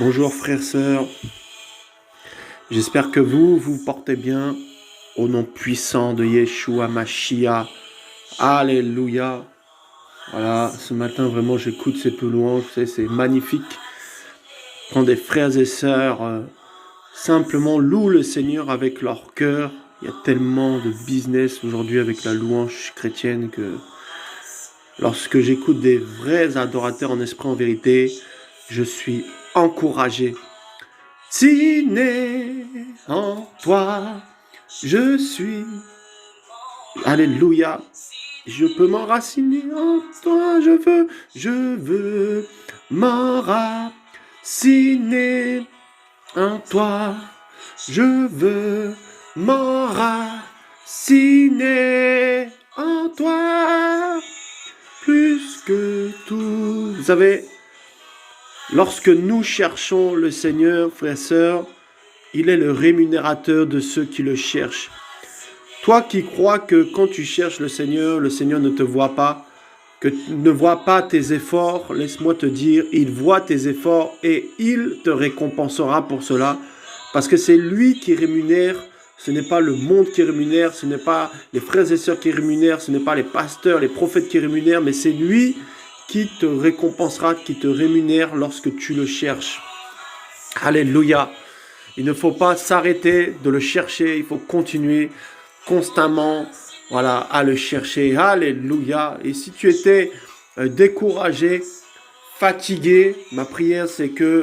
Bonjour frères, sœurs, j'espère que vous portez bien au nom puissant de Yeshua Mashiach. Alléluia. Voilà, ce matin vraiment j'écoute ces peu louanges, c'est magnifique. Quand des frères et sœurs simplement louent le Seigneur avec leur cœur. Il y a tellement de business aujourd'hui avec la louange chrétienne que lorsque j'écoute des vrais adorateurs en esprit en vérité, je suis encouragé. Si né en toi, je suis. Alléluia. Je peux m'enraciner en toi, je veux m'enraciner en toi. Je veux m'enraciner en toi. Plus que tout. Vous savez, lorsque nous cherchons le Seigneur, frères et sœurs, il est le rémunérateur de ceux qui le cherchent. Toi qui crois que quand tu cherches le Seigneur ne te voit pas, que ne voit pas tes efforts, laisse-moi te dire, il voit tes efforts et il te récompensera pour cela. Parce que c'est lui qui rémunère, ce n'est pas le monde qui rémunère, ce n'est pas les frères et sœurs qui rémunèrent, ce n'est pas les pasteurs, les prophètes qui rémunèrent, mais c'est lui qui te récompensera, qui te rémunère lorsque tu le cherches. Alléluia. Il ne faut pas s'arrêter de le chercher, il faut continuer constamment, voilà, à le chercher. Alléluia. Et si tu étais découragé, fatigué, ma prière c'est que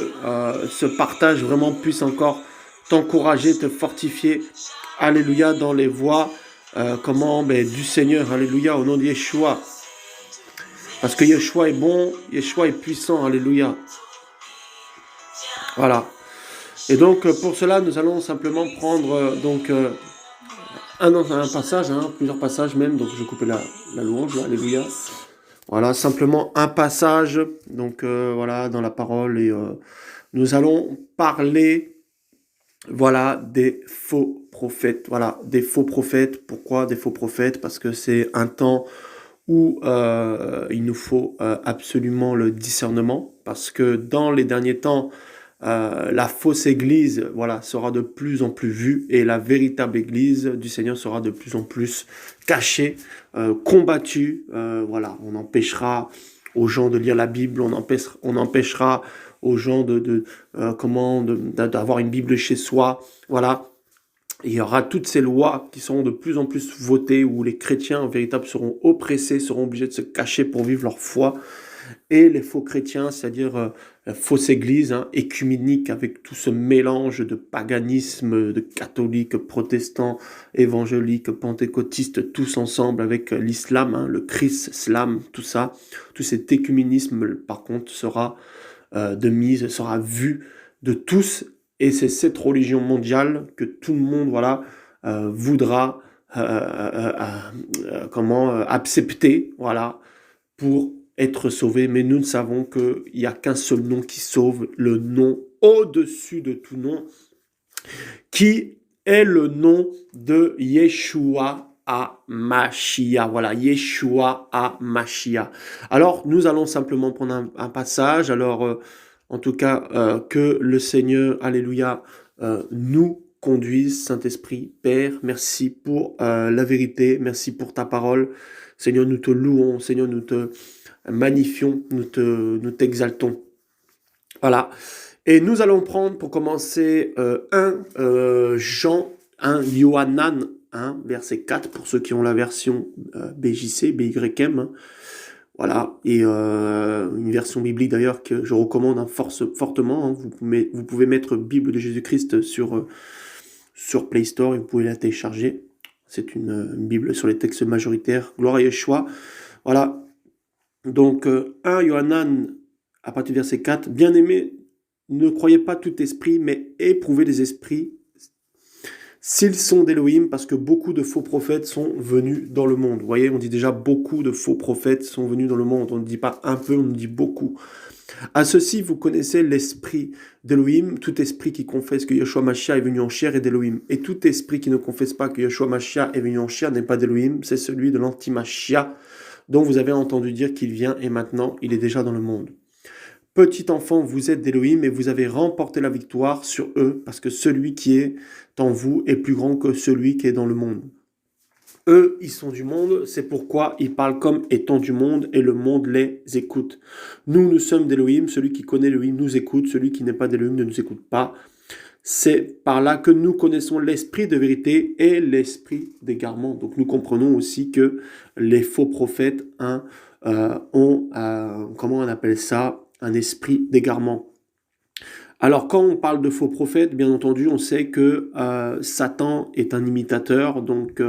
ce partage vraiment puisse encore t'encourager, te fortifier. Alléluia, dans les voies du Seigneur. Alléluia, au nom de Yeshua. Parce que Yeshua est bon, Yeshua est puissant. Alléluia. Voilà. Et donc, pour cela, nous allons simplement prendre un passage, plusieurs passages même. Donc, je vais couper la louange, là, alléluia. Voilà, simplement un passage, donc voilà, dans la parole. Et nous allons parler, voilà, des faux prophètes. Voilà, des faux prophètes. Pourquoi des faux prophètes? Parce que c'est un temps où il nous faut absolument le discernement. Parce que dans les derniers temps, la fausse église, voilà, sera de plus en plus vue et la véritable église du Seigneur sera de plus en plus cachée, combattue. Voilà, on empêchera aux gens de lire la Bible, on empêchera aux gens d'avoir une Bible chez soi. Voilà, il y aura toutes ces lois qui seront de plus en plus votées où les chrétiens en véritable seront oppressés, seront obligés de se cacher pour vivre leur foi. Et les faux chrétiens, c'est-à-dire la fausse église, écuménique, avec tout ce mélange de paganisme, de catholiques, protestants, évangéliques, pentecôtistes, tous ensemble avec l'islam, le christ-slam, tout ça, tout cet écuménisme, par contre, sera de mise, sera vu de tous, et c'est cette religion mondiale que tout le monde, voilà, voudra accepter, voilà, pour être sauvé, mais nous ne savons qu'il n'y a qu'un seul nom qui sauve, le nom au-dessus de tout nom, qui est le nom de Yeshua HaMashiach. Voilà, Yeshua HaMashiach. Alors, nous allons simplement prendre un passage. Alors, en tout cas, que le Seigneur, alléluia, nous conduise, Saint-Esprit, Père, merci pour la vérité, merci pour ta parole. Seigneur, nous te louons, Seigneur, nous te magnifions, nous t'exaltons. Voilà. Et nous allons prendre pour commencer 1 Jean, 1 Yohanan, verset 4, pour ceux qui ont la version BJC, BYM. Voilà. Et une version biblique d'ailleurs que je recommande fortement. Vous pouvez mettre Bible de Jésus-Christ sur Play Store et vous pouvez la télécharger. C'est une Bible sur les textes majoritaires. Gloire à Yeshua. Voilà. Donc, 1 Yohanan, à partir du verset 4, « Bien-aimés, ne croyez pas tout esprit, mais éprouvez les esprits, s'ils sont d'Élohim, parce que beaucoup de faux prophètes sont venus dans le monde. » Vous voyez, on dit déjà beaucoup de faux prophètes sont venus dans le monde. On ne dit pas un peu, on dit beaucoup. « À ceci, vous connaissez l'esprit d'Élohim. Tout esprit qui confesse que Yeshua Mashiach est venu en chair est d'Élohim. Et tout esprit qui ne confesse pas que Yeshua Mashiach est venu en chair n'est pas d'Élohim, c'est celui de l'anti-Mashiach, dont vous avez entendu dire qu'il vient et maintenant il est déjà dans le monde. Petit enfant, vous êtes d'Élohim et vous avez remporté la victoire sur eux, parce que celui qui est en vous est plus grand que celui qui est dans le monde. Eux, ils sont du monde, c'est pourquoi ils parlent comme étant du monde et le monde les écoute. Nous, nous sommes d'Élohim, celui qui connaît Élohim nous écoute, celui qui n'est pas d'Élohim ne nous écoute pas. C'est par là que nous connaissons l'esprit de vérité et l'esprit d'égarement. Donc nous comprenons aussi que les faux prophètes ont, comment on appelle ça, un esprit d'égarement. Alors quand on parle de faux prophètes, bien entendu, on sait que Satan est un imitateur, donc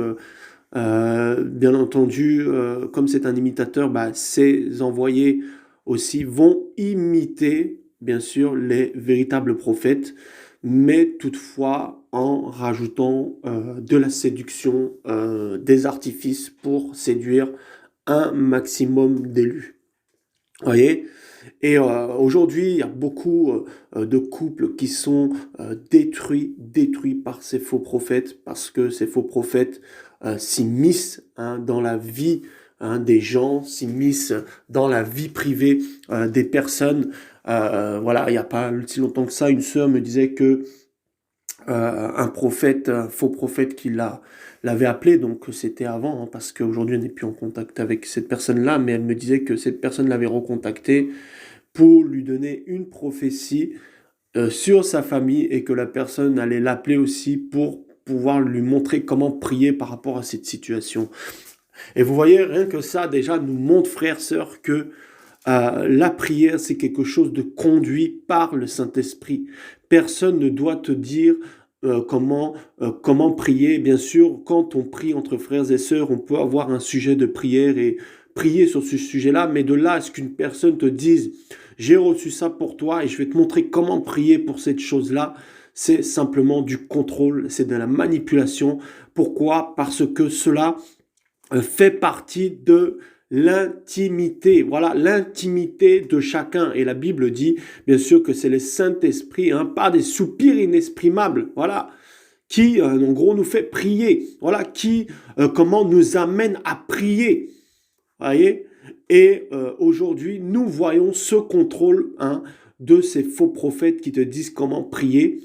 bien entendu, comme c'est un imitateur, ses envoyés aussi vont imiter, bien sûr, les véritables prophètes, mais toutefois en rajoutant de la séduction, des artifices pour séduire un maximum d'élus. Vous voyez? Et aujourd'hui, il y a beaucoup de couples qui sont détruits par ces faux prophètes, parce que ces faux prophètes s'immiscent dans la vie des gens, s'immiscent dans la vie privée des personnes. Voilà, il n'y a pas si longtemps que ça, une sœur me disait que un prophète, un faux prophète qui l'avait appelé, donc c'était avant, parce qu'aujourd'hui elle n'est plus en contact avec cette personne-là, mais elle me disait que cette personne l'avait recontacté pour lui donner une prophétie sur sa famille et que la personne allait l'appeler aussi pour pouvoir lui montrer comment prier par rapport à cette situation. Et vous voyez, rien que ça déjà nous montre, frères, sœurs, que la prière, c'est quelque chose de conduit par le Saint-Esprit. Personne ne doit te dire comment prier. Bien sûr, quand on prie entre frères et sœurs, on peut avoir un sujet de prière et prier sur ce sujet-là, mais de là à ce qu'une personne te dise « j'ai reçu ça pour toi et je vais te montrer comment prier pour cette chose-là », c'est simplement du contrôle, c'est de la manipulation. Pourquoi? Parce que cela fait partie de l'intimité, voilà, l'intimité de chacun. Et la Bible dit, bien sûr, que c'est le Saint-Esprit, pas des soupirs inexprimables, voilà, qui, en gros, nous fait prier, voilà, qui, comment nous amène à prier, voyez. Et aujourd'hui, nous voyons ce contrôle, de ces faux prophètes qui te disent comment prier,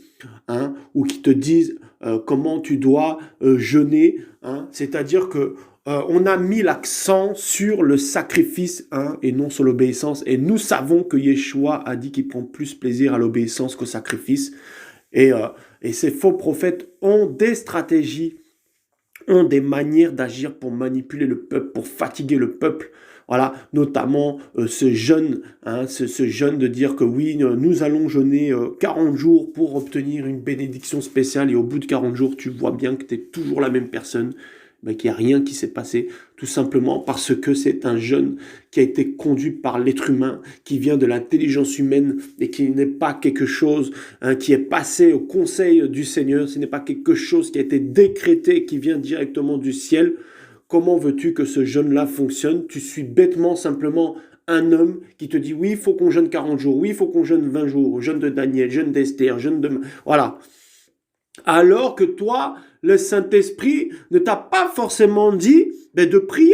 ou qui te disent comment tu dois jeûner, c'est-à-dire que on a mis l'accent sur le sacrifice et non sur l'obéissance. Et nous savons que Yeshua a dit qu'il prend plus plaisir à l'obéissance qu'au sacrifice. Et ces faux prophètes ont des stratégies, ont des manières d'agir pour manipuler le peuple, pour fatiguer le peuple. Voilà, notamment ce jeûne de dire que oui, nous allons jeûner 40 jours pour obtenir une bénédiction spéciale. Et au bout de 40 jours, tu vois bien que tu es toujours la même personne. Mais qu'il n'y a rien qui s'est passé, tout simplement parce que c'est un jeûne qui a été conduit par l'être humain, qui vient de l'intelligence humaine et qui n'est pas quelque chose qui est passé au conseil du Seigneur, ce n'est pas quelque chose qui a été décrété, qui vient directement du ciel. Comment veux-tu que ce jeûne-là fonctionne? Tu suis bêtement simplement un homme qui te dit oui, il faut qu'on jeûne 40 jours, oui, il faut qu'on jeûne 20 jours, jeûne de Daniel, jeûne d'Esther, jeûne de... Voilà. Alors que toi, le Saint-Esprit ne t'a pas forcément dit de prier,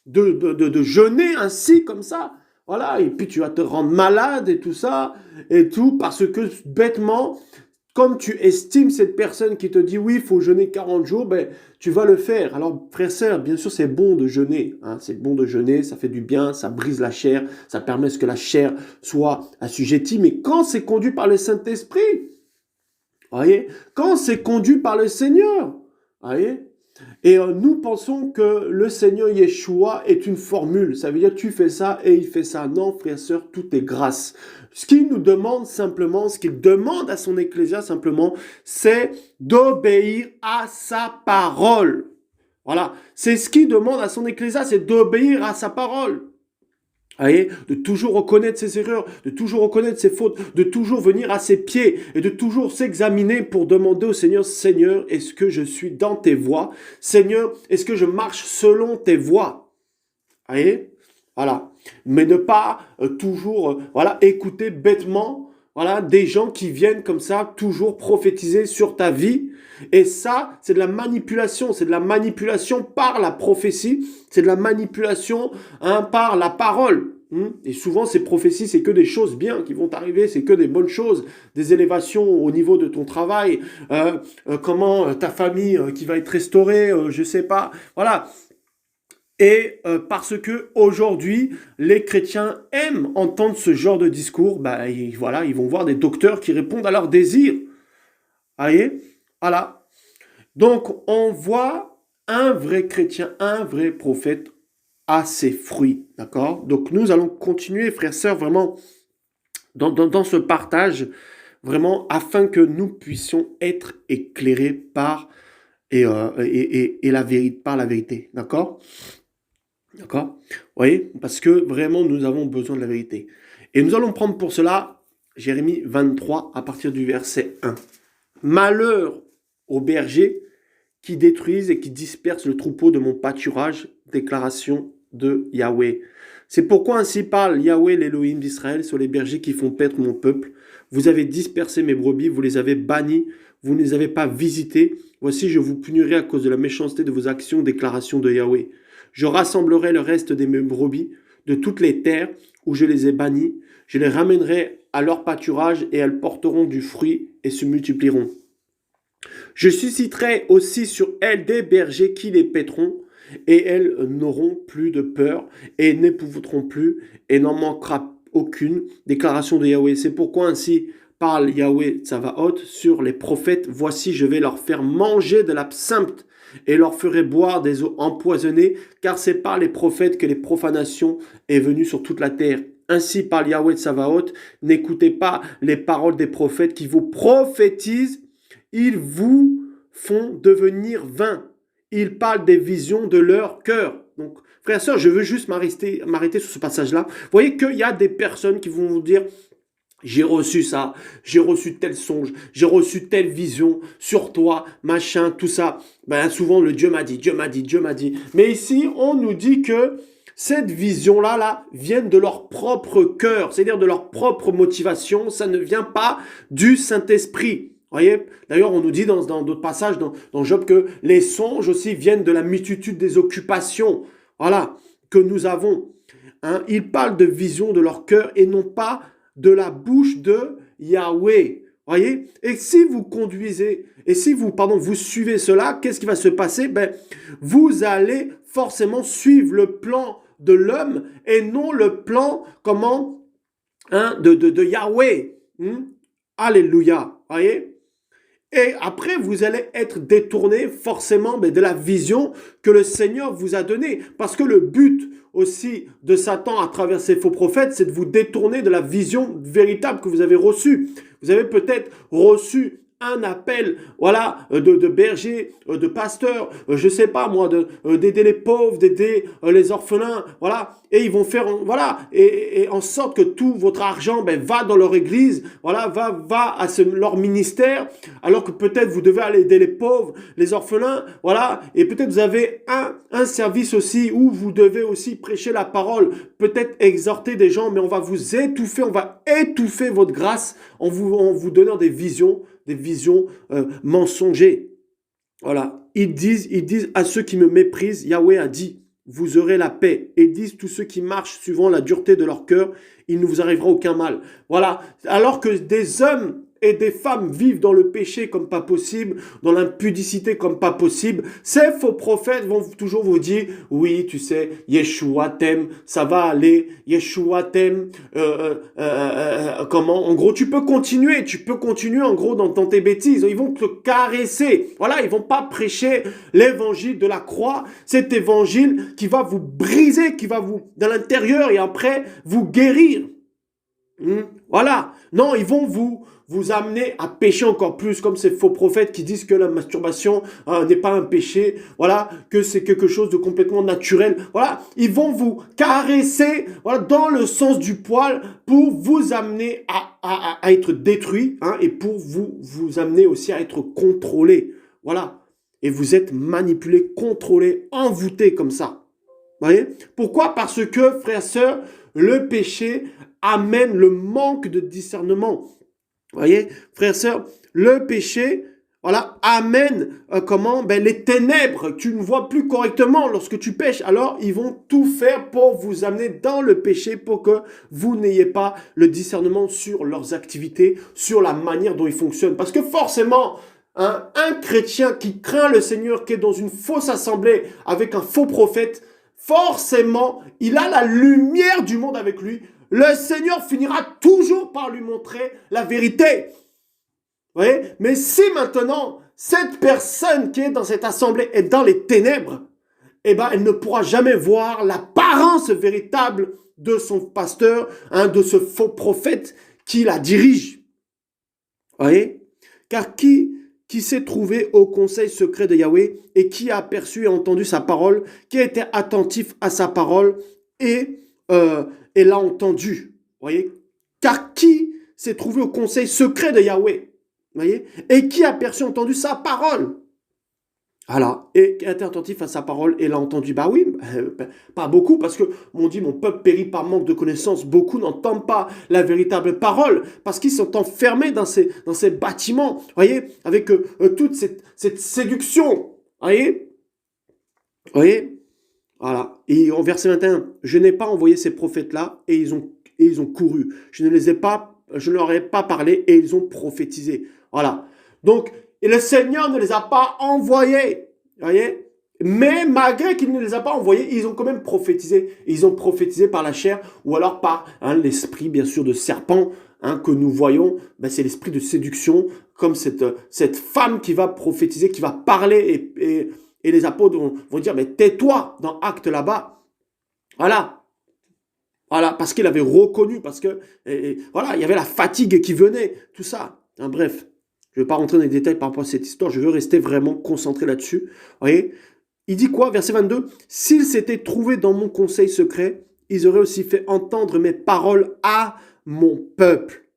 de jeûner ainsi comme ça. Voilà, et puis tu vas te rendre malade et tout ça, et tout, parce que bêtement, comme tu estimes cette personne qui te dit oui, il faut jeûner 40 jours, tu vas le faire. Alors, frère, sœur, bien sûr, c'est bon de jeûner. C'est bon de jeûner, ça fait du bien, ça brise la chair, ça permet que la chair soit assujettie. Mais quand c'est conduit par le Saint-Esprit, voyez, quand c'est conduit par le Seigneur, voyez, et nous pensons que le Seigneur Yeshua est une formule. Ça veut dire tu fais ça et il fait ça. Non, frère, sœur, tout est grâce. Ce qu'il nous demande simplement, ce qu'il demande à son ecclésia simplement, c'est d'obéir à sa parole. Voilà, c'est ce qu'il demande à son ecclésia, c'est d'obéir à sa parole. Voyez, de toujours reconnaître ses erreurs, de toujours reconnaître ses fautes, de toujours venir à ses pieds et de toujours s'examiner pour demander au Seigneur, Seigneur, est-ce que je suis dans tes voies? Seigneur, est-ce que je marche selon tes voies? Voyez, voilà. Mais ne pas toujours, écouter bêtement, des gens qui viennent comme ça toujours prophétiser sur ta vie. Et ça, c'est de la manipulation. C'est de la manipulation par la prophétie. C'est de la manipulation par la parole. Et souvent, ces prophéties, c'est que des choses bien qui vont arriver, c'est que des bonnes choses, des élévations au niveau de ton travail, comment ta famille qui va être restaurée, je sais pas. Voilà. Et parce que aujourd'hui, les chrétiens aiment entendre ce genre de discours, bah, voilà, ils vont voir des docteurs qui répondent à leurs désirs. Vous voyez? Voilà. Donc, on voit un vrai chrétien, un vrai prophète à ses fruits. D'accord? Donc, nous allons continuer, frères, sœurs, vraiment dans ce partage, vraiment, afin que nous puissions être éclairés par, la vérité, par la vérité. D'accord? D'accord? Vous voyez? Parce que vraiment, nous avons besoin de la vérité. Et nous allons prendre pour cela Jérémie 23 à partir du verset 1. Malheur aux bergers qui détruisent et qui dispersent le troupeau de mon pâturage, déclaration de Yahweh. C'est pourquoi ainsi parle Yahweh l'Élohim d'Israël sur les bergers qui font paître mon peuple. Vous avez dispersé mes brebis, vous les avez bannis, vous ne les avez pas visités. Voici, je vous punirai à cause de la méchanceté de vos actions, déclaration de Yahweh. Je rassemblerai le reste de mes brebis de toutes les terres où je les ai bannies. Je les ramènerai à leur pâturage et elles porteront du fruit et se multiplieront. Je susciterai aussi sur elles des bergers qui les paîtront et elles n'auront plus de peur et n'épouvanteront plus et n'en manquera aucune. Déclaration de Yahweh. C'est pourquoi ainsi parle Yahweh Tsavaot sur les prophètes. Voici, je vais leur faire manger de l'absinthe et leur ferai boire des eaux empoisonnées, car c'est par les prophètes que les profanations est venue sur toute la terre. Ainsi parle Yahweh Tsavaot, n'écoutez pas les paroles des prophètes qui vous prophétisent, ils vous font devenir vains. Ils parlent des visions de leur cœur. Donc, frères et sœurs, je veux juste m'arrêter sur ce passage-là. Vous voyez qu'il y a des personnes qui vont vous dire, j'ai reçu ça, j'ai reçu tel songe, j'ai reçu telle vision sur toi, machin, tout ça. Ben souvent le Dieu m'a dit, Dieu m'a dit, Dieu m'a dit. Mais ici, on nous dit que cette vision-là viennent de leur propre cœur, c'est-à-dire de leur propre motivation. Ça ne vient pas du Saint-Esprit. Voyez, d'ailleurs, on nous dit dans d'autres passages, dans Job, que les songes aussi viennent de la multitude des occupations, voilà, que nous avons. Ils parlent de vision de leur cœur et non pas de la bouche de Yahweh. Voyez? Et si vous conduisez, et si vous suivez cela, qu'est-ce qui va se passer? Vous allez forcément suivre le plan de l'homme et non le plan, de Yahweh. Alléluia. Voyez? Et après, vous allez être détourné forcément de la vision que le Seigneur vous a donnée. Parce que le but aussi de Satan à travers ses faux prophètes, c'est de vous détourner de la vision véritable que vous avez reçue. Vous avez peut-être reçu un appel, voilà, de berger, de pasteur, je sais pas moi, d'aider les pauvres, d'aider les orphelins, voilà, et ils vont faire, voilà, et en sorte que tout votre argent va dans leur église, voilà, va à leur ministère, alors que peut-être vous devez aller aider les pauvres, les orphelins, voilà, et peut-être vous avez un service aussi où vous devez aussi prêcher la parole, peut-être exhorter des gens, mais on va vous étouffer, on va étouffer votre grâce en vous donnant des visions mensongers. Voilà. Ils disent à ceux qui me méprisent, Yahweh a dit, vous aurez la paix. Et disent tous ceux qui marchent suivant la dureté de leur cœur, il ne vous arrivera aucun mal. Voilà. Alors que des hommes et des femmes vivent dans le péché comme pas possible, dans l'impudicité comme pas possible, ces faux prophètes vont toujours vous dire, oui, tu sais, Yeshua t'aime, ça va aller, Yeshua t'aime, en gros, tu peux continuer en gros dans tes bêtises, ils vont te caresser, voilà, ils vont pas prêcher l'évangile de la croix, cet évangile qui va vous briser, qui va vous, dans l'intérieur et après, vous guérir. Voilà, non, ils vont vous amener à pécher encore plus, comme ces faux prophètes qui disent que la masturbation n'est pas un péché, voilà, que c'est quelque chose de complètement naturel, voilà, ils vont vous caresser, voilà, dans le sens du poil pour vous amener à être détruit, et pour vous amener aussi à être contrôlé, voilà, et vous êtes manipulé, contrôlé, envoûté comme ça, vous voyez? Pourquoi? Parce que, frères, sœurs, le péché amène le manque de discernement. Vous voyez, frères, sœurs, le péché voilà, amène les ténèbres. Tu ne vois plus correctement lorsque tu pêches. Alors, ils vont tout faire pour vous amener dans le péché pour que vous n'ayez pas le discernement sur leurs activités, sur la manière dont ils fonctionnent. Parce que forcément, un chrétien qui craint le Seigneur, qui est dans une fausse assemblée avec un faux prophète, forcément, il a la lumière du monde avec lui. Le Seigneur finira toujours par lui montrer la vérité. Vous voyez? Mais si maintenant, cette personne qui est dans cette assemblée est dans les ténèbres, eh ben, elle ne pourra jamais voir l'apparence véritable de son pasteur, de ce faux prophète qui la dirige. Vous voyez? Car qui s'est trouvé au conseil secret de Yahweh et qui a aperçu et entendu sa parole, qui a été attentif à sa parole et l'a entendu. Vous voyez? Car qui s'est trouvé au conseil secret de Yahweh? Voyez, et qui a aperçu, entendu sa parole. Voilà, et qui a été attentif à sa parole et l'a entendu. Bah oui, pas beaucoup, parce que on dit mon peuple périt par manque de connaissances. Beaucoup n'entendent pas la véritable parole, parce qu'ils sont enfermés dans ces bâtiments, voyez, avec toute cette séduction, voyez, voilà. Et en verset 21, je n'ai pas envoyé ces prophètes-là, et ils ont couru. Je ne leur ai pas parlé, et ils ont prophétisé. Voilà. Donc, et le Seigneur ne les a pas envoyés. Voyez? Mais malgré qu'il ne les a pas envoyés, ils ont quand même prophétisé. Ils ont prophétisé par la chair ou alors par l'esprit, bien sûr, de serpent que nous voyons. Ben, c'est l'esprit de séduction, comme cette femme qui va prophétiser, qui va parler. Et les apôtres vont dire, mais tais-toi dans Actes là-bas. Voilà. Voilà, parce qu'il avait reconnu, parce que voilà, il y avait la fatigue qui venait, tout ça. Bref. Je ne vais pas rentrer dans les détails par rapport à cette histoire, je veux rester vraiment concentré là-dessus. Vous voyez? Il dit quoi? Verset 22. S'ils s'étaient trouvés dans mon conseil secret, ils auraient aussi fait entendre mes paroles à mon peuple.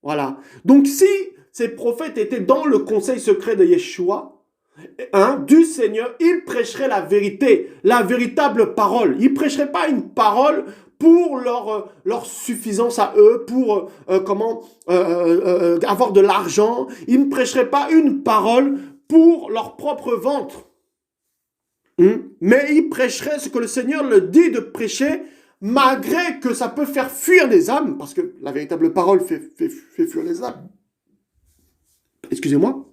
Voilà. Donc si ces prophètes étaient dans le conseil secret de Yeshua, du Seigneur, ils prêcheraient la vérité, la véritable parole. Ils ne prêcheraient pas une parole pour leur suffisance à eux, pour avoir de l'argent. Ils ne prêcheraient pas une parole pour leur propre ventre. Mais ils prêcheraient ce que le Seigneur leur dit de prêcher, malgré que ça peut faire fuir les âmes, parce que la véritable parole fait fuir les âmes. Excusez-moi.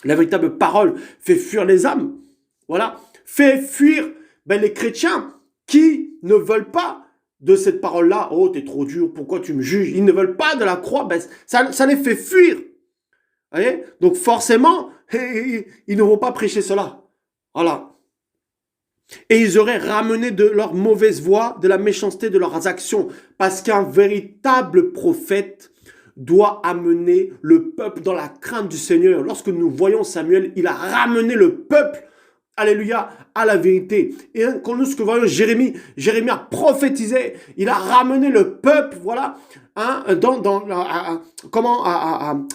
La véritable parole fait fuir les âmes. Voilà. Fait fuir les chrétiens qui ne veulent pas de cette parole-là. Oh, t'es trop dur, pourquoi tu me juges? Ils ne veulent pas de la croix, ça les fait fuir. Vous voyez? Donc forcément, ils ne vont pas prêcher cela. Voilà. Et ils auraient ramené de leur mauvaise voie, de la méchanceté de leurs actions. Parce qu'un véritable prophète doit amener le peuple dans la crainte du Seigneur. Lorsque nous voyons Samuel, il a ramené le peuple, alléluia, à la vérité. Et quand nous voyons Jérémie a prophétisé, il a ramené le peuple, voilà, à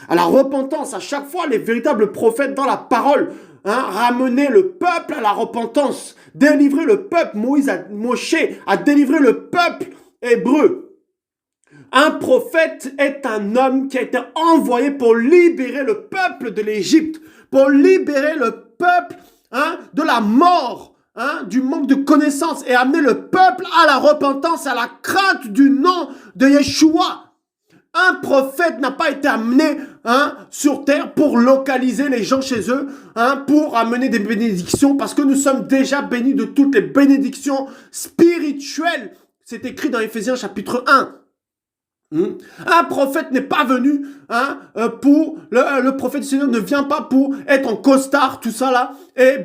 la repentance. À chaque fois, les véritables prophètes dans la parole, ramener le peuple à la repentance, délivrer le peuple. Moshe a délivré le peuple hébreu. Un prophète est un homme qui a été envoyé pour libérer le peuple de l'Égypte, pour libérer le peuple de la mort, du manque de connaissance et amener le peuple à la repentance, à la crainte du nom de Yeshua. Un prophète n'a pas été amené sur terre pour localiser les gens chez eux, pour amener des bénédictions, parce que nous sommes déjà bénis de toutes les bénédictions spirituelles. C'est écrit dans Éphésiens chapitre 1. Un prophète n'est pas venu pour le prophète du Seigneur ne vient pas pour être en costard, tout ça là, et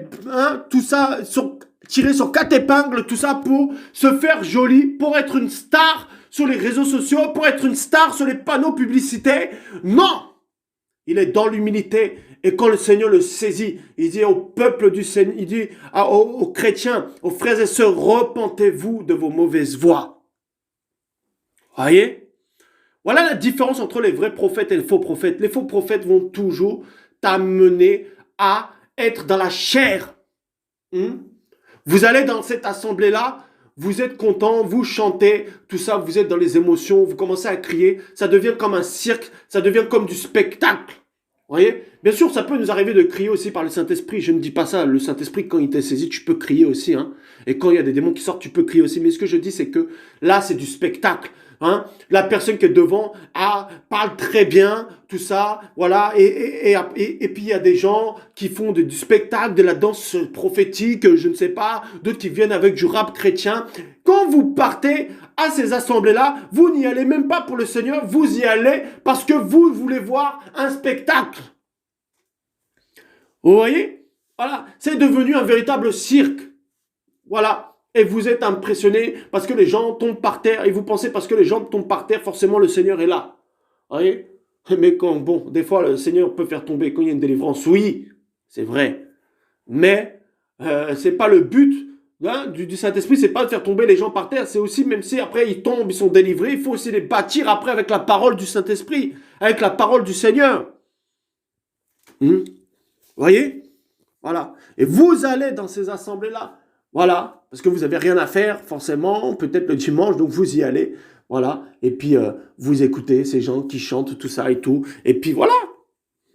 tout ça tiré sur 4 épingles, tout ça pour se faire joli, pour être une star sur les réseaux sociaux, pour être une star sur les panneaux publicitaires. Non, il est dans l'humilité. Et quand le Seigneur le saisit, il dit au peuple du Seigneur, il dit aux chrétiens, aux frères et sœurs, repentez-vous de vos mauvaises voies. Voyez? Voilà la différence entre les vrais prophètes et les faux prophètes. Les faux prophètes vont toujours t'amener à être dans la chair. Vous allez dans cette assemblée-là, vous êtes content, vous chantez, tout ça, vous êtes dans les émotions, vous commencez à crier, ça devient comme un cirque, ça devient comme du spectacle. Voyez? Bien sûr, ça peut nous arriver de crier aussi par le Saint-Esprit. Je ne dis pas ça. Le Saint-Esprit, quand il te saisit, tu peux crier aussi. Hein. Et quand il y a des démons qui sortent, tu peux crier aussi. Mais ce que je dis, c'est que là, c'est du spectacle. Hein. La personne qui est devant parle très bien, tout ça. Voilà. Et puis, il y a des gens qui font du spectacle, de la danse prophétique, je ne sais pas. D'autres qui viennent avec du rap chrétien. Quand vous partez à ces assemblées-là, vous n'y allez même pas pour le Seigneur, vous y allez parce que vous voulez voir un spectacle. Vous voyez? Voilà, c'est devenu un véritable cirque. Voilà. Et vous êtes impressionné parce que les gens tombent par terre et vous pensez parce que les gens tombent par terre, forcément le Seigneur est là. Vous voyez? Mais quand, bon, des fois le Seigneur peut faire tomber quand il y a une délivrance, oui, c'est vrai. Mais c'est pas le but hein, du Saint-Esprit, c'est pas de faire tomber les gens par terre, c'est aussi, même si après ils tombent, ils sont délivrés, il faut aussi les bâtir après avec la parole du Saint-Esprit, avec la parole du Seigneur. Vous voyez? Voilà. Et vous allez dans ces assemblées-là. Voilà. Parce que vous n'avez rien à faire, forcément, peut-être le dimanche, donc vous y allez. Voilà. Et puis, vous écoutez ces gens qui chantent tout ça et tout. Et puis, voilà.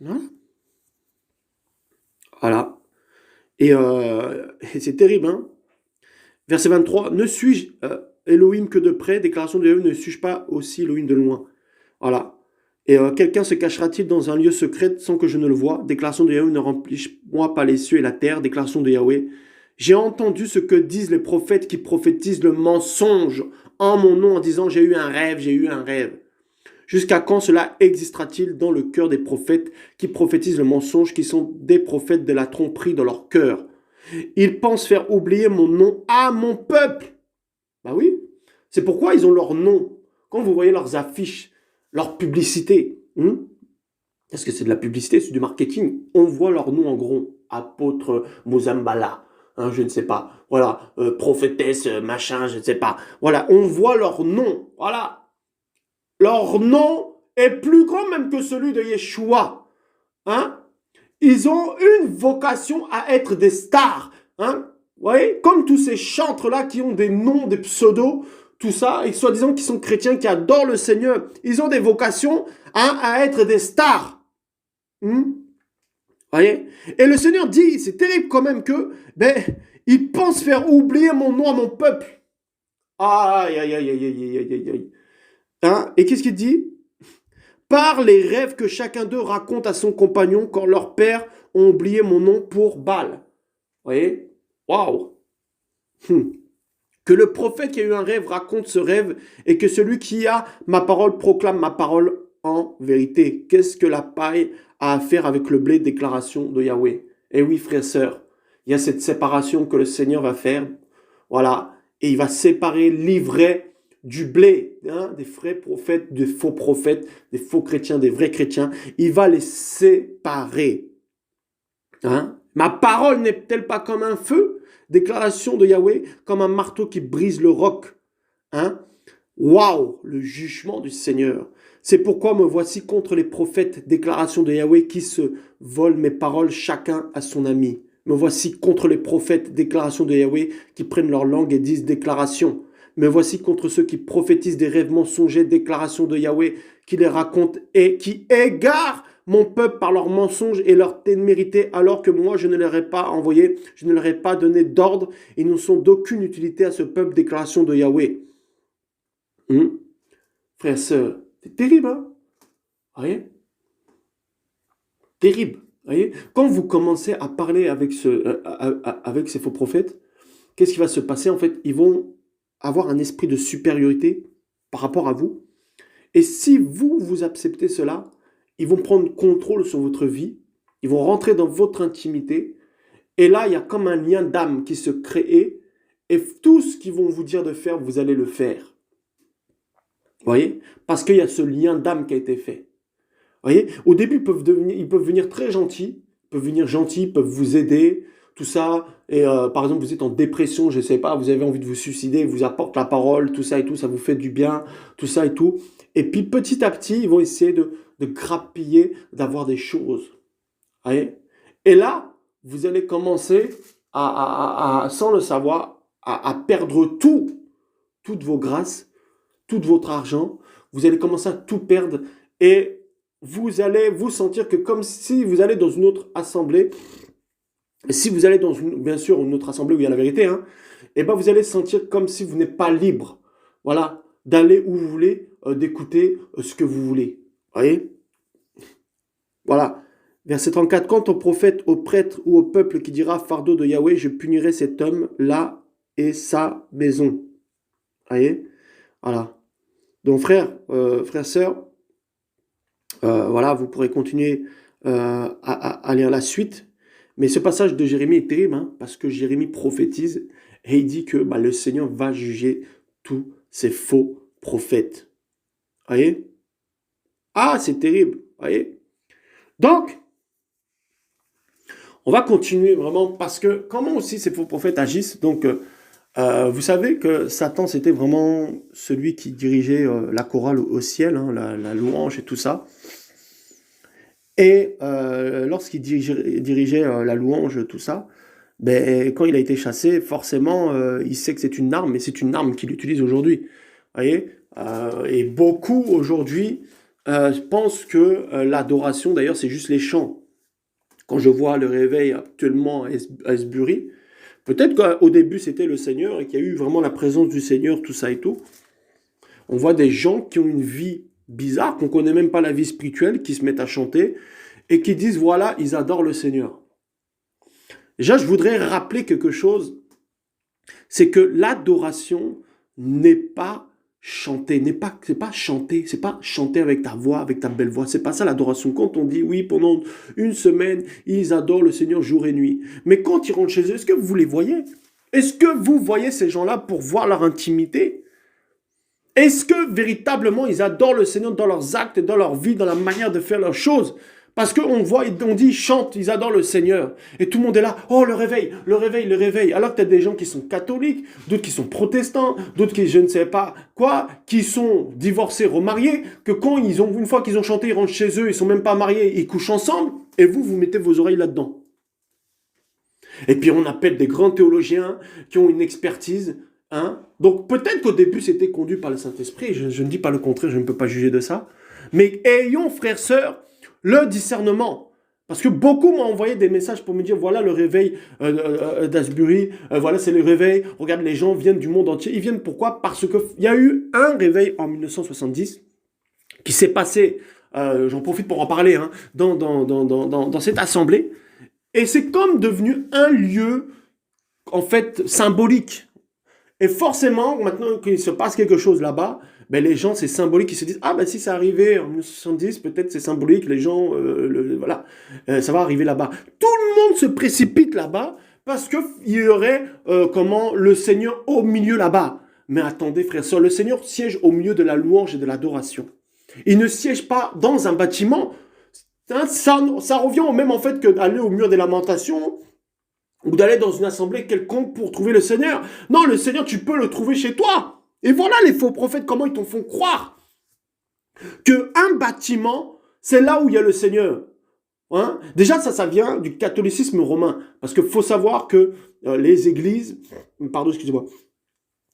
Hein. Voilà. Et c'est terrible, hein. Verset 23. Ne suis-je Elohim que de près? Déclaration de Yahweh, ne suis-je pas aussi Elohim de loin? Voilà. Et quelqu'un se cachera-t-il dans un lieu secret sans que je ne le voie? Déclaration de Yahweh, ne remplis-moi pas les cieux et la terre. Déclaration de Yahweh. J'ai entendu ce que disent les prophètes qui prophétisent le mensonge en mon nom en disant j'ai eu un rêve, j'ai eu un rêve. Jusqu'à quand cela existera-t-il dans le cœur des prophètes qui prophétisent le mensonge, qui sont des prophètes de la tromperie dans leur cœur? Ils pensent faire oublier mon nom à mon peuple. Bah oui, c'est pourquoi ils ont leur nom. Quand vous voyez leurs affiches, leur publicité, parce que c'est de la publicité, c'est du marketing, on voit leur nom en gros. Apôtre Mozambala, je ne sais pas. Voilà, prophétesse, machin, je ne sais pas. Voilà, on voit leur nom. Voilà. Leur nom est plus grand même que celui de Yeshua. Hein? Ils ont une vocation à être des stars. Hein? Vous voyez? Comme tous ces chantres-là qui ont des noms, des pseudos, tout ça, et soi-disant qui sont chrétiens, qui adorent le Seigneur. Ils ont des vocations à être des stars. Voyez? Et le Seigneur dit, c'est terrible quand même que, il pense faire oublier mon nom à mon peuple. Aïe, aïe, aïe, aïe, aïe, aïe, aïe, aïe. Hein? Et qu'est-ce qu'il dit? Par les rêves que chacun d'eux raconte à son compagnon quand leurs pères ont oublié mon nom pour Baal. Vous voyez? Waouh! Que le prophète qui a eu un rêve raconte ce rêve et que celui qui a ma parole proclame ma parole en vérité. Qu'est-ce que la paille a à faire avec le blé? Déclaration de Yahweh. Et oui, frères et sœurs, il y a cette séparation que le Seigneur va faire. Voilà. Et il va séparer l'ivraie du blé, des vrais prophètes, des faux prophètes, des faux chrétiens, des vrais chrétiens. Il va les séparer. Ma parole n'est-elle pas comme un feu? Déclaration de Yahweh, comme un marteau qui brise le roc. Waouh, le jugement du Seigneur. C'est pourquoi me voici contre les prophètes, déclaration de Yahweh, qui se volent mes paroles chacun à son ami. Me voici contre les prophètes, déclaration de Yahweh, qui prennent leur langue et disent déclaration. Me voici contre ceux qui prophétisent des rêves mensongers, déclaration de Yahweh, qui les racontent et qui égarent mon peuple par leurs mensonges et leur témérité, alors que moi je ne leur ai pas envoyé, je ne leur ai pas donné d'ordre, ils ne sont d'aucune utilité à ce peuple, déclaration de Yahweh. Frères et sœurs, c'est terrible, hein? Vous voyez? Terrible. Vous voyez? Quand vous commencez à parler avec ces faux prophètes, qu'est-ce qui va se passer? En fait, ils vont avoir un esprit de supériorité par rapport à vous. Et si vous acceptez cela, ils vont prendre contrôle sur votre vie, ils vont rentrer dans votre intimité, et là, il y a comme un lien d'âme qui se crée, et tout ce qu'ils vont vous dire de faire, vous allez le faire. Vous voyez? Parce qu'il y a ce lien d'âme qui a été fait. Vous voyez? Au début, ils peuvent venir très gentils, ils peuvent vous aider, tout ça, et par exemple, vous êtes en dépression, je ne sais pas, vous avez envie de vous suicider, ils vous apportent la parole, tout ça et tout, ça vous fait du bien, tout ça et tout. Et puis petit à petit, ils vont essayer de grappiller, d'avoir des choses. Vous voyez? Et là, vous allez commencer sans le savoir, à perdre toutes vos grâces, tout votre argent. Vous allez commencer à tout perdre et vous allez vous sentir que comme si vous allez dans une autre assemblée, si vous allez dans bien sûr une autre assemblée où il y a la vérité, hein, et ben vous allez sentir comme si vous n'êtes pas libre, voilà, d'aller où vous voulez, d'écouter ce que vous voulez. Voyez? Voilà. Verset 34. Quant au prophète, au prêtre ou au peuple qui dira fardeau de Yahweh, je punirai cet homme-là et sa maison. Voyez? Voilà. Donc frères, sœurs, voilà, vous pourrez continuer à lire la suite. Mais ce passage de Jérémie est terrible, hein, parce que Jérémie prophétise et il dit que le Seigneur va juger tous ces faux prophètes. Voyez? Ah, c'est terrible. Voyez? Donc, on va continuer vraiment parce que comment aussi ces faux prophètes agissent. Donc, vous savez que Satan, c'était vraiment celui qui dirigeait la chorale au ciel, hein, la louange et tout ça. Et lorsqu'il dirigeait la louange, tout ça, ben, quand il a été chassé, forcément, il sait que c'est une arme, mais c'est une arme qu'il utilise aujourd'hui. Voyez? Et beaucoup aujourd'hui pensent que l'adoration, d'ailleurs, c'est juste les chants. Quand je vois le réveil actuellement à Esbury, peut-être qu'au début c'était le Seigneur et qu'il y a eu vraiment la présence du Seigneur, tout ça et tout. On voit des gens qui ont une vie bizarre, qu'on ne connaît même pas la vie spirituelle, qui se mettent à chanter et qui disent voilà, ils adorent le Seigneur. Déjà, je voudrais rappeler quelque chose, c'est que l'adoration n'est pas chanter, c'est pas chanter avec ta voix, avec ta belle voix, c'est pas ça l'adoration. Quand on dit oui, pendant une semaine, ils adorent le Seigneur jour et nuit, mais quand ils rentrent chez eux, est-ce que vous les voyez? Est-ce que vous voyez ces gens-là pour voir leur intimité? Est-ce que véritablement ils adorent le Seigneur dans leurs actes, dans leur vie, dans la manière de faire leurs choses? Parce qu'on voit, on dit, ils chantent, ils adorent le Seigneur. Et tout le monde est là, oh le réveil, le réveil, le réveil. Alors que tu as des gens qui sont catholiques, d'autres qui sont protestants, d'autres qui, je ne sais pas quoi, qui sont divorcés, remariés, que quand une fois qu'ils ont chanté, ils rentrent chez eux, ils sont même pas mariés, ils couchent ensemble, et vous mettez vos oreilles là-dedans. Et puis on appelle des grands théologiens qui ont une expertise. Hein. Donc peut-être qu'au début c'était conduit par le Saint-Esprit, je ne dis pas le contraire, je ne peux pas juger de ça. Mais ayons, frères, sœurs, le discernement. Parce que beaucoup m'ont envoyé des messages pour me dire, voilà le réveil d'Asbury, voilà c'est le réveil, regarde les gens viennent du monde entier. Ils viennent pourquoi? Parce qu'il y a eu un réveil en 1970 qui s'est passé, j'en profite pour en parler, hein, dans cette assemblée. Et c'est comme devenu un lieu, en fait, symbolique. Et forcément, maintenant qu'il se passe quelque chose là-bas, ben les gens, c'est symbolique, ils se disent, ah ben si c'est arrivé en 1970, peut-être c'est symbolique, les gens, voilà, ça va arriver là-bas. Tout le monde se précipite là-bas parce qu'il y aurait, le Seigneur au milieu là-bas. Mais attendez, frères et sœurs, le Seigneur siège au milieu de la louange et de l'adoration. Il ne siège pas dans un bâtiment. Hein, ça revient au même en fait que d'aller au mur des lamentations, ou d'aller dans une assemblée quelconque pour trouver le Seigneur. Non, le Seigneur, tu peux le trouver chez toi. Et voilà les faux prophètes, comment ils t'en font croire qu'un bâtiment, c'est là où il y a le Seigneur. Hein? Déjà, ça vient du catholicisme romain. Parce qu'il faut savoir que les églises,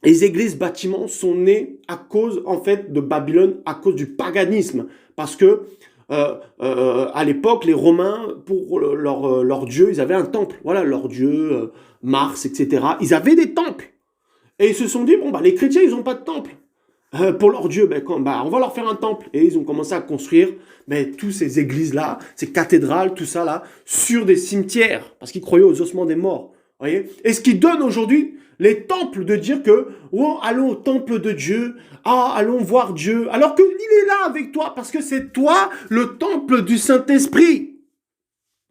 les églises bâtiments sont nées à cause, en fait, de Babylone, à cause du paganisme. Parce que à l'époque, les Romains, pour leur dieu, ils avaient un temple. Voilà, leur dieu, Mars, etc. Ils avaient des temples. Et ils se sont dit, bon, les chrétiens, ils n'ont pas de temple. Pour leur dieu, on va leur faire un temple. Et ils ont commencé à construire tous ces églises-là, ces cathédrales, tout ça là, sur des cimetières, parce qu'ils croyaient aux ossements des morts. Voyez. Et ce qui donne aujourd'hui les temples de dire que, oh, allons au temple de Dieu, ah, allons voir Dieu, alors qu'il est là avec toi, parce que c'est toi le temple du Saint-Esprit.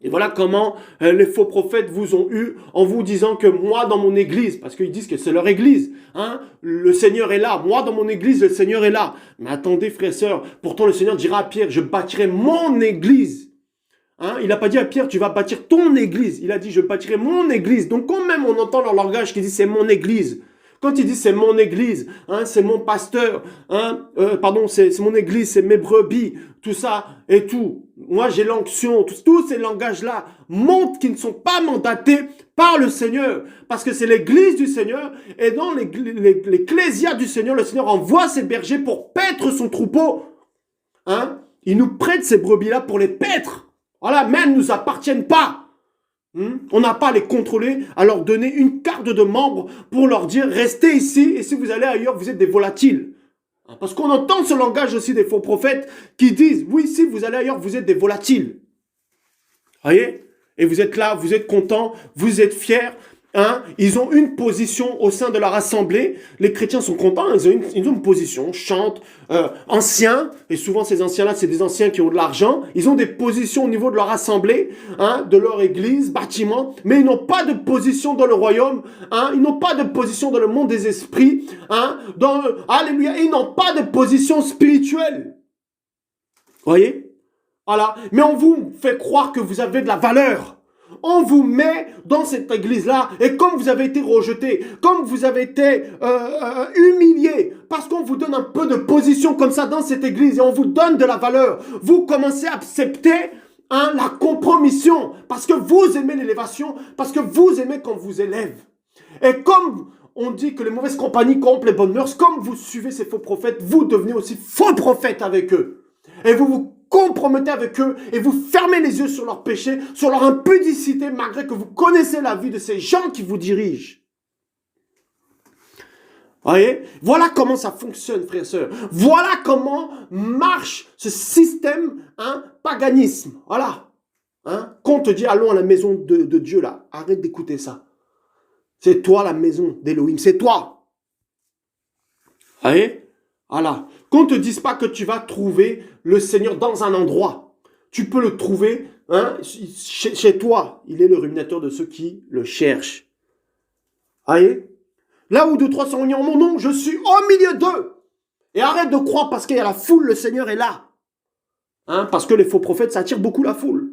Et voilà comment les faux prophètes vous ont eu en vous disant que moi dans mon église, parce qu'ils disent que c'est leur église, hein, le Seigneur est là, moi dans mon église le Seigneur est là. Mais attendez frères et sœurs, pourtant le Seigneur dira à Pierre, je bâtirai mon église. Hein, il n'a pas dit à Pierre, tu vas bâtir ton église. Il a dit, je bâtirai mon église. Donc quand même on entend leur langage qui dit, c'est mon église. Quand ils disent, c'est mon église, hein, c'est mon pasteur, hein, c'est mon église, c'est mes brebis, tout ça et tout. Moi, j'ai l'onction, tous ces langages-là montrent qu'ils ne sont pas mandatés par le Seigneur. Parce que c'est l'église du Seigneur. Et dans l'ecclésia du Seigneur, le Seigneur envoie ses bergers pour paître son troupeau. Hein? Ils nous prêtent ces brebis-là pour les paître. Voilà, mais elles ne nous appartiennent pas. On n'a pas à les contrôler, à leur donner une carte de membre pour leur dire restez ici et si vous allez ailleurs, vous êtes des volatiles. Parce qu'on entend ce langage aussi des faux prophètes qui disent oui, si vous allez ailleurs, vous êtes des volatiles. Voyez? Et vous êtes là, vous êtes contents, vous êtes fiers. Ils ont une position au sein de leur assemblée. Les chrétiens sont contents, ils ont une position, chantent, anciens, et souvent ces anciens-là, c'est des anciens qui ont de l'argent. Ils ont des positions au niveau de leur assemblée, de leur église, bâtiment, mais ils n'ont pas de position dans le royaume, ils n'ont pas de position dans le monde des esprits, alléluia, ils n'ont pas de position spirituelle. Voyez? Voilà. Mais on vous fait croire que vous avez de la valeur. On vous met dans cette église-là et comme vous avez été rejeté, comme vous avez été humilié, parce qu'on vous donne un peu de position comme ça dans cette église et on vous donne de la valeur, vous commencez à accepter la compromission parce que vous aimez l'élévation, parce que vous aimez qu'on vous élève. Et comme on dit que les mauvaises compagnies corrompent les bonnes mœurs, comme vous suivez ces faux prophètes, vous devenez aussi faux prophètes avec eux. Et vous vous compromettez avec eux et vous fermez les yeux sur leur péché, sur leur impudicité, malgré que vous connaissez la vie de ces gens qui vous dirigent. Voyez? Voilà comment ça fonctionne, frères et sœurs. Voilà comment marche ce système, paganisme. Voilà. Qu'on te dit, allons à la maison de Dieu, là. Arrête d'écouter ça. C'est toi la maison d'Élohim, c'est toi. Voyez? Voilà. Qu'on ne te dise pas que tu vas trouver le Seigneur dans un endroit. Tu peux le trouver chez toi. Il est le ruminateur de ceux qui le cherchent. Voyez? Là où 2-3 sont réunis en mon nom, je suis au milieu d'eux. Et arrête de croire parce qu'il y a la foule, le Seigneur est là. Parce que les faux prophètes, ça attire beaucoup la foule.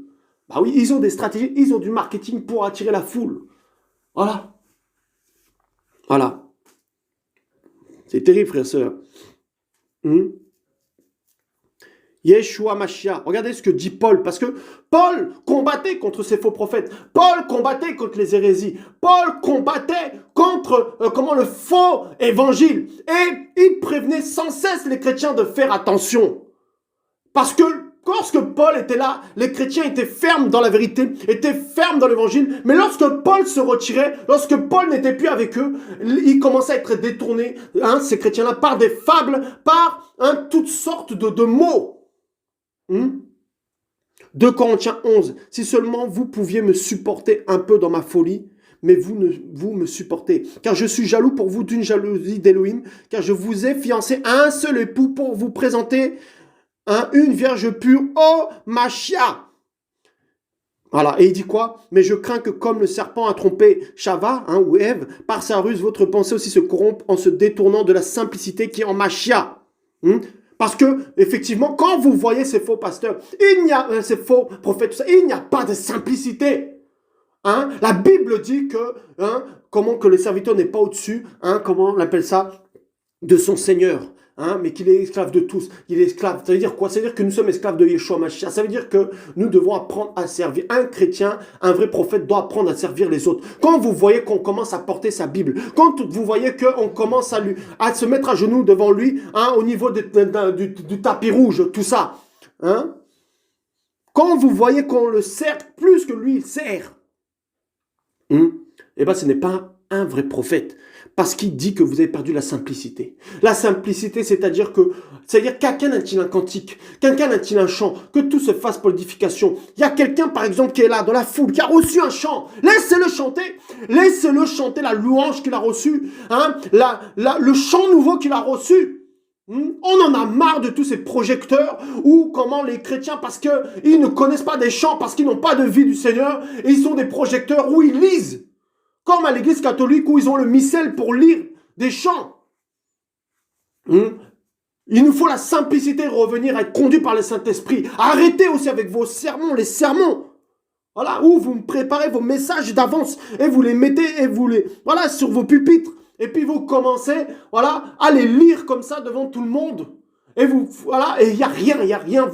Bah oui, ils ont des stratégies, ils ont du marketing pour attirer la foule. Voilà. Voilà. C'est terrible, frère et sœur. Yeshua Mashiach. Regardez ce que dit Paul, parce que Paul combattait contre ces faux prophètes. Paul combattait contre les hérésies. Paul combattait contre le faux évangile. Et il prévenait sans cesse les chrétiens de faire attention. Parce que lorsque Paul était là, les chrétiens étaient fermes dans la vérité, étaient fermes dans l'évangile. Mais lorsque Paul se retirait, lorsque Paul n'était plus avec eux, ils commençaient à être détournés, ces chrétiens-là, par des fables, par toutes sortes de mots. 2 Corinthiens 11. Si seulement vous pouviez me supporter un peu dans ma folie, mais vous me supportez. Car je suis jaloux pour vous d'une jalousie d'Élohim, car je vous ai fiancé à un seul époux pour vous présenter une vierge pure, oh Mashiach. Voilà, et il dit quoi? Mais je crains que comme le serpent a trompé Chava, ou Ève, par sa ruse, votre pensée aussi se corrompe en se détournant de la simplicité qui est en Mashiach. Parce que, effectivement, quand vous voyez ces faux pasteurs, ces faux prophètes, tout ça, il n'y a pas de simplicité. La Bible dit que, comment que le serviteur n'est pas au-dessus, comment on appelle ça, de son Seigneur. Mais qu'il est esclave de tous. Il est esclave. Ça veut dire quoi? Ça veut dire que nous sommes esclaves de Yeshua Mashiach. Ça veut dire que nous devons apprendre à servir. Un chrétien, un vrai prophète doit apprendre à servir les autres. Quand vous voyez qu'on commence à porter sa Bible, quand vous voyez qu'on commence à se mettre à genoux devant lui, au niveau du tapis rouge, tout ça, quand vous voyez qu'on le sert plus que lui, il sert, eh bien, ce n'est pas un vrai prophète. Parce qu'il dit que vous avez perdu la simplicité. La simplicité, c'est-à-dire quelqu'un a-t-il un cantique, quelqu'un a-t-il un chant, que tout se fasse pour l'édification. Il y a quelqu'un, par exemple, qui est là, dans la foule, qui a reçu un chant. Laissez-le chanter la louange qu'il a reçue, le chant nouveau qu'il a reçu. On en a marre de tous ces projecteurs ou comment les chrétiens, parce qu'ils ne connaissent pas des chants, parce qu'ils n'ont pas de vie du Seigneur, et ils sont des projecteurs où ils lisent. Comme à l'église catholique où ils ont le missel pour lire des chants. Il nous faut la simplicité, revenir à être conduit par le Saint-Esprit. Arrêtez aussi avec vos sermons, les sermons. Voilà, où vous préparez vos messages d'avance et vous les mettez sur vos pupitres. Et puis vous commencez, à les lire comme ça devant tout le monde. Et et il n'y a rien,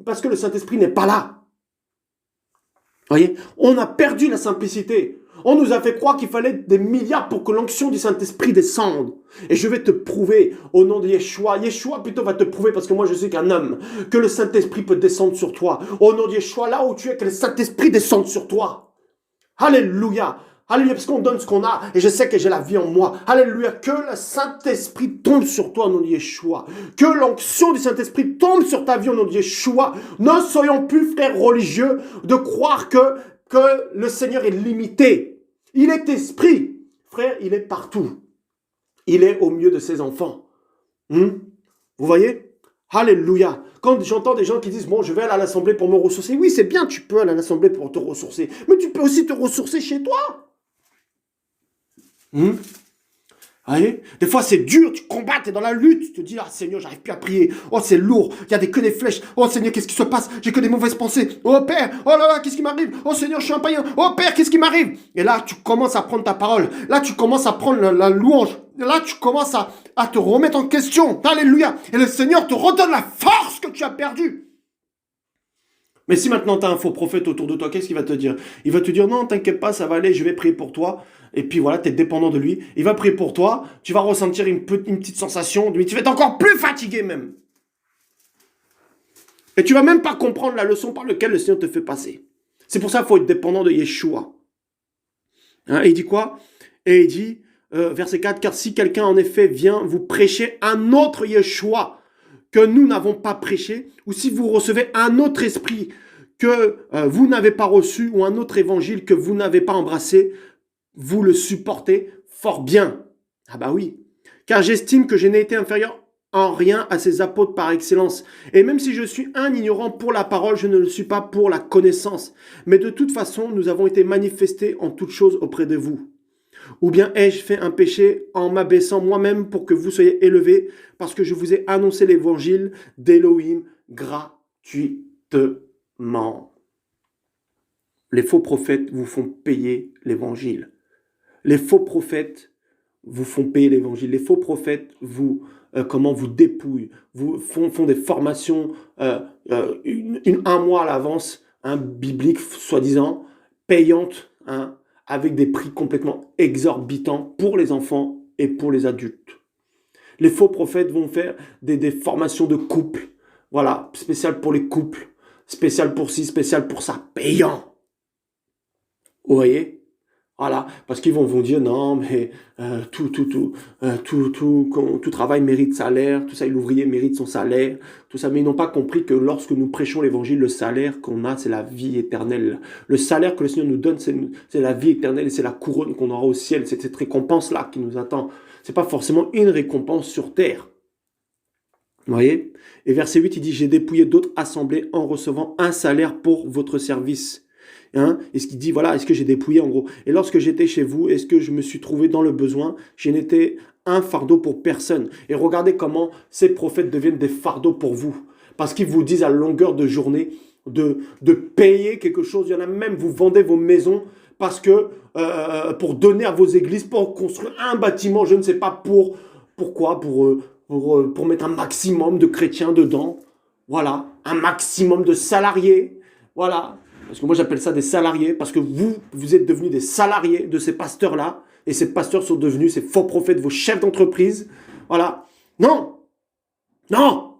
parce que le Saint-Esprit n'est pas là. Voyez, on a perdu la simplicité. On nous a fait croire qu'il fallait des milliards pour que l'onction du Saint-Esprit descende. Et je vais te prouver au nom de Yeshua. Yeshua plutôt va te prouver, parce que moi je suis qu'un homme, que le Saint-Esprit peut descendre sur toi. Au nom de Yeshua, là où tu es, que le Saint-Esprit descende sur toi. Alléluia. Alléluia, parce qu'on donne ce qu'on a, et je sais que j'ai la vie en moi. Alléluia, que le Saint-Esprit tombe sur toi au nom de Yeshua. Que l'onction du Saint-Esprit tombe sur ta vie au nom de Yeshua. Ne soyons plus, frères religieux, de croire que le Seigneur est limité. Il est esprit. Frère, il est partout. Il est au milieu de ses enfants. Vous voyez? Alléluia. Quand j'entends des gens qui disent, bon, je vais aller à l'assemblée pour me ressourcer. Oui, c'est bien, tu peux aller à l'assemblée pour te ressourcer. Mais tu peux aussi te ressourcer chez toi. Allez. Des fois, c'est dur, tu combats, tu es dans la lutte. Tu te dis, ah Seigneur, j'arrive plus à prier. Oh, c'est lourd, il y a que des flèches. Oh Seigneur, qu'est-ce qui se passe? J'ai que des mauvaises pensées. Oh Père, oh là là, qu'est-ce qui m'arrive? Oh Seigneur, je suis un païen. Oh Père, qu'est-ce qui m'arrive? Et là, tu commences à prendre ta parole. Là, tu commences à prendre la louange. Là, tu commences à te remettre en question. Alléluia. Et le Seigneur te redonne la force que tu as perdue. Mais si maintenant tu as un faux prophète autour de toi, qu'est-ce qu'il va te dire? Il va te dire, non, t'inquiète pas, ça va aller, je vais prier pour toi. Et puis voilà, tu es dépendant de lui. Il va prier pour toi, tu vas ressentir une petite sensation, mais tu vas être encore plus fatigué même. Et tu vas même pas comprendre la leçon par laquelle le Seigneur te fait passer. C'est pour ça qu'il faut être dépendant de Yeshua. Et il dit quoi? Et il dit, verset 4, car si quelqu'un en effet vient vous prêcher un autre Yeshua que nous n'avons pas prêché, ou si vous recevez un autre esprit que vous n'avez pas reçu, ou un autre évangile que vous n'avez pas embrassé, vous le supportez fort bien. Ah bah oui, car j'estime que je n'ai été inférieur en rien à ces apôtres par excellence. Et même si je suis un ignorant pour la parole, je ne le suis pas pour la connaissance. Mais de toute façon, nous avons été manifestés en toutes choses auprès de vous. Ou bien ai-je fait un péché en m'abaissant moi-même pour que vous soyez élevés, parce que je vous ai annoncé l'évangile d'Élohim gratuitement. Les faux prophètes vous font payer l'évangile. Les faux prophètes vous font payer l'évangile. Les faux prophètes vous dépouillent, vous font des formations un mois à l'avance, biblique soi-disant, payantes, avec des prix complètement exorbitants pour les enfants et pour les adultes. Les faux prophètes vont faire des formations de couple, voilà, spéciales pour les couples, spéciales pour ci, spéciales pour ça, payant. Vous voyez? Voilà, parce qu'ils vont dire non, mais tout travail mérite salaire, tout ça, l'ouvrier mérite son salaire, tout ça, mais ils n'ont pas compris que lorsque nous prêchons l'évangile, le salaire qu'on a, c'est la vie éternelle. Le salaire que le Seigneur nous donne, c'est la vie éternelle et c'est la couronne qu'on aura au ciel, c'est cette récompense-là qui nous attend. C'est pas forcément une récompense sur terre. Vous voyez? Et verset 8, il dit, j'ai dépouillé d'autres assemblées en recevant un salaire pour votre service. Et ce qu'il dit, voilà, est-ce que j'ai dépouillé en gros? Et lorsque j'étais chez vous, est-ce que je me suis trouvé dans le besoin? Je n'étais un fardeau pour personne. Et regardez comment ces prophètes deviennent des fardeaux pour vous. Parce qu'ils vous disent à longueur de journée de payer quelque chose. Il y en a même, vous vendez vos maisons parce que pour donner à vos églises, pour construire un bâtiment, je ne sais pas pourquoi, pour mettre un maximum de chrétiens dedans. Voilà, un maximum de salariés. Voilà. Parce que moi, j'appelle ça des salariés, parce que vous êtes devenus des salariés de ces pasteurs-là, et ces pasteurs sont devenus ces faux prophètes, vos chefs d'entreprise. Voilà. Non. Non.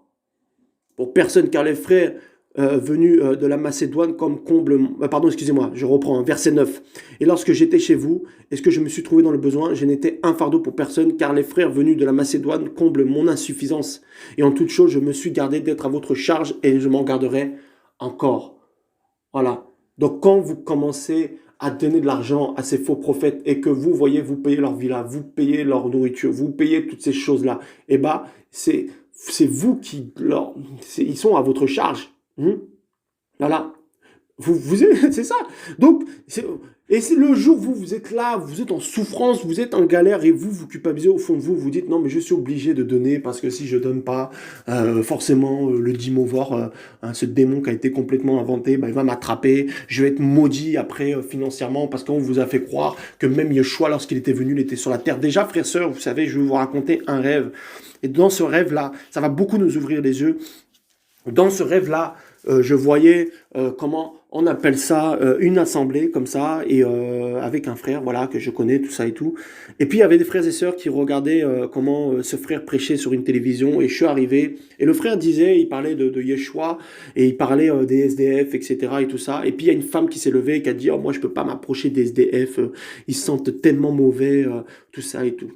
Pour personne, car les frères venus de la Macédoine comme comble... pardon, excusez-moi, je reprends, verset 9. Et lorsque j'étais chez vous, est-ce que je me suis trouvé dans le besoin? Je n'étais un fardeau pour personne, car les frères venus de la Macédoine comblent mon insuffisance. Et en toute chose, je me suis gardé d'être à votre charge, et je m'en garderai encore. Voilà. Donc, quand vous commencez à donner de l'argent à ces faux prophètes et que vous voyez, vous payez leur villa, vous payez leur nourriture, vous payez toutes ces choses-là, eh ben, c'est vous qui ils sont à votre charge. Voilà. C'est ça. Donc, et c'est le jour où vous êtes là, vous êtes en souffrance, vous êtes en galère et vous culpabilisez au fond de vous, vous dites non mais je suis obligé de donner parce que si je donne pas, forcément le dimorphe, ce démon qui a été complètement inventé, il va m'attraper, je vais être maudit après financièrement parce qu'on vous a fait croire que même Yeshua lorsqu'il était venu, il était sur la terre. Déjà frères, sœurs, vous savez, je vais vous raconter un rêve et dans ce rêve-là, ça va beaucoup nous ouvrir les yeux. Dans ce rêve-là, je voyais comment on appelle ça, une assemblée comme ça, et avec un frère, voilà, que je connais, tout ça et tout. Et puis il y avait des frères et sœurs qui regardaient comment ce frère prêchait sur une télévision, et je suis arrivé, et le frère disait, il parlait de Yeshua, et il parlait des SDF, etc. et tout ça. Et puis il y a une femme qui s'est levée et qui a dit, oh, moi je peux pas m'approcher des SDF, ils se sentent tellement mauvais, tout ça et tout.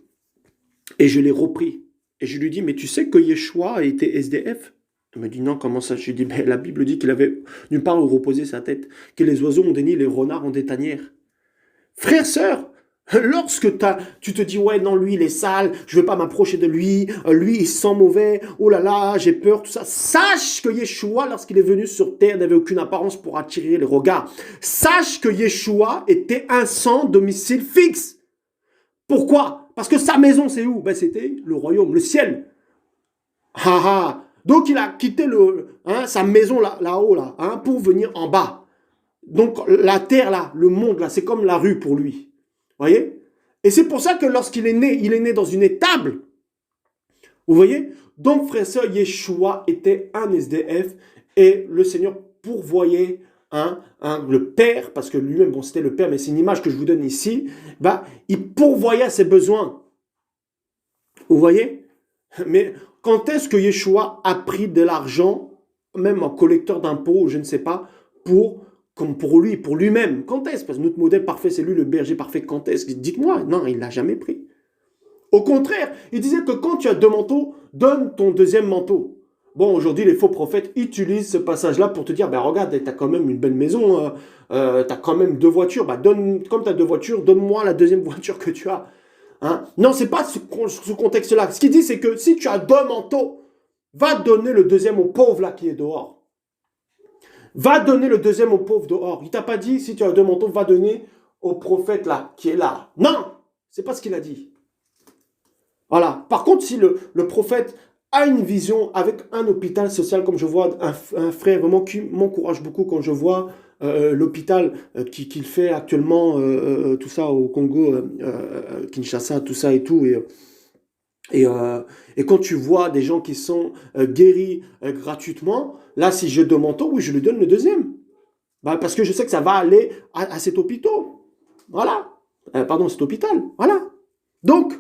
Et je l'ai repris. Et je lui dis, mais tu sais que Yeshua était SDF? Il m'a dit, non, comment ça? Je lui dis, ben, la Bible dit qu'il avait nulle part où reposer sa tête, que les oiseaux ont des nids, les renards ont des tanières. Frère, sœur, lorsque tu te dis, ouais, non, lui, il est sale, je ne veux pas m'approcher de lui, lui, il sent mauvais, oh là là, j'ai peur, tout ça. Sache que Yeshua, lorsqu'il est venu sur terre, n'avait aucune apparence pour attirer les regards. Sache que Yeshua était un sans domicile fixe. Pourquoi? Parce que sa maison, c'est où? Ben, c'était le royaume, le ciel. Ah, ah. Donc, il a quitté sa maison là-haut, pour venir en bas. Donc, la terre, là, le monde, là, c'est comme la rue pour lui. Vous voyez? Et c'est pour ça que lorsqu'il est né, il est né dans une étable. Vous voyez? Donc, frère, sœur, Yeshua était un SDF et le Seigneur pourvoyait le Père, parce que lui-même, bon, c'était le Père, mais c'est une image que je vous donne ici, bah, il pourvoyait ses besoins. Vous voyez? Mais quand est-ce que Yeshua a pris de l'argent, même en collecteur d'impôts, je ne sais pas, comme pour lui, pour lui-même? Quand est-ce? Parce que notre modèle parfait, c'est lui, le berger parfait. Quand est-ce? Dites-moi. Non, il ne l'a jamais pris. Au contraire, il disait que quand tu as deux manteaux, donne ton deuxième manteau. Bon, aujourd'hui, les faux prophètes utilisent ce passage-là pour te dire, ben regarde, tu as quand même une belle maison, tu as quand même deux voitures, bah comme tu as deux voitures, donne-moi la deuxième voiture que tu as. Hein? Non, c'est pas ce contexte-là. Ce qu'il dit, c'est que si tu as deux manteaux, va donner le deuxième au pauvre là qui est dehors. Va donner le deuxième au pauvre dehors. Il t'a pas dit, si tu as deux manteaux, va donner au prophète là qui est là. Non, c'est pas ce qu'il a dit. Voilà. Par contre, si le prophète a une vision avec un hôpital social, comme je vois un frère vraiment qui m'encourage beaucoup quand je vois l'hôpital qu'il fait actuellement, tout ça au Congo, Kinshasa, tout ça et tout, et quand tu vois des gens qui sont guéris gratuitement, là, si je donne mon oui, je lui donne le deuxième. Bah, parce que je sais que ça va aller à cet hôpital. Voilà. Pardon, cet hôpital. Voilà. Donc,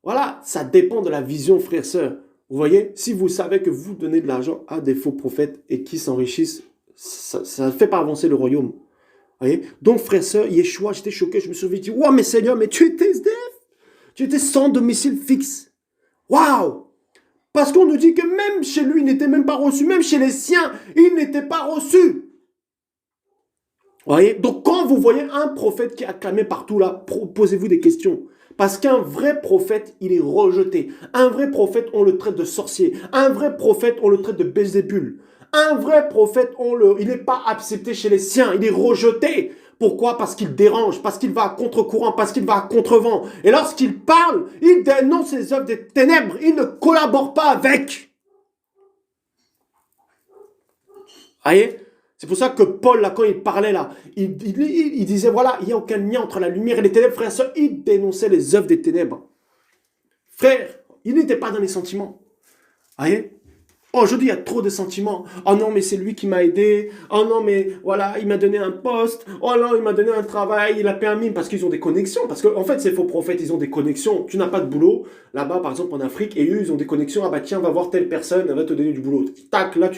voilà, ça dépend de la vision, frère, sœur. Vous voyez, si vous savez que vous donnez de l'argent à des faux prophètes et qui s'enrichissent, ça ne fait pas avancer le royaume. Vous voyez? Donc, frère, sœur, Yeshua, j'étais choqué, je me suis dit, wow, mais Seigneur, mais tu étais SDF. Tu étais sans domicile fixe. Waouh! Parce qu'on nous dit que même chez lui, il n'était même pas reçu. Même chez les siens, il n'était pas reçu. Vous voyez? Donc, quand vous voyez un prophète qui est acclamé partout là, posez-vous des questions. Parce qu'un vrai prophète, il est rejeté. Un vrai prophète, on le traite de sorcier. Un vrai prophète, on le traite de Belzébul. Un vrai prophète, il n'est pas accepté chez les siens. Il est rejeté. Pourquoi? Parce qu'il dérange, parce qu'il va à contre-courant, parce qu'il va à contre-vent. Et lorsqu'il parle, il dénonce les œuvres des ténèbres. Il ne collabore pas avec. Vous voyez? C'est pour ça que Paul, là, quand il parlait, là, il disait, voilà, il n'y a aucun lien entre la lumière et les ténèbres. Frère et sœur, il dénonçait les œuvres des ténèbres. Frère, il n'était pas dans les sentiments. Vous voyez? Aujourd'hui, il y a trop de sentiments. Oh non, mais c'est lui qui m'a aidé. Oh non, mais voilà, il m'a donné un poste. Oh non, il m'a donné un travail. Il a permis parce qu'ils ont des connexions. Parce qu'en fait, ces faux prophètes, ils ont des connexions. Tu n'as pas de boulot. Là-bas, par exemple, en Afrique, et eux, ils ont des connexions. Ah bah tiens, va voir telle personne, elle va te donner du boulot. Tac, là,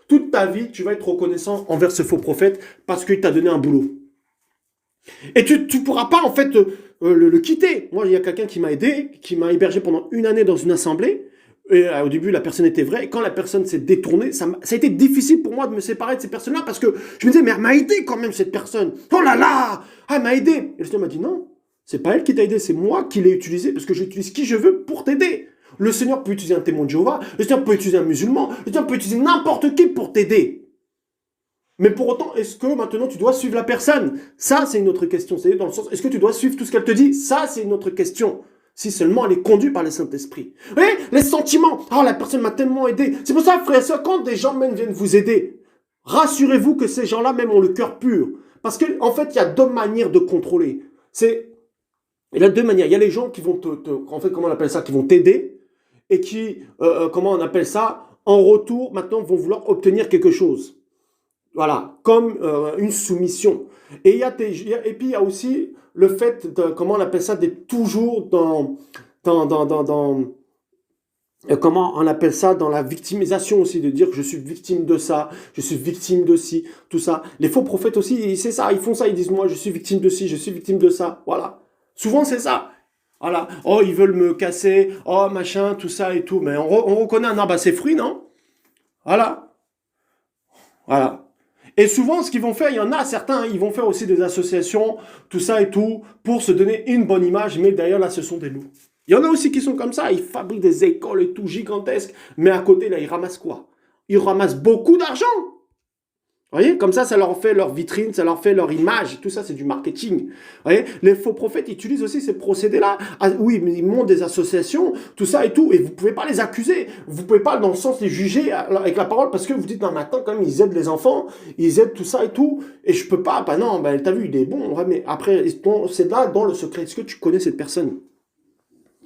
toute ta vie, tu vas être reconnaissant envers ce faux prophète parce qu'il t'a donné un boulot. Et tu ne pourras pas, en fait, le quitter. Moi, il y a quelqu'un qui m'a aidé, qui m'a hébergé pendant une année dans une assemblée. Et au début, la personne était vraie. Et quand la personne s'est détournée, ça a été difficile pour moi de me séparer de ces personnes-là parce que je me disais, mais elle m'a aidé quand même, cette personne. Oh là là, elle m'a aidé. Et le Seigneur m'a dit, non, c'est pas elle qui t'a aidé, c'est moi qui l'ai utilisé parce que j'utilise qui je veux pour t'aider. Le Seigneur peut utiliser un témoin de Jéhovah, le Seigneur peut utiliser un musulman, le Seigneur peut utiliser n'importe qui pour t'aider. Mais pour autant, est-ce que maintenant tu dois suivre la personne? Ça, c'est une autre question. C'est dans le sens, est-ce que tu dois suivre tout ce qu'elle te dit? Ça, c'est une autre question. Si seulement elle est conduite par le Saint-Esprit. Vous voyez, les sentiments. Oh, la personne m'a tellement aidé. C'est pour ça, frère et soeur, quand des gens même viennent vous aider, rassurez-vous que ces gens-là même ont le cœur pur. Parce qu'en fait, il y a deux manières de contrôler. Il y a deux manières. Il y a les gens qui vont en fait, comment on appelle ça, qui vont t'aider et qui, comment on appelle ça, en retour, maintenant, vont vouloir obtenir quelque chose. voilà, comme une soumission. Et et puis il y a aussi le fait de, comment on appelle ça, d'être toujours dans comment on appelle ça, dans la victimisation aussi, de dire que je suis victime de ça, je suis victime de ci, tout ça. Les faux prophètes aussi, c'est ça, ils font ça, ils disent moi je suis victime de ci, je suis victime de ça, voilà. Souvent c'est ça. Voilà. Oh, ils veulent me casser, oh machin, tout ça et tout. Mais on reconnaît un arbre à ses fruits, non? Voilà. Voilà. Et souvent, ce qu'ils vont faire, il y en a certains, ils vont faire aussi des associations, tout ça et tout, pour se donner une bonne image, mais derrière, là, ce sont des loups. Il y en a aussi qui sont comme ça, ils fabriquent des écoles et tout gigantesques, mais à côté, là, ils ramassent quoi? Ils ramassent beaucoup d'argent. Vous voyez, comme ça leur fait leur vitrine, ça leur fait leur image. Tout ça, c'est du marketing. Vous voyez, les faux prophètes utilisent aussi ces procédés-là. Ah, oui, mais ils montent des associations, tout ça et tout. Et vous pouvez pas les accuser. Vous pouvez pas, dans le sens, les juger avec la parole parce que vous dites, non, mais attends, quand même, ils aident les enfants, ils aident tout ça et tout. Et je peux pas, bah non, bah, t'as vu, il est bon. Ouais, mais après, c'est là, dans le secret. Est-ce que tu connais cette personne?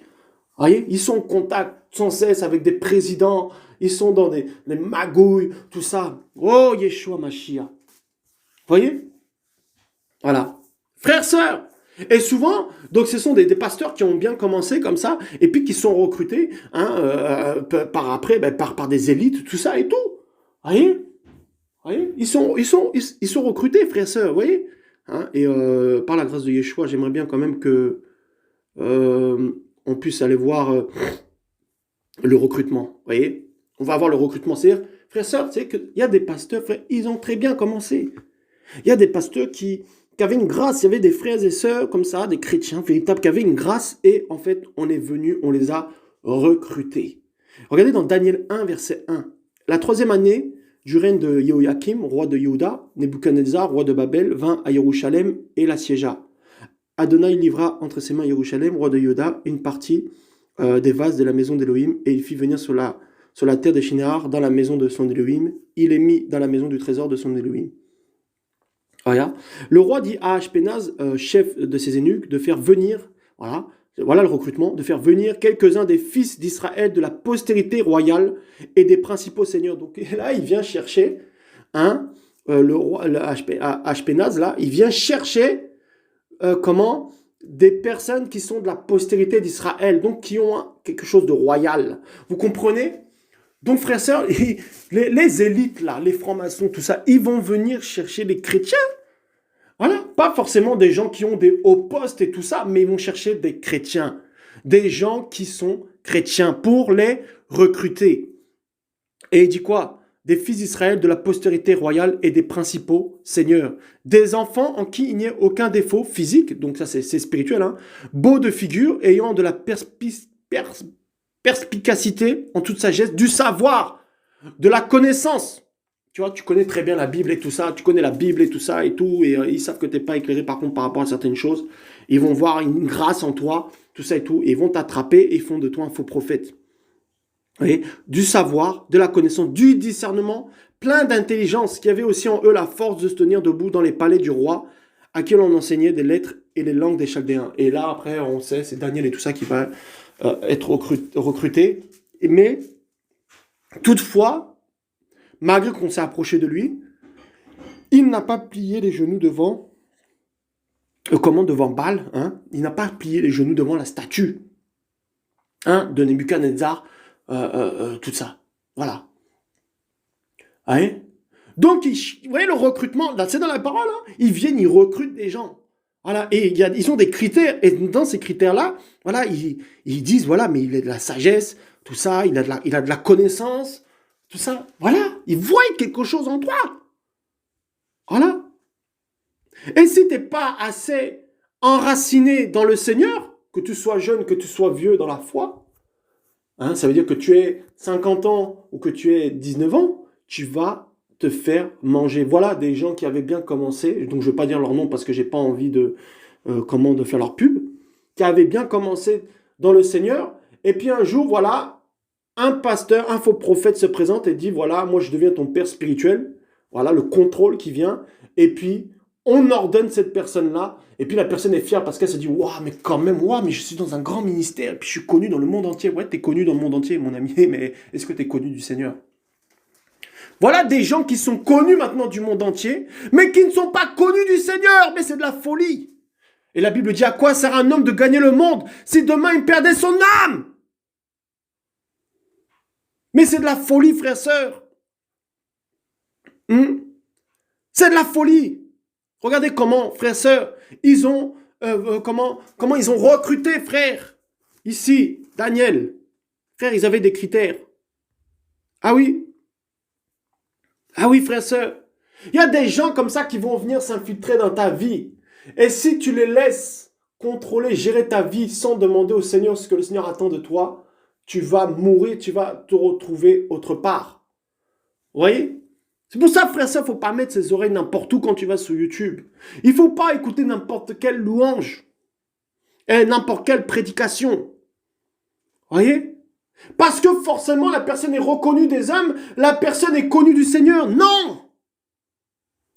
Vous voyez, ils sont en contact sans cesse avec des présidents, ils sont dans des magouilles, tout ça. Oh, Yeshua Mashiach. Vous voyez? Voilà. Frères, sœurs. Et souvent, donc ce sont des pasteurs qui ont bien commencé comme ça, et puis qui sont recrutés hein, par après, par des élites, tout ça et tout. Vous voyez? Vous voyez, ils sont recrutés, frères, sœurs, vous voyez? Hein, et par la grâce de Yeshua, j'aimerais bien quand même que on puisse aller voir le recrutement. Vous voyez, on va avoir le recrutement. C'est-à-dire, frères, sœurs, c'est qu'il y a des pasteurs, frères, ils ont très bien commencé. Il y a des pasteurs qui avaient une grâce. Il y avait des frères et sœurs comme ça, des chrétiens véritables, qui avaient une grâce. Et en fait, on est venu, on les a recrutés. Regardez dans Daniel 1, verset 1. La 3e année du règne de Jehoiakim, roi de Juda, Nebuchadnezzar, roi de Babel, vint à Jérusalem et l'assiégea. Adonai livra entre ses mains Jérusalem, roi de Juda, une partie des vases de la maison d'Élohim, et il fit venir sur la terre des Shinéar, dans la maison de son Élohim. Il est mis dans la maison du trésor de son Élohim. Voilà. Le roi dit à Ashpenaz, chef de ses eunuques, de faire venir, voilà le recrutement, de faire venir quelques-uns des fils d'Israël de la postérité royale et des principaux seigneurs. Donc là, il vient chercher, le roi Ashpenaz, là, il vient chercher des personnes qui sont de la postérité d'Israël, donc qui ont quelque chose de royal. Vous comprenez? Donc, frères et sœurs, les élites, là, les francs-maçons, tout ça, ils vont venir chercher les chrétiens. Voilà, pas forcément des gens qui ont des hauts postes et tout ça, mais ils vont chercher des chrétiens, des gens qui sont chrétiens pour les recruter. Et il dit quoi? Des fils d'Israël de la postérité royale et des principaux seigneurs. Des enfants en qui il n'y ait aucun défaut physique, donc ça c'est spirituel, beaux de figure, ayant de la perspicacité en toute sagesse, du savoir, de la connaissance. Tu vois, tu connais très bien la Bible et tout ça, tu connais la Bible et tout ça et tout, et ils savent que tu n'es pas éclairé par contre par rapport à certaines choses. Ils vont voir une grâce en toi, tout ça et tout, et ils vont t'attraper et ils font de toi un faux prophète. Et du savoir, de la connaissance, du discernement, plein d'intelligence, qui avait aussi en eux la force de se tenir debout dans les palais du roi, à qui l'on enseignait des lettres et les langues des Chaldéens. Et là, après, on sait, c'est Daniel et tout ça qui va être recruté. Mais, toutefois, malgré qu'on s'est approché de lui, il n'a pas plié les genoux devant, devant Baal, il n'a pas plié les genoux devant la statue de Nebuchadnezzar, tout ça. Voilà. Donc, vous voyez le recrutement, là, c'est dans la parole, ils viennent, ils recrutent des gens. Voilà. Et ils ont des critères, et dans ces critères-là, voilà, ils disent, voilà, mais il a de la sagesse, tout ça, il a de la connaissance, tout ça. Voilà. Ils voient quelque chose en toi. Voilà. Et si tu n'es pas assez enraciné dans le Seigneur, que tu sois jeune, que tu sois vieux dans la foi, ça veut dire que tu aies 50 ans ou que tu aies 19 ans, tu vas te faire manger. Voilà des gens qui avaient bien commencé, donc je ne vais pas dire leur nom parce que je n'ai pas envie de faire leur pub, qui avaient bien commencé dans le Seigneur, et puis un jour, voilà, un pasteur, un faux prophète se présente et dit, voilà, moi je deviens ton père spirituel, voilà le contrôle qui vient, et puis on ordonne cette personne-là, et puis la personne est fière parce qu'elle se dit, waouh, mais quand même, waouh, mais je suis dans un grand ministère, et puis je suis connu dans le monde entier. Ouais, t'es connu dans le monde entier, mon ami, mais est-ce que t'es connu du Seigneur? Voilà des gens qui sont connus maintenant du monde entier, mais qui ne sont pas connus du Seigneur. Mais c'est de la folie. Et la Bible dit, à quoi sert un homme de gagner le monde si demain il perdait son âme? Mais c'est de la folie, frères, sœurs. C'est de la folie. Regardez comment, frères, sœurs, ils ont, comment ils ont recruté, frère. Ici, Daniel. Frère, ils avaient des critères. Ah oui. Ah oui, frère, sœur. Il y a des gens comme ça qui vont venir s'infiltrer dans ta vie. Et si tu les laisses contrôler, gérer ta vie sans demander au Seigneur ce que le Seigneur attend de toi, tu vas mourir, tu vas te retrouver autre part. Vous voyez? C'est pour ça, frère, ça, il ne faut pas mettre ses oreilles n'importe où quand tu vas sur YouTube. Il ne faut pas écouter n'importe quelle louange et n'importe quelle prédication. Vous voyez? Parce que forcément, la personne est reconnue des hommes, la personne est connue du Seigneur. Non!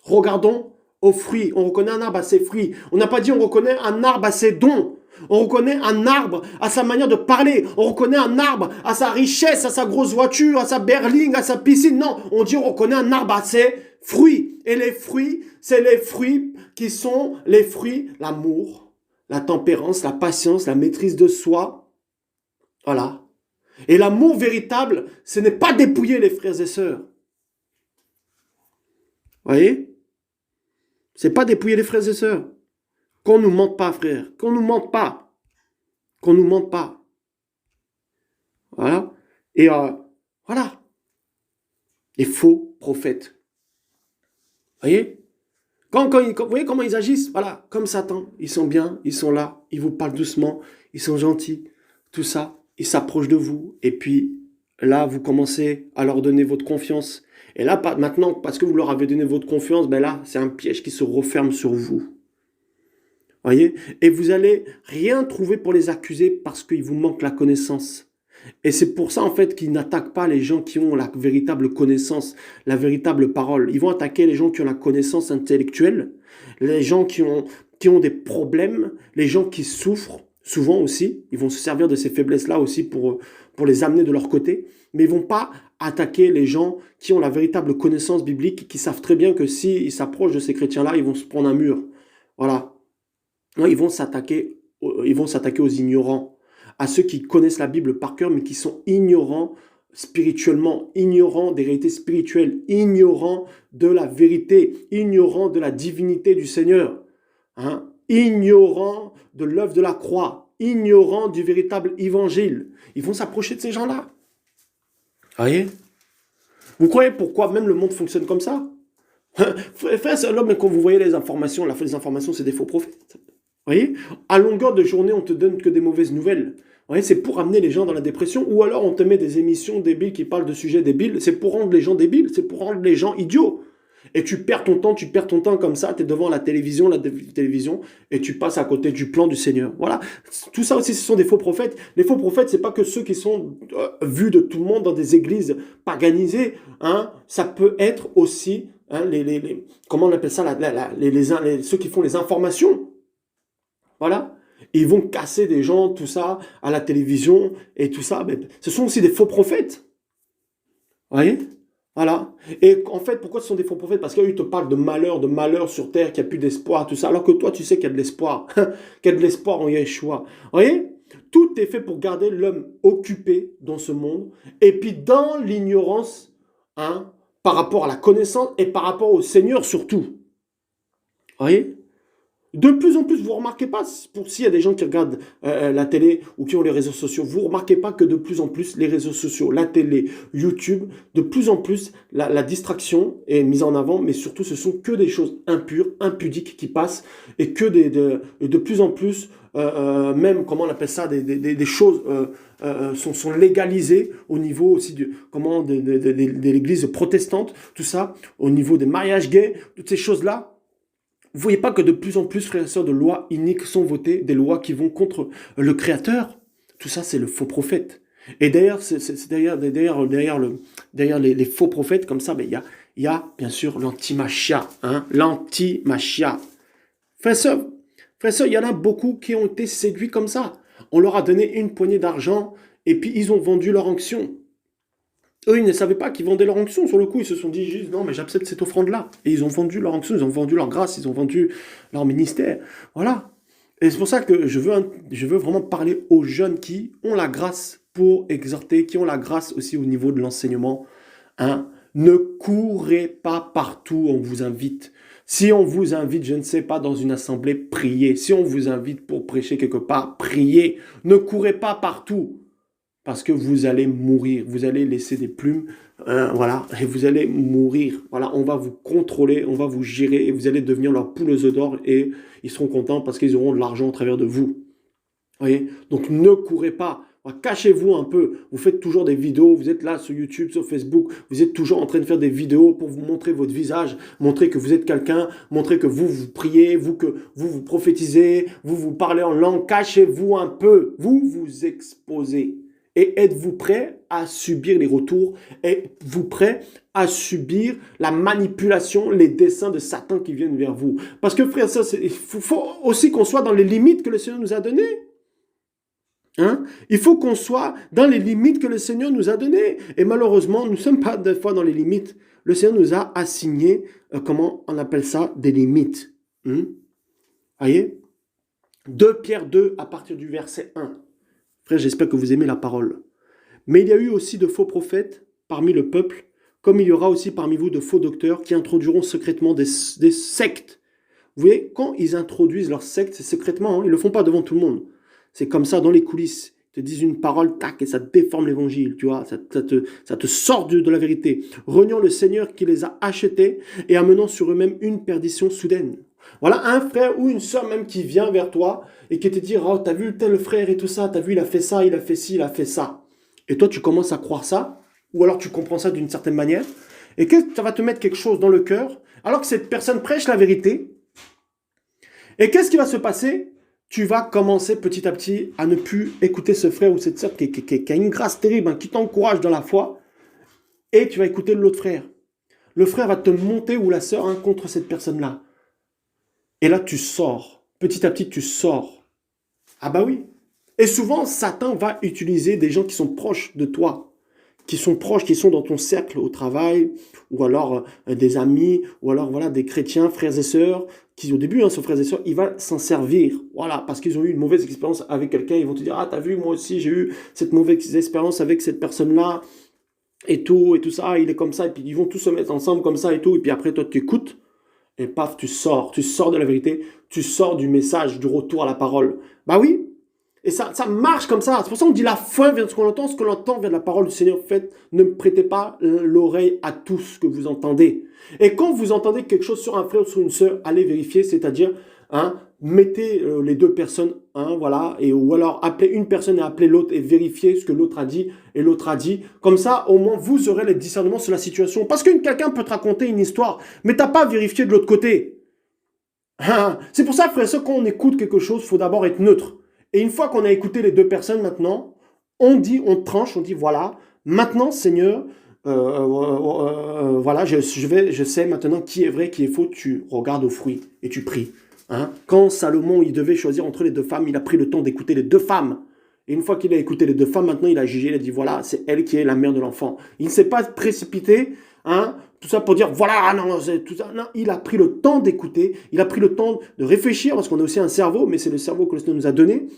Regardons aux fruits. On reconnaît un arbre à ses fruits. On n'a pas dit on reconnaît un arbre à ses dons. On reconnaît un arbre à sa manière de parler. On reconnaît un arbre à sa richesse, à sa grosse voiture, à sa berline, à sa piscine. Non, on dit on reconnaît un arbre à ses fruits. Et les fruits, c'est les fruits qui sont les fruits, l'amour, la tempérance, la patience, la maîtrise de soi. Voilà. Et l'amour véritable, ce n'est pas dépouiller les frères et sœurs. Vous voyez? C'est pas dépouiller les frères et sœurs. Qu'on ne nous mente pas, frère. Qu'on ne nous mente pas. Qu'on ne nous mente pas. Voilà. Et voilà. Les faux prophètes. Vous voyez? Vous voyez comment ils agissent? Voilà. Comme Satan. Ils sont bien. Ils sont là. Ils vous parlent doucement. Ils sont gentils. Tout ça. Ils s'approchent de vous. Et puis, là, vous commencez à leur donner votre confiance. Et là, maintenant, parce que vous leur avez donné votre confiance, ben là, c'est un piège qui se referme sur vous. Voyez? Et vous allez rien trouver pour les accuser parce qu'il vous manque la connaissance. Et c'est pour ça, en fait, qu'ils n'attaquent pas les gens qui ont la véritable connaissance, la véritable parole. Ils vont attaquer les gens qui ont la connaissance intellectuelle, les gens qui ont des problèmes, les gens qui souffrent, souvent aussi. Ils vont se servir de ces faiblesses-là aussi pour les amener de leur côté. Mais ils vont pas attaquer les gens qui ont la véritable connaissance biblique, qui savent très bien que s'ils s'approchent de ces chrétiens-là, ils vont se prendre un mur. Voilà. Non, ils vont s'attaquer aux ignorants, à ceux qui connaissent la Bible par cœur, mais qui sont ignorants spirituellement, ignorants des réalités spirituelles, ignorants de la vérité, ignorants de la divinité du Seigneur, ignorants de l'œuvre de la croix, ignorants du véritable évangile. Ils vont s'approcher de ces gens-là. Voyez? Vous croyez pourquoi même le monde fonctionne comme ça? Frère, c'est l'homme, quand vous voyez les informations, les informations, c'est des faux prophètes. Vous voyez? À longueur de journée, on te donne que des mauvaises nouvelles. Vous voyez, c'est pour amener les gens dans la dépression, ou alors on te met des émissions débiles qui parlent de sujets débiles. C'est pour rendre les gens débiles, c'est pour rendre les gens idiots. Et tu perds ton temps comme ça, tu es devant la télévision, et tu passes à côté du plan du Seigneur. Voilà. Tout ça aussi, ce sont des faux prophètes. Les faux prophètes, c'est pas que ceux qui sont vus de tout le monde dans des églises paganisées. Ça peut être aussi, comment on appelle ça, ceux qui font les informations. Voilà. Ils vont casser des gens, tout ça, à la télévision et tout ça. Mais ce sont aussi des faux prophètes. Vous voyez? Voilà. Et en fait, pourquoi ce sont des faux prophètes? Parce qu'ils te parlent de malheur sur terre, qu'il n'y a plus d'espoir, tout ça. Alors que toi, tu sais qu'il y a de l'espoir. Qu'il y a de l'espoir en Yeshua. Vous voyez? Tout est fait pour garder l'homme occupé dans ce monde. Et puis dans l'ignorance, par rapport à la connaissance et par rapport au Seigneur surtout. Vous voyez? De plus en plus, vous ne remarquez pas, s'il y a des gens qui regardent la télé ou qui ont les réseaux sociaux, vous ne remarquez pas que de plus en plus, les réseaux sociaux, la télé, YouTube, de plus en plus, la distraction est mise en avant, mais surtout, ce sont que des choses impures, impudiques qui passent, et que de plus en plus, même, comment on appelle ça, des choses sont légalisées au niveau aussi de l'église protestante, tout ça, au niveau des mariages gays, toutes ces choses-là. Vous ne voyez pas que de plus en plus, frères et sœurs, de lois iniques sont votées, des lois qui vont contre le Créateur. Tout ça, c'est le faux prophète. Et d'ailleurs, derrière les faux prophètes, comme ça, il y a bien sûr l'anti-machia. L'anti-machia. Frères et sœurs, il y en a beaucoup qui ont été séduits comme ça. On leur a donné une poignée d'argent et puis ils ont vendu leur onction. Eux, ils ne savaient pas qu'ils vendaient leur onction. Sur le coup, ils se sont dit juste, non, mais j'accepte cette offrande-là. Et ils ont vendu leur onction, ils ont vendu leur grâce, ils ont vendu leur ministère. Voilà. Et c'est pour ça que je veux vraiment parler aux jeunes qui ont la grâce pour exhorter, qui ont la grâce aussi au niveau de l'enseignement. Hein. Ne courez pas partout, on vous invite. Si on vous invite, je ne sais pas, dans une assemblée, priez. Si on vous invite pour prêcher quelque part, priez. Ne courez pas partout. Parce que vous allez mourir, vous allez laisser des plumes, voilà, et vous allez mourir. Voilà, on va vous contrôler, on va vous gérer, et vous allez devenir leur poule aux œufs d'or, et ils seront contents parce qu'ils auront de l'argent au travers de vous. Vous voyez? Donc ne courez pas, cachez-vous un peu. Vous faites toujours des vidéos, vous êtes là sur YouTube, sur Facebook, vous êtes toujours en train de faire des vidéos pour vous montrer votre visage, montrer que vous êtes quelqu'un, montrer que vous priez, que vous prophétisez, vous parlez en langue. Cachez-vous un peu, vous vous exposez. Et êtes-vous prêt à subir les retours? Êtes-vous prêt à subir la manipulation, les desseins de Satan qui viennent vers vous? Parce que frère, il faut aussi qu'on soit dans les limites que le Seigneur nous a données. Hein? Il faut qu'on soit dans les limites que le Seigneur nous a données. Et malheureusement, nous ne sommes pas des fois dans les limites. Le Seigneur nous a assigné, comment on appelle ça, des limites. Voyez? 2 Pierre 2 à partir du verset 1. Frère, j'espère que vous aimez la parole. Mais il y a eu aussi de faux prophètes parmi le peuple, comme il y aura aussi parmi vous de faux docteurs qui introduiront secrètement des sectes. Vous voyez, quand ils introduisent leurs sectes, c'est secrètement, hein, ils ne le font pas devant tout le monde. C'est comme ça, dans les coulisses. Ils te disent une parole, tac, et ça déforme l'évangile, tu vois, ça te sort de la vérité. Reniant le Seigneur qui les a achetés et amenant sur eux-mêmes une perdition soudaine. Voilà un frère ou une soeur même qui vient vers toi et qui te dit, oh, t'as vu tel frère et tout ça, t'as vu, il a fait ça, il a fait ci, il a fait ça. Et toi, tu commences à croire ça, ou alors tu comprends ça d'une certaine manière, et que ça va te mettre quelque chose dans le cœur, alors que cette personne prêche la vérité. Et qu'est-ce qui va se passer? Tu vas commencer petit à petit à ne plus écouter ce frère ou cette sœur qui a une grâce terrible, hein, qui t'encourage dans la foi, et tu vas écouter l'autre frère. Le frère va te monter, ou la sœur, hein, contre cette personne-là. Et là, tu sors. Petit à petit, tu sors. Ah bah oui. Et souvent, Satan va utiliser des gens qui sont proches de toi, qui sont proches, qui sont dans ton cercle au travail, ou alors des amis, ou alors voilà des chrétiens, frères et sœurs, qui au début, hein, sont frères et sœurs, il va s'en servir. Voilà, parce qu'ils ont eu une mauvaise expérience avec quelqu'un, ils vont te dire, ah t'as vu, moi aussi j'ai eu cette mauvaise expérience avec cette personne-là, et tout ça, il est comme ça, et puis ils vont tous se mettre ensemble comme ça et tout, et puis après toi tu écoutes, et paf, tu sors de la vérité, tu sors du message, du retour à la parole. Bah oui, et ça marche comme ça. C'est pour ça qu'on dit la foi vient de ce qu'on entend vient de la parole du Seigneur. En fait, ne prêtez pas l'oreille à tout ce que vous entendez. Et quand vous entendez quelque chose sur un frère ou sur une sœur, allez vérifier, c'est-à-dire, hein, mettez les deux personnes, hein, voilà, ou alors appelez une personne et appelez l'autre et vérifiez ce que l'autre a dit et l'autre a dit. Comme ça, au moins, vous aurez les discernements sur la situation. Parce que quelqu'un peut te raconter une histoire, mais t'as pas vérifié de l'autre côté. Hein. C'est pour ça, frère, quand on écoute quelque chose, il faut d'abord être neutre. Et une fois qu'on a écouté les deux personnes maintenant, on tranche, on dit voilà, maintenant Seigneur, voilà, je sais maintenant qui est vrai, qui est faux, tu regardes aux fruits et tu pries. Hein. Quand Salomon, il devait choisir entre les deux femmes, il a pris le temps d'écouter les deux femmes. Et une fois qu'il a écouté les deux femmes, maintenant il a jugé, il a dit voilà, c'est elle qui est la mère de l'enfant. Il ne s'est pas précipité, hein, tout ça pour dire voilà, non, c'est tout ça. Non, il a pris le temps d'écouter, il a pris le temps de réfléchir, parce qu'on a aussi un cerveau, mais c'est le cerveau que le Seigneur nous a donné.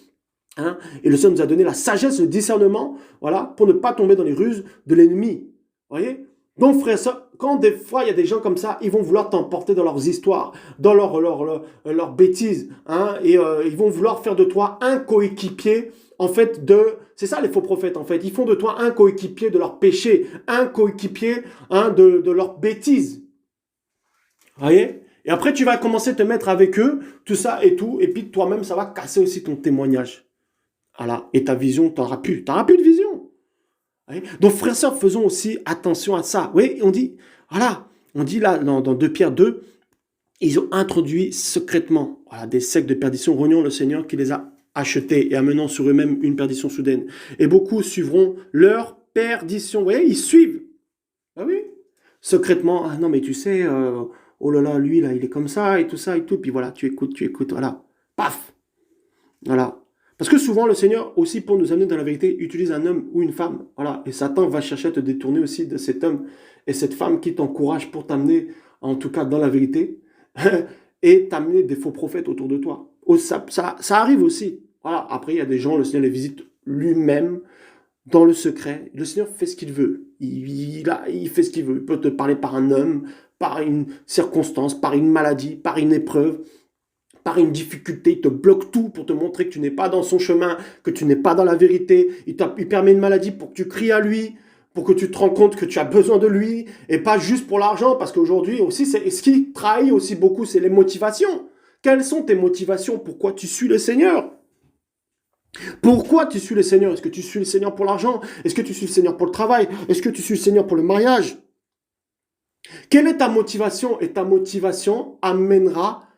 Hein, et le Seigneur nous a donné la sagesse, le discernement, voilà, pour ne pas tomber dans les ruses de l'ennemi. Vous voyez? Donc, frère, ça, quand des fois il y a des gens comme ça, ils vont vouloir t'emporter dans leurs histoires, dans leurs bêtises, hein, et ils vont vouloir faire de toi un coéquipier, en fait, c'est ça les faux prophètes, en fait. Ils font de toi un coéquipier de leurs péchés, un coéquipier, hein, de leurs bêtises. Vous voyez? Et après, tu vas commencer à te mettre avec eux, tout ça et tout, et puis toi-même, ça va casser aussi ton témoignage. Voilà. Et ta vision, tu n'auras plus. Tu n'auras plus de vision. Oui. Donc, frères et sœurs, faisons aussi attention à ça. Oui, on dit, voilà, on dit là, dans 2 Pierre 2, ils ont introduit secrètement, voilà, des sectes de perdition, reniant le Seigneur qui les a achetés et amenant sur eux-mêmes une perdition soudaine. Et beaucoup suivront leur perdition. Vous voyez, ils suivent. Ah oui. Secrètement, ah non, mais tu sais, oh là là, lui, là, il est comme ça, et tout ça, et tout. Puis voilà, tu écoutes, voilà. Paf. Voilà. Parce que souvent, le Seigneur, aussi pour nous amener dans la vérité, utilise un homme ou une femme. Voilà. Et Satan va chercher à te détourner aussi de cet homme et cette femme qui t'encourage pour t'amener, en tout cas dans la vérité, et t'amener des faux prophètes autour de toi. Ça arrive aussi. Voilà. Après, il y a des gens, le Seigneur les visite lui-même dans le secret. Le Seigneur fait ce qu'il veut. Il fait ce qu'il veut. Il peut te parler par un homme, par une circonstance, par une maladie, par une épreuve, par une difficulté. Il te bloque tout pour te montrer que tu n'es pas dans son chemin, que tu n'es pas dans la vérité. Il permet une maladie pour que tu cries à lui, pour que tu te rends compte que tu as besoin de lui, et pas juste pour l'argent, parce qu'aujourd'hui aussi, ce qui trahit aussi beaucoup, c'est les motivations. Quelles sont tes motivations? Pourquoi tu suis le Seigneur? Pourquoi tu suis le Seigneur? Est-ce que tu suis le Seigneur pour l'argent? Est-ce que tu suis le Seigneur pour le travail? Est-ce que tu suis le Seigneur pour le mariage? Quelle est ta motivation? Et ta motivation amènera,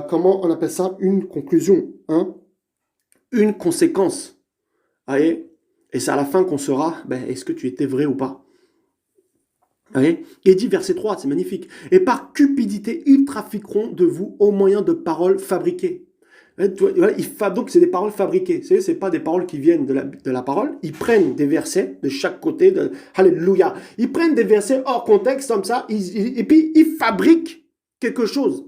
comment on appelle ça, une conclusion, hein? Une conséquence. Voyez? Et c'est à la fin qu'on saura, est-ce que tu étais vrai ou pas? Voyez? Et dit verset 3, c'est magnifique. Et par cupidité, ils trafiqueront de vous au moyen de paroles fabriquées. Donc c'est des paroles fabriquées. C'est pas des paroles qui viennent de la parole. Ils prennent des versets de chaque côté. Alléluia. Ils prennent des versets hors contexte comme ça. Et puis ils fabriquent quelque chose.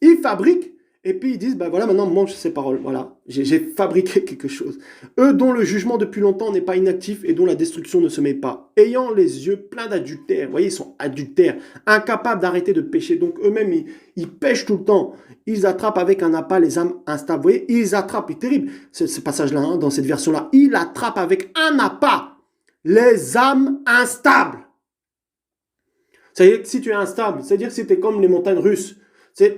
Ils fabriquent. Et puis ils disent, voilà, maintenant mange ces paroles. Voilà, j'ai fabriqué quelque chose. Eux dont le jugement depuis longtemps n'est pas inactif et dont la destruction ne se met pas. Ayant les yeux pleins d'adultère. Vous voyez, ils sont adultères. Incapables d'arrêter de pécher. Donc eux-mêmes, ils pêchent tout le temps. Ils attrapent avec un appât les âmes instables. Vous voyez, ils attrapent. C'est terrible, ce passage-là, hein, dans cette version-là. Ils attrapent avec un appât les âmes instables. C'est-à-dire que si tu es instable, c'est-à-dire que si tu es comme les montagnes russes,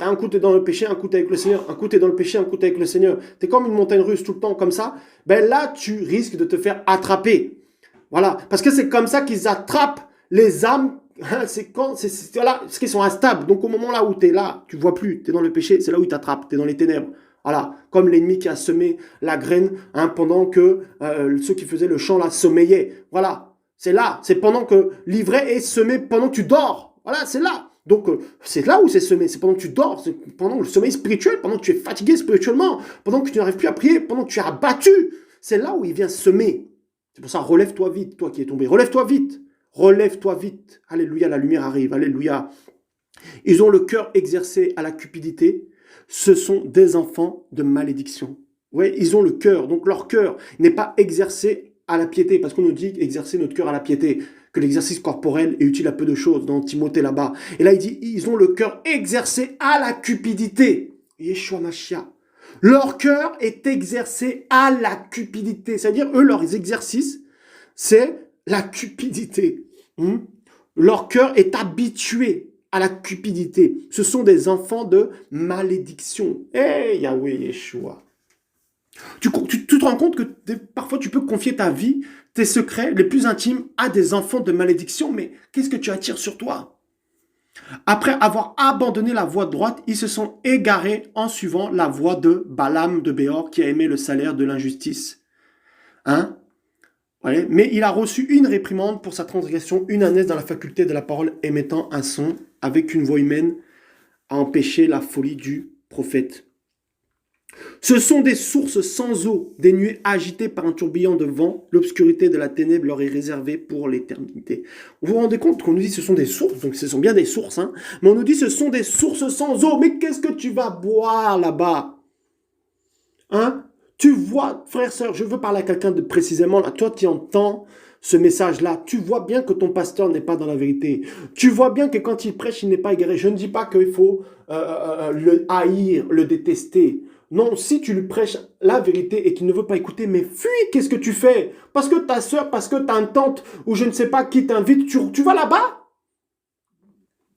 un coup, tu es dans le péché, un coup, tu es avec le Seigneur, un coup, tu es dans le péché, un coup, tu es avec le Seigneur. Tu es comme une montagne russe tout le temps, comme ça. Là, tu risques de te faire attraper. Voilà. Parce que c'est comme ça qu'ils attrapent les âmes. Voilà, parce qu'ils sont instables. Donc, au moment là où tu es là, tu vois plus, tu es dans le péché, c'est là où ils t'attrapent, tu es dans les ténèbres. Voilà. Comme l'ennemi qui a semé la graine, hein, pendant que ceux qui faisaient le champ là sommeillaient. Voilà. C'est là. C'est pendant que l'ivraie est semé, pendant que tu dors. Voilà, c'est là. Donc, c'est là où c'est semé, c'est pendant que tu dors, c'est pendant le sommeil spirituel, pendant que tu es fatigué spirituellement, pendant que tu n'arrives plus à prier, pendant que tu es abattu. C'est là où il vient semer. C'est pour ça, relève-toi vite, toi qui es tombé. Relève-toi vite. Relève-toi vite. Alléluia, la lumière arrive. Alléluia. Ils ont le cœur exercé à la cupidité. Ce sont des enfants de malédiction. Ouais, ils ont le cœur. Donc, leur cœur n'est pas exercé à la piété, parce qu'on nous dit exercer notre cœur à la piété, que l'exercice corporel est utile à peu de choses, dans Timothée là-bas. Et là, il dit, ils ont le cœur exercé à la cupidité. Yeshua Mashiach. Leur cœur est exercé à la cupidité. C'est-à-dire, eux, leurs exercices, c'est la cupidité. Leur cœur est habitué à la cupidité. Ce sont des enfants de malédiction. Yahweh Yeshua. Tu te rends compte que parfois tu peux confier ta vie, tes secrets les plus intimes à des enfants de malédiction, mais qu'est-ce que tu attires sur toi? Après avoir abandonné la voie droite, ils se sont égarés en suivant la voie de Balaam de Béor qui a aimé le salaire de l'injustice. Hein? Ouais. Mais il a reçu une réprimande pour sa transgression, une ânesse dans la faculté de la parole émettant un son avec une voix humaine à empêcher la folie du prophète. Ce sont des sources sans eau, des nuées agitées par un tourbillon de vent. L'obscurité de la ténèbre leur est réservée pour l'éternité. Vous vous rendez compte qu'on nous dit que ce sont des sources, donc ce sont bien des sources, hein, mais on nous dit que ce sont des sources sans eau. Mais qu'est-ce que tu vas boire là-bas? Hein? Tu vois, frère, sœur, je veux parler à quelqu'un de précisément, là, toi qui entends ce message-là, tu vois bien que ton pasteur n'est pas dans la vérité. Tu vois bien que quand il prêche, il n'est pas égaré. Je ne dis pas qu'il faut le haïr, le détester. Non, si tu lui prêches la vérité et qu'il ne veut pas écouter, mais fuis, qu'est-ce que tu fais? Parce que ta soeur, parce que ta tante, ou je ne sais pas qui t'invite, tu vas là-bas?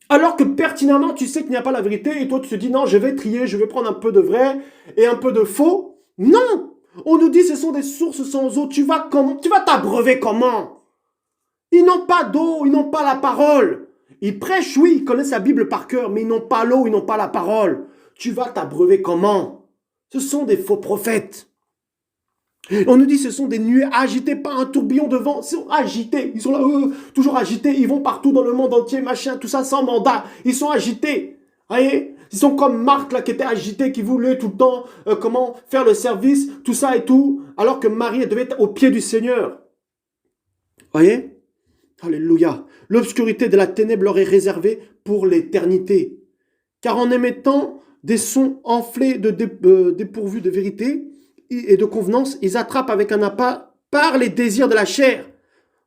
Alors que pertinemment, tu sais qu'il n'y a pas la vérité, et toi tu te dis, non, je vais trier, je vais prendre un peu de vrai et un peu de faux. Non! On nous dit, ce sont des sources sans eau. Tu vas t'abreuver comment? Ils n'ont pas d'eau, ils n'ont pas la parole. Ils prêchent, oui, ils connaissent la Bible par cœur, mais ils n'ont pas l'eau, ils n'ont pas la parole. Tu vas t'abreuver comment? Ce sont des faux prophètes. On nous dit ce sont des nuées agitées par un tourbillon de vent. Ils sont agités. Ils sont là, toujours agités. Ils vont partout dans le monde entier, machin, tout ça sans mandat. Ils sont agités. Voyez? Ils sont comme Marthe, là, qui était agitée, qui voulait tout le temps comment faire le service, tout ça et tout, alors que Marie, elle devait être au pied du Seigneur. Voyez? Alléluia. L'obscurité de la ténèbre leur est réservée pour l'éternité. Car en émettant des sons enflés dépourvus de vérité et de convenance, ils attrapent avec un appât par les désirs de la chair,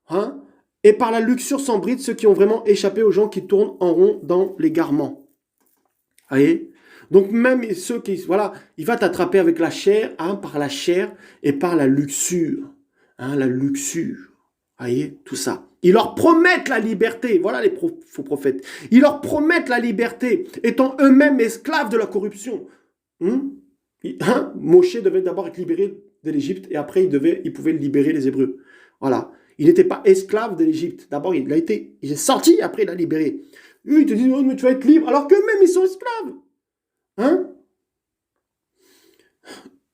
hein, et par la luxure sans bride ceux qui ont vraiment échappé aux gens qui tournent en rond dans l'égarement. Voyez? Donc même ceux qui, voilà, il va t'attraper avec la chair, hein, par la chair et par la luxure. Hein, la luxure. Voyez, tout ça. Ils leur promettent la liberté. Voilà les faux prophètes. Ils leur promettent la liberté, étant eux-mêmes esclaves de la corruption. Moshe devait d'abord être libéré de l'Égypte et après il pouvait libérer les Hébreux. Voilà. Il n'était pas esclave de l'Égypte. D'abord, il est sorti, après il a libéré. Eux, ils te disent, oh, mais tu vas être libre, alors qu'eux-mêmes, ils sont esclaves. Hein?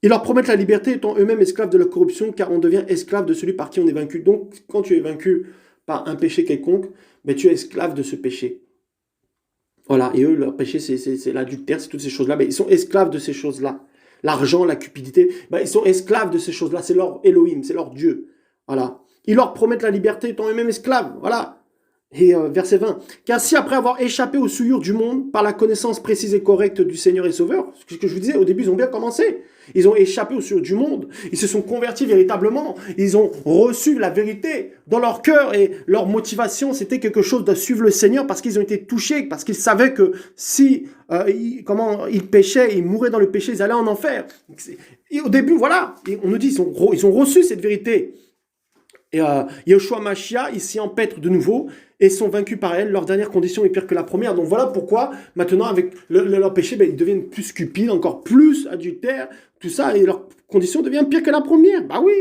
Ils leur promettent la liberté, étant eux-mêmes esclaves de la corruption, car on devient esclave de celui par qui on est vaincu. Donc, quand tu es vaincu par un péché quelconque, ben, tu es esclave de ce péché. Voilà, et eux, leur péché, c'est l'adultère, c'est toutes ces choses-là. Ben, ils sont esclaves de ces choses-là. L'argent, la cupidité, ben, ils sont esclaves de ces choses-là. C'est leur Elohim, c'est leur Dieu. Voilà. Ils leur promettent la liberté, étant eux-mêmes esclaves. Voilà. Et verset 20. Car si après avoir échappé aux souillures du monde, par la connaissance précise et correcte du Seigneur et Sauveur, ce que je vous disais, au début, ils ont bien commencé. Ils ont échappé aux souillures du monde. Ils se sont convertis véritablement. Ils ont reçu la vérité dans leur cœur et leur motivation, c'était quelque chose de suivre le Seigneur parce qu'ils ont été touchés, parce qu'ils savaient que si ils péchaient, ils mouraient dans le péché, ils allaient en enfer. Et au début, voilà, on nous dit, ils ont reçu cette vérité. Et Yeshua Mashiach, ils s'y empêtrent de nouveau et sont vaincus par elle. Leur dernière condition est pire que la première. Donc voilà pourquoi maintenant avec leur péché, ben, ils deviennent plus cupides, encore plus adultères, tout ça, et leur condition devient pire que la première. Bah oui,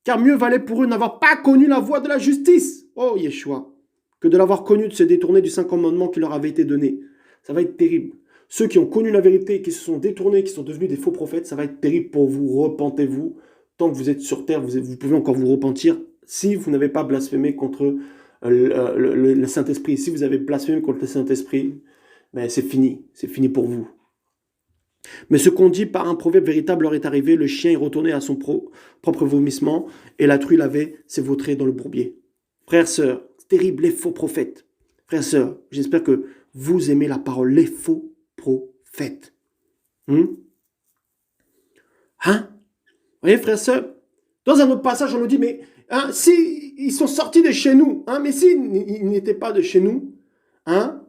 car mieux valait pour eux n'avoir pas connu la voie de la justice, oh Yeshua, que de l'avoir connu, de se détourner du saint commandement qui leur avait été donné. Ça va être terrible. Ceux qui ont connu la vérité, qui se sont détournés, qui sont devenus des faux prophètes, ça va être terrible pour vous. Repentez-vous. Tant que vous êtes sur terre, vous pouvez encore vous repentir. Si vous n'avez pas blasphémé contre le Saint-Esprit, si vous avez blasphémé contre le Saint-Esprit, ben c'est fini pour vous. Mais ce qu'on dit par un proverbe véritable leur est arrivé, le chien est retourné à son propre vomissement, et la truie s'est vautrée dans le bourbier. Frères, sœurs, c'est terrible, les faux prophètes. Frères, sœurs, j'espère que vous aimez la parole, les faux prophètes. Hein? Vous voyez, frères, sœurs, dans un autre passage, on nous dit, mais si ils sont sortis de chez nous, mais s'ils n'étaient pas de chez nous, ben,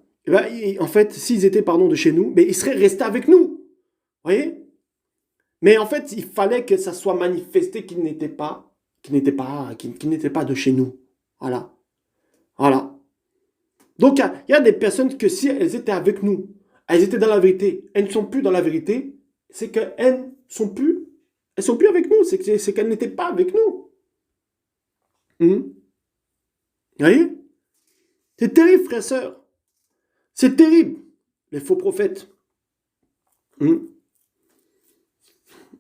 en fait, s'ils étaient, de chez nous, mais ils seraient restés avec nous. Vous voyez? Mais en fait, il fallait que ça soit manifesté qu'ils n'étaient pas de chez nous. Voilà. Voilà. Donc, il y a des personnes que si elles étaient avec nous, elles étaient dans la vérité, elles ne sont plus dans la vérité, c'est qu'elles sont plus avec nous, c'est qu'elles n'étaient pas avec nous. Vous voyez? C'est terrible, frères et sœurs. C'est terrible, les faux prophètes.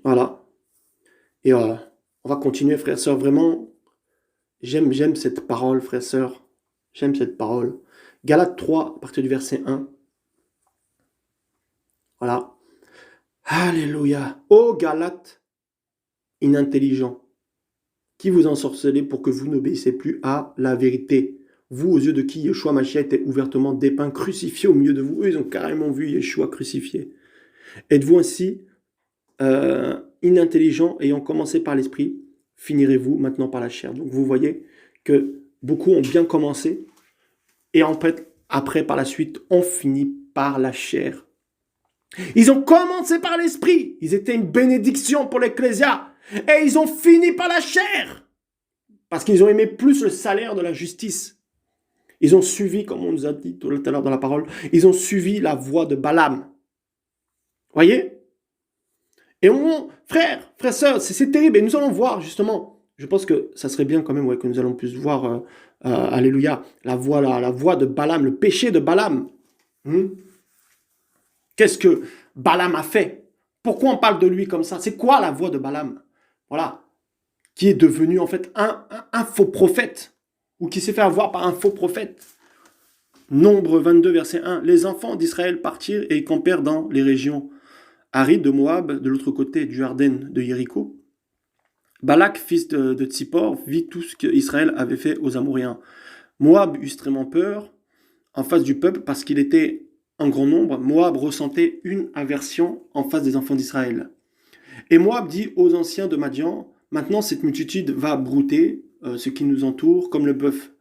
Voilà. Et on va continuer, frères et sœurs. Vraiment, j'aime cette parole, frères et sœurs. J'aime cette parole. Galates 3, à partir du verset 1. Voilà. Alléluia. Ô Galates, inintelligents, qui vous ensorcelez pour que vous n'obéissez plus à la vérité. Vous, aux yeux de qui Yeshua Mashiach était ouvertement dépeint, crucifié au milieu de vous. Eux, ils ont carrément vu Yeshua crucifié. Êtes-vous ainsi inintelligents, ayant commencé par l'esprit, finirez-vous maintenant par la chair. Donc vous voyez que beaucoup ont bien commencé, et en fait, après, par la suite, on finit par la chair. Ils ont commencé par l'esprit. Ils étaient une bénédiction pour l'Ecclésia. Et ils ont fini par la chair. Parce qu'ils ont aimé plus le salaire de la justice. Ils ont suivi, comme on nous a dit tout à l'heure dans la parole, ils ont suivi la voie de Balaam. Voyez? Et frères, sœurs, c'est terrible. Et nous allons voir, justement, je pense que ça serait bien quand même que nous allons plus voir, alléluia, la voie de Balaam, le péché de Balaam. Qu'est-ce que Balaam a fait? Pourquoi on parle de lui comme ça? C'est quoi la voie de Balaam? Voilà. Qui est devenu en fait un faux prophète. Ou qui s'est fait avoir par un faux prophète. Nombre 22, verset 1. Les enfants d'Israël partirent et campèrent dans les régions arides de Moab, de l'autre côté du Jourdain de Jéricho. Balak, fils de Tsippor, vit tout ce qu'Israël avait fait aux Amoréens. Moab eut extrêmement peur en face du peuple parce qu'il était en grand nombre. Moab ressentait une aversion en face des enfants d'Israël. Et Moab dit aux anciens de Madian, maintenant cette multitude va brouter ce qui nous entoure comme le bœuf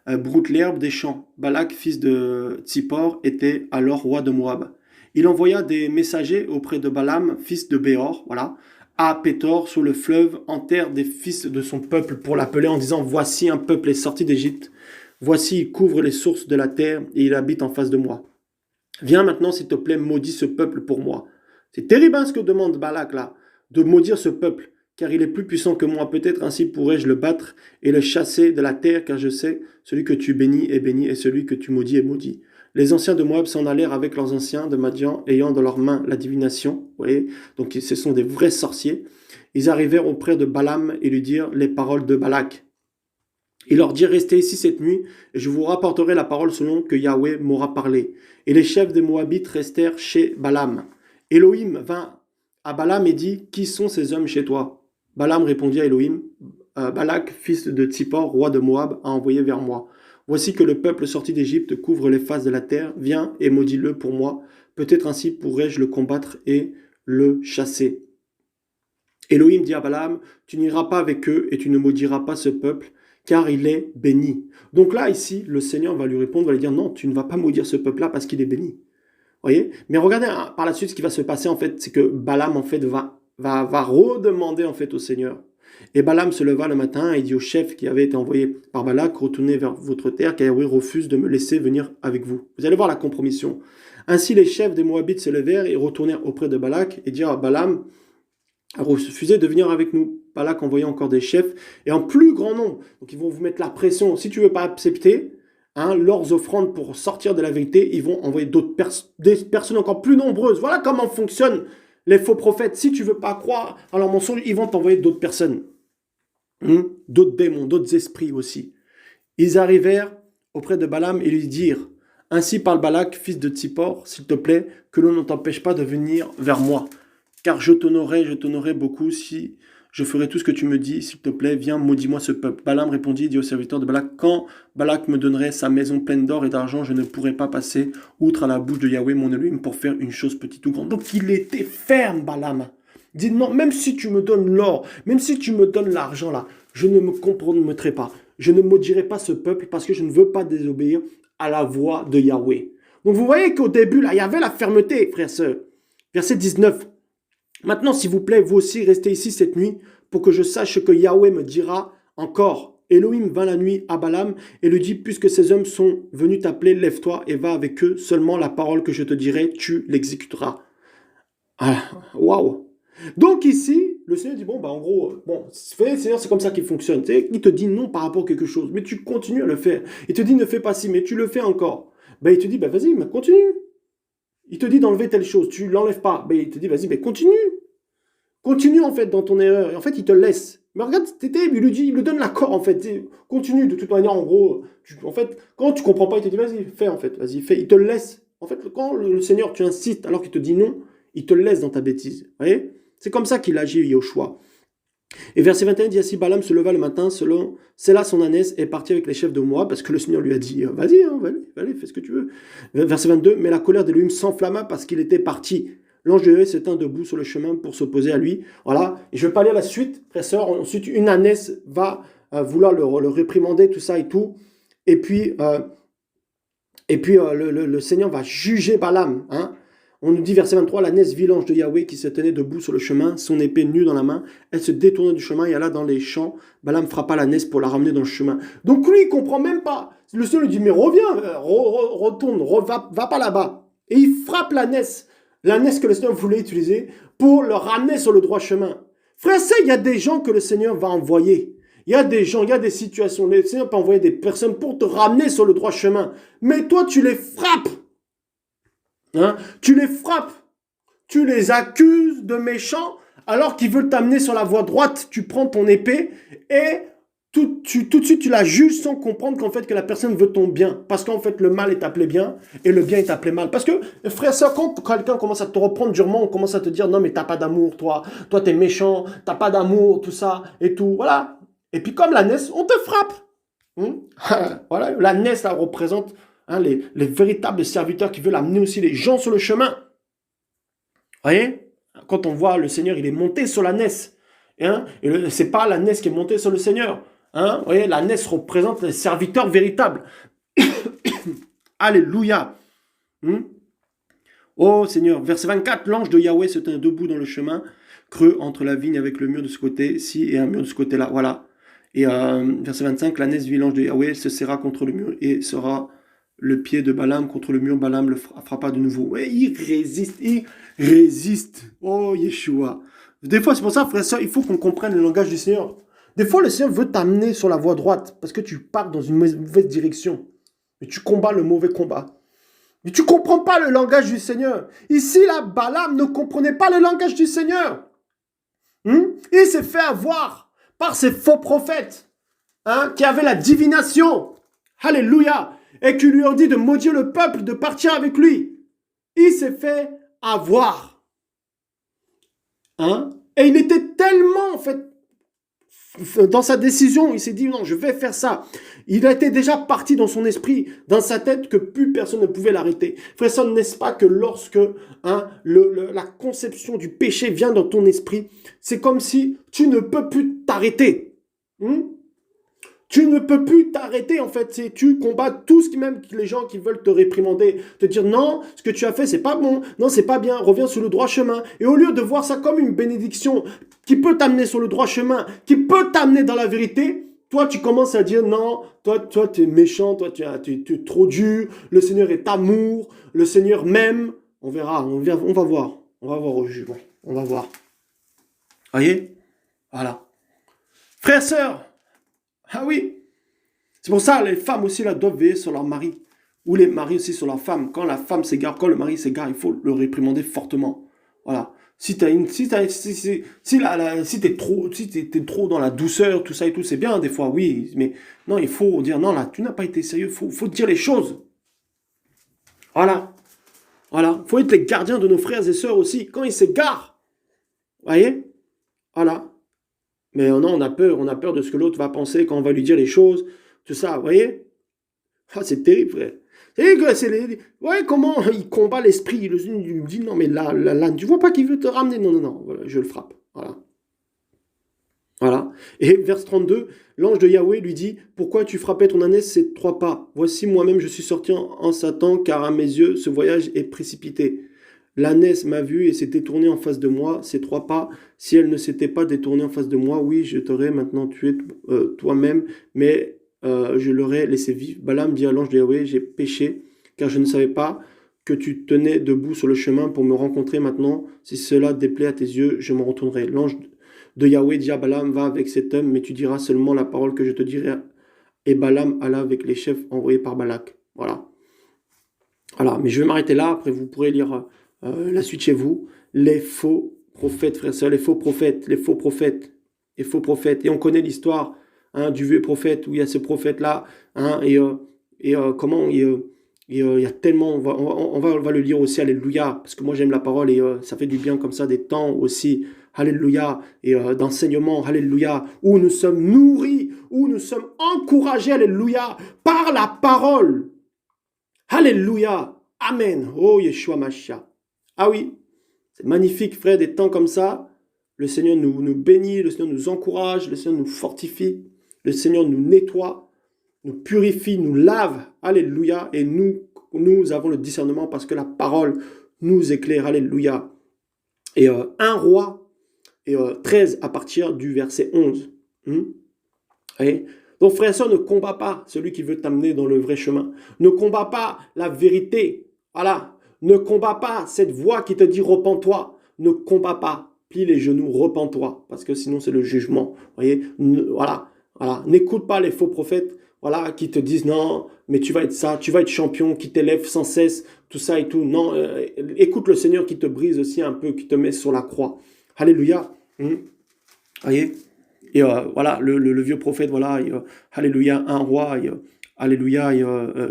broute l'herbe des champs. Balak, fils de Tsippor, était alors roi de Moab. Il envoya des messagers auprès de Balaam, fils de Béor, voilà, à Pétor, sur le fleuve, en terre des fils de son peuple, pour l'appeler en disant, voici un peuple est sorti d'Égypte, voici il couvre les sources de la terre et il habite en face de moi. Viens maintenant, s'il te plaît, maudis ce peuple pour moi. C'est terrible ce que demande Balak là, de maudire ce peuple, car il est plus puissant que moi. Peut-être ainsi pourrais-je le battre et le chasser de la terre, car je sais, celui que tu bénis est béni, et celui que tu maudis est maudit. Les anciens de Moab s'en allèrent avec leurs anciens de Madian, ayant dans leurs mains la divination. Vous voyez, donc ce sont des vrais sorciers. Ils arrivèrent auprès de Balaam et lui dirent les paroles de Balak. Il leur dit, restez ici cette nuit, et je vous rapporterai la parole selon que Yahweh m'aura parlé. Et les chefs des Moabites restèrent chez Balaam. Elohim vint à Balaam et dit, qui sont ces hommes chez toi? Balaam répondit à Elohim, Balak, fils de Tsippor, roi de Moab, a envoyé vers moi. Voici que le peuple sorti d'Égypte couvre les faces de la terre. Viens et maudis-le pour moi. Peut-être ainsi pourrais-je le combattre et le chasser. Elohim dit à Balaam, tu n'iras pas avec eux et tu ne maudiras pas ce peuple, car il est béni. Donc là, ici, le Seigneur va lui répondre, va lui dire, non, tu ne vas pas maudire ce peuple-là parce qu'il est béni. Voyez? Mais regardez par la suite ce qui va se passer, en fait, c'est que Balaam, en fait, va redemander, en fait, au Seigneur. Et Balaam se leva le matin et dit au chef qui avait été envoyé par Balak, retournez vers votre terre, car Yahweh refuse de me laisser venir avec vous. Vous allez voir la compromission. Ainsi, les chefs des Moabites se levèrent et retournèrent auprès de Balak et dirent à Balaam, a refusé de venir avec nous. Balak envoya encore des chefs et en plus grand nombre. Donc ils vont vous mettre la pression. Si tu ne veux pas accepter leurs offrandes pour sortir de la vérité, ils vont envoyer des personnes encore plus nombreuses. Voilà comment fonctionnent les faux prophètes. Si tu ne veux pas croire à leur mensonge, ils vont t'envoyer d'autres personnes. D'autres démons, d'autres esprits aussi. Ils arrivèrent auprès de Balaam et lui dirent, ainsi parle Balak, fils de Tsippor, s'il te plaît, que l'on ne t'empêche pas de venir vers moi. Car je t'honorerai beaucoup si je ferai tout ce que tu me dis. S'il te plaît, viens, maudis-moi ce peuple. Balaam répondit, dit au serviteur de Balak, quand Balak me donnerait sa maison pleine d'or et d'argent, je ne pourrais pas passer outre à la bouche de Yahweh, mon Elohim, pour faire une chose petite ou grande. Donc il était ferme, Balaam. Il dit, non, même si tu me donnes l'or, même si tu me donnes l'argent là, je ne me compromettrai pas. Je ne maudirai pas ce peuple parce que je ne veux pas désobéir à la voix de Yahweh. Donc vous voyez qu'au début, là, il y avait la fermeté, frères et sœurs. Verset 19. Maintenant, s'il vous plaît, vous aussi, restez ici cette nuit pour que je sache ce que Yahweh me dira encore. Elohim vint la nuit à Balaam et lui dit, puisque ces hommes sont venus t'appeler, lève-toi et va avec eux. Seulement la parole que je te dirai, tu l'exécuteras. Ah, waouh! Donc ici, le Seigneur dit, en gros, Seigneur, c'est comme ça qu'il fonctionne. Il te dit non par rapport à quelque chose, mais tu continues à le faire. Il te dit, ne fais pas ci, mais tu le fais encore. Il te dit, vas-y, mais continue. Il te dit d'enlever telle chose, tu ne l'enlèves pas. Il te dit, vas-y, mais continue. Continue, en fait, dans ton erreur. Et en fait, il te laisse. Mais regarde, il lui donne l'accord, en fait. Continue, de toute manière, en gros. Quand tu ne comprends pas, il te dit, vas-y, fais, en fait. Vas-y, fais. Il te laisse. En fait, quand le Seigneur, tu insistes, alors qu'il te dit non, il te laisse dans ta bêtise. Vous voyez? C'est comme ça qu'il agit, Yoshua. Et verset 21 dit ainsi, Balaam se leva le matin, c'est là son ânesse, et partit avec les chefs de Moab, parce que le Seigneur lui a dit, vas-y, allez, fais ce que tu veux. Verset 22, mais la colère d'Élohim s'enflamma parce qu'il était parti. L'ange de Yahweh s'étend debout sur le chemin pour s'opposer à lui. Voilà, et je ne vais pas lire la suite, frère, sœur. Ensuite, une ânesse va vouloir le réprimander, tout ça et tout. Et puis, le Seigneur va juger Balaam, On nous dit, verset 23, l'ânesse vit l'ange de Yahweh qui se tenait debout sur le chemin, son épée nue dans la main. Elle se détourna du chemin et alla dans les champs. Balaam frappa l'ânesse pour la ramener dans le chemin. Donc lui, il ne comprend même pas. Le Seigneur lui dit, mais reviens, retourne, va pas là-bas. Et il frappe l'ânesse que le Seigneur voulait utiliser pour le ramener sur le droit chemin. Frère, il y a des gens que le Seigneur va envoyer. Il y a des gens, il y a des situations. Le Seigneur peut envoyer des personnes pour te ramener sur le droit chemin. Mais toi, tu les frappes. Tu les frappes, tu les accuses de méchants alors qu'ils veulent t'amener sur la voie droite. Tu prends ton épée et tout de suite, tu la juges sans comprendre qu'en fait, que la personne veut ton bien. Parce qu'en fait, le mal est appelé bien et le bien est appelé mal. Parce que, frère, ça, quand quelqu'un commence à te reprendre durement, on commence à te dire, non, mais t'as pas d'amour, toi. Toi, t'es méchant, t'as pas d'amour, tout ça et tout. Voilà. Et puis, comme la NES, on te frappe. Voilà. La NES, là, représente les véritables serviteurs qui veulent amener aussi les gens sur le chemin. Vous voyez? Quand on voit le Seigneur, il est monté sur la NES. Et c'est pas la NES qui est montée sur le Seigneur. Vous voyez, la NES représente les serviteurs véritables. Alléluia. Oh Seigneur. Verset 24, l'ange de Yahweh se tint debout dans le chemin creux entre la vigne avec le mur de ce côté-ci et un mur de ce côté-là. Voilà. Et verset 25, la NES vit l'ange de Yahweh se serra contre le mur et sera le pied de Balaam contre le mur. Balaam le frappa de nouveau. Ouais, il résiste. Oh Yeshua. Des fois, c'est pour ça, frère et soeur, il faut qu'on comprenne le langage du Seigneur. Des fois, le Seigneur veut t'amener sur la voie droite parce que tu pars dans une mauvaise direction. Mais tu combats le mauvais combat. Mais tu ne comprends pas le langage du Seigneur. Ici, là, Balaam ne comprenait pas le langage du Seigneur. Il s'est fait avoir par ces faux prophètes qui avaient la divination. Alléluia. Et qui lui ont dit de maudire le peuple, de partir avec lui. Il s'est fait avoir. Et il était tellement, en fait, dans sa décision, il s'est dit, non, je vais faire ça. Il a été déjà parti dans son esprit, dans sa tête, que plus personne ne pouvait l'arrêter. Frère, ça, n'est-ce pas que lorsque la conception du péché vient dans ton esprit, c'est comme si tu ne peux plus t'arrêter. Tu ne peux plus t'arrêter, en fait. Tu combats tout ce qui, même les gens qui veulent te réprimander, te dire non, ce que tu as fait, c'est pas bon, non, c'est pas bien, reviens sur le droit chemin. Et au lieu de voir ça comme une bénédiction qui peut t'amener sur le droit chemin, qui peut t'amener dans la vérité, toi, tu commences à dire non, toi, tu es méchant, toi, tu es trop dur, le Seigneur est amour, le Seigneur m'aime. On verra, on va voir au jugement, on va voir. Voyez? Voilà. Frères, sœurs, ah oui, c'est pour ça les femmes aussi là doivent veiller sur leur mari. Ou les maris aussi sur leur femme. Quand la femme s'égare, quand le mari s'égare, il faut le réprimander fortement. Voilà. Si t'es trop dans la douceur, tout ça et tout, c'est bien des fois, oui. Mais non, il faut dire non là, tu n'as pas été sérieux. Faut dire les choses. Voilà. Voilà. Faut être les gardiens de nos frères et sœurs aussi. Quand ils s'égarent, voyez. Voilà. Mais non, on a peur de ce que l'autre va penser quand on va lui dire les choses, tout ça, vous voyez? Ah, c'est terrible, frère. Vous voyez comment il combat l'esprit, il lui dit, non, mais là, tu vois pas qu'il veut te ramener? Non, voilà, je le frappe, voilà. Voilà. Et verset 32, l'ange de Yahweh lui dit, pourquoi tu frappais ton ânesse ces 3 pas? Voici, moi-même, je suis sorti en Satan, car à mes yeux, ce voyage est précipité. L'ânesse m'a vu et s'est détournée en face de moi, ces 3 pas. Si elle ne s'était pas détournée en face de moi, oui, je t'aurais maintenant tué toi-même, mais je l'aurais laissé vivre. Balaam dit à l'ange de Yahweh, j'ai péché, car je ne savais pas que tu tenais debout sur le chemin pour me rencontrer maintenant. Si cela déplaît à tes yeux, je me retournerai. L'ange de Yahweh dit à Balaam, va avec cet homme, mais tu diras seulement la parole que je te dirai. Et Balaam alla avec les chefs envoyés par Balak. Voilà. Voilà, mais je vais m'arrêter là, après vous pourrez lire la suite chez vous. Les faux prophètes, frères et sœurs, les faux prophètes. Et on connaît l'histoire du vieux prophète, où il y a ce prophète-là, comment il y a tellement, on va le lire aussi, alléluia, parce que moi j'aime la parole et ça fait du bien comme ça, des temps aussi, alléluia, et d'enseignement, alléluia, où nous sommes nourris, où nous sommes encouragés, alléluia, par la parole. Alléluia, amen, oh Yeshua Mashiach. Ah oui, c'est magnifique, frère, des temps comme ça. Le Seigneur nous bénit, le Seigneur nous encourage, le Seigneur nous fortifie, le Seigneur nous nettoie, nous purifie, nous lave. Alléluia. Et nous avons le discernement parce que la parole nous éclaire. Alléluia. Et 1 Roi 13 à partir du verset 11. Donc frère et soeur, ne combat pas celui qui veut t'amener dans le vrai chemin. Ne combat pas la vérité. Voilà. Ne combat pas cette voix qui te dit repens-toi. Ne combat pas. Plie les genoux, repens-toi. Parce que sinon c'est le jugement. Voyez, voilà. N'écoute pas les faux prophètes, voilà, qui te disent non, mais tu vas être ça, tu vas être champion, qui t'élève sans cesse, tout ça et tout. Non, écoute le Seigneur qui te brise aussi un peu, qui te met sur la croix. Alléluia. Voyez. Et voilà, le vieux prophète, voilà, Alléluia, 1 roi, Alléluia,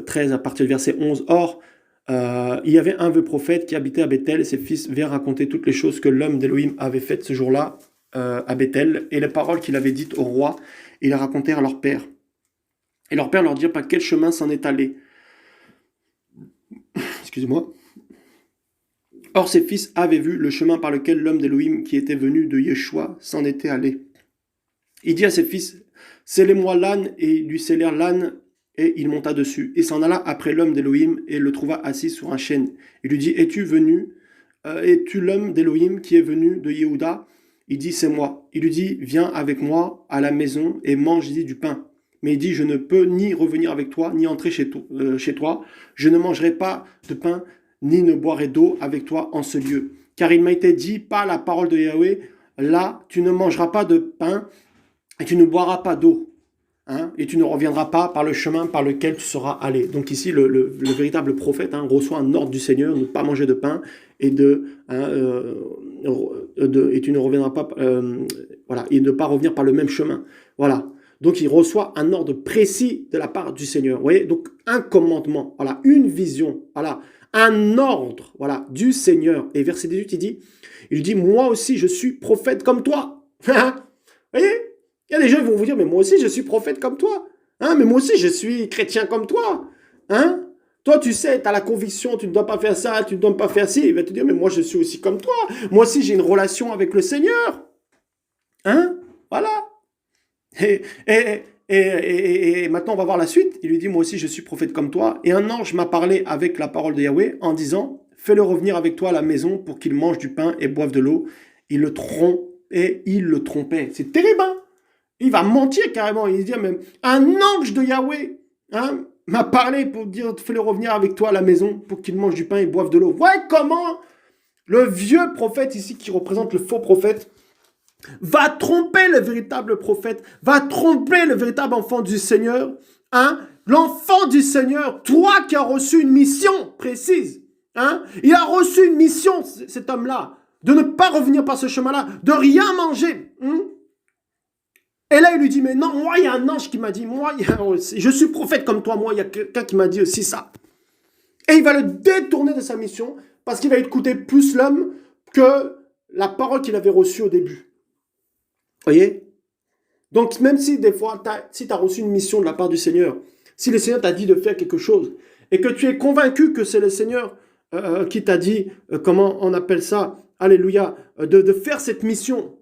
13 à partir du verset 11. Or, il y avait un vieux prophète qui habitait à Bethel et ses fils vinrent raconter toutes les choses que l'homme d'Élohim avait faites ce jour-là à Bethel et les paroles qu'il avait dites au roi, ils les racontèrent à leur père. Et leur père leur dit par quel chemin s'en est allé. Excusez-moi. Or, ses fils avaient vu le chemin par lequel l'homme d'Élohim qui était venu de Yeshua s'en était allé. Il dit à ses fils, scellez-moi l'âne, et il lui scellèrent l'âne, et il monta dessus. Il s'en alla après l'homme d'Élohim, et le trouva assis sur un chêne. Il lui dit, es-tu l'homme d'Élohim qui est venu de Yehuda? Il dit, c'est moi. Il lui dit, viens avec moi à la maison, et mange du pain. Mais il dit, je ne peux ni revenir avec toi, ni entrer chez toi. Je ne mangerai pas de pain, ni ne boirai d'eau avec toi en ce lieu. Car il m'a été dit par la parole de Yahweh, là, tu ne mangeras pas de pain, et tu ne boiras pas d'eau, hein, et tu ne reviendras pas par le chemin par lequel tu seras allé. Donc ici, le véritable prophète reçoit un ordre du Seigneur, ne pas manger de pain, et et tu ne reviendras pas, voilà, et ne pas revenir par le même chemin. Voilà. Donc il reçoit un ordre précis de la part du Seigneur. Vous voyez, donc un commandement, voilà, une vision, voilà, un ordre, voilà, du Seigneur. Et verset 18, il dit, moi aussi je suis prophète comme toi. Vous voyez? Il y a des gens qui vont vous dire, mais moi aussi je suis prophète comme toi. Hein, mais moi aussi je suis chrétien comme toi. Hein? Toi, tu sais, tu as la conviction, tu ne dois pas faire ça, tu ne dois pas faire ci. Il va te dire, mais moi je suis aussi comme toi. Moi aussi j'ai une relation avec le Seigneur. Hein? Voilà. Et maintenant on va voir la suite. Il lui dit, moi aussi je suis prophète comme toi. Et un ange m'a parlé avec la parole de Yahweh en disant, fais-le revenir avec toi à la maison pour qu'il mange du pain et boive de l'eau. Il le trompait. C'est terrible, hein? Il va mentir carrément. Il dit même, un ange de Yahweh m'a parlé pour dire, fais-le revenir avec toi à la maison pour qu'il mange du pain et boive de l'eau. Ouais, comment le vieux prophète ici qui représente le faux prophète va tromper le véritable prophète, va tromper le véritable enfant du Seigneur, l'enfant du Seigneur, toi qui as reçu une mission précise, il a reçu une mission, cet homme-là, de ne pas revenir par ce chemin-là, de rien manger. Et là, il lui dit, mais non, moi, il y a un ange qui m'a dit, je suis prophète comme toi, moi, il y a quelqu'un qui m'a dit aussi ça. Et il va le détourner de sa mission, parce qu'il va écouter plus l'homme que la parole qu'il avait reçue au début. Voyez? Donc, même si des fois, si tu as reçu une mission de la part du Seigneur, si le Seigneur t'a dit de faire quelque chose, et que tu es convaincu que c'est le Seigneur qui t'a dit, comment on appelle ça, alléluia, de faire cette mission,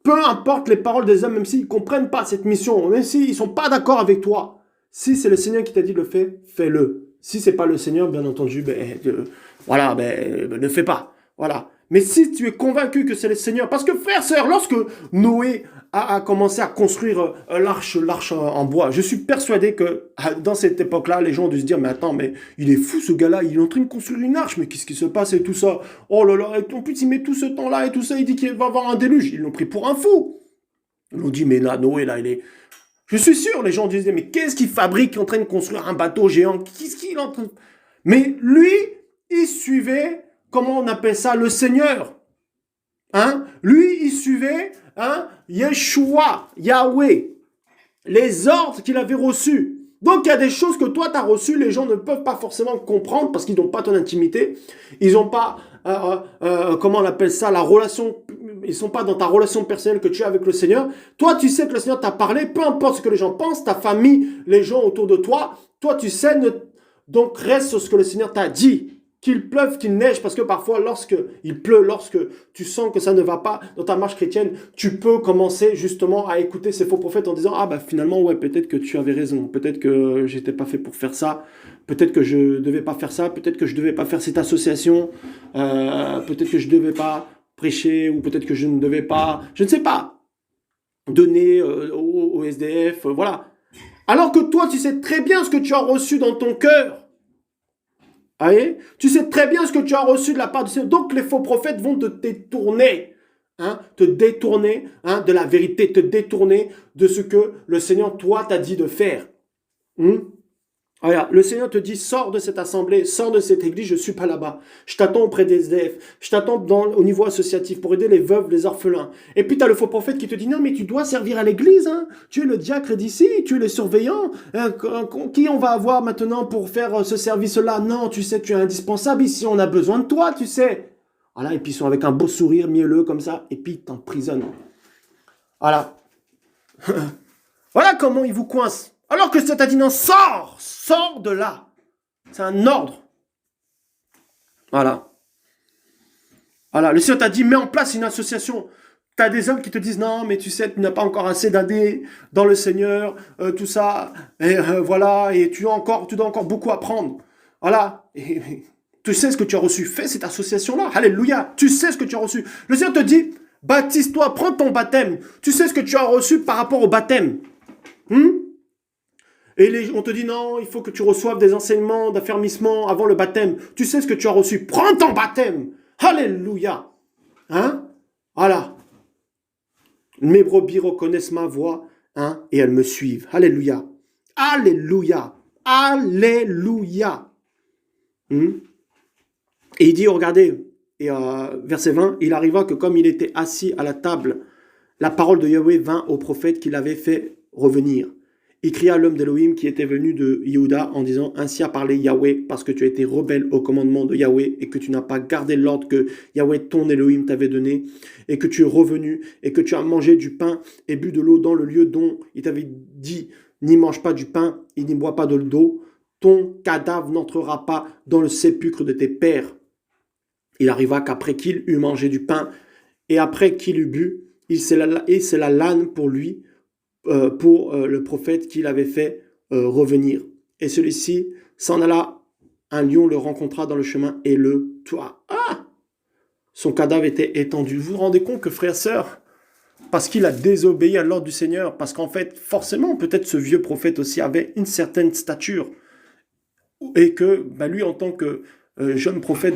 peu importe les paroles des hommes, même s'ils ne comprennent pas cette mission, même s'ils ne sont pas d'accord avec toi, si c'est le Seigneur qui t'a dit de le faire, fais-le. Si ce n'est pas le Seigneur, bien entendu, ne fais pas. Voilà. Mais si tu es convaincu que c'est le Seigneur, parce que frère, sœur, lorsque Noé a commencé à construire l'arche en bois, je suis persuadé que dans cette époque-là, les gens ont dû se dire, mais attends, mais il est fou ce gars-là, il est en train de construire une arche, mais qu'est-ce qui se passe et tout ça? Oh là là, et en plus il met tout ce temps-là et tout ça, il dit qu'il va avoir un déluge. Ils l'ont pris pour un fou. Ils l'ont dit, mais là, Noé, là, il est... Je suis sûr, les gens disaient, mais qu'est-ce qu'il fabrique, en train de construire un bateau géant? Qu'est-ce qu'il est en train de... Mais lui, il suivait... Comment on appelle ça? Le Seigneur. Lui, il suivait Yeshua, Yahweh, les ordres qu'il avait reçus. Donc, il y a des choses que toi, tu as reçues, les gens ne peuvent pas forcément comprendre parce qu'ils n'ont pas ton intimité. Ils n'ont pas, comment on appelle ça, la relation, ils ne sont pas dans ta relation personnelle que tu as avec le Seigneur. Toi, tu sais que le Seigneur t'a parlé, peu importe ce que les gens pensent, ta famille, les gens autour de toi. Toi, tu sais, donc reste sur ce que le Seigneur t'a dit. Qu'il pleuve, qu'il neige, parce que parfois, lorsqu'il pleut, lorsque tu sens que ça ne va pas dans ta marche chrétienne, tu peux commencer justement à écouter ces faux prophètes en disant, finalement, ouais, peut-être que tu avais raison, peut-être que j'étais pas fait pour faire ça, peut-être que je devais pas faire ça, peut-être que je devais pas faire cette association, peut-être que je devais pas prêcher, ou peut-être que je ne devais pas, je ne sais pas, donner au SDF, voilà. Alors que toi, tu sais très bien ce que tu as reçu dans ton cœur. Tu sais très bien ce que tu as reçu de la part du Seigneur. Donc les faux prophètes vont te détourner. Te détourner de la vérité, te détourner de ce que le Seigneur, toi, t'a dit de faire. Regarde, le Seigneur te dit, sors de cette assemblée, sors de cette église, je ne suis pas là-bas. Je t'attends auprès des SDF, je t'attends au niveau associatif pour aider les veuves, les orphelins. Et puis tu as le faux prophète qui te dit, non mais tu dois servir à l'église, hein. Tu es le diacre d'ici, tu es le surveillant. Qui on va avoir maintenant pour faire ce service-là? Non, tu sais, tu es indispensable ici, on a besoin de toi, tu sais. Voilà, et puis ils sont avec un beau sourire mielleux comme ça, et puis ils t'emprisonnent. Voilà. Voilà comment ils vous coincent. Alors que ça t'a dit non, sors de là. C'est un ordre. Voilà. Voilà. Le Seigneur t'a dit, mets en place une association. Tu as des hommes qui te disent, non, mais tu sais, tu n'as pas encore assez d'années dans le Seigneur, tout ça. Et voilà, et tu dois encore beaucoup apprendre. Voilà. Et, tu sais ce que tu as reçu. Fais cette association-là. Alléluia. Tu sais ce que tu as reçu. Le Seigneur te dit, baptise-toi, prends ton baptême. Tu sais ce que tu as reçu par rapport au baptême. Et on te dit non, il faut que tu reçoives des enseignements d'affermissement avant le baptême. Tu sais ce que tu as reçu. Prends ton baptême. Alléluia. Hein? Voilà. Mes brebis reconnaissent ma voix, hein, et elles me suivent. Alléluia. Alléluia. Alléluia. Et il dit, regardez, et verset 20, il arriva que comme il était assis à la table, la parole de Yahweh vint au prophète qui l'avait fait revenir. Il cria à l'homme d'Élohim qui était venu de Yehuda en disant, ainsi a parlé Yahweh, parce que tu as été rebelle au commandement de Yahweh et que tu n'as pas gardé l'ordre que Yahweh ton Élohim t'avait donné et que tu es revenu et que tu as mangé du pain et bu de l'eau dans le lieu dont il t'avait dit, n'y mange pas du pain et n'y bois pas de l'eau, ton cadavre n'entrera pas dans le sépulcre de tes pères. Il arriva qu'après qu'il eut mangé du pain et après qu'il eut bu, c'est la lane pour lui, pour le prophète qui l'avait fait revenir. Et celui-ci s'en alla, un lion le rencontra dans le chemin et le tua. Ah! Son cadavre était étendu. Vous vous rendez compte que, frères et sœurs, parce qu'il a désobéi à l'ordre du Seigneur, parce qu'en fait, forcément, peut-être ce vieux prophète aussi avait une certaine stature, et que lui, en tant que jeune prophète,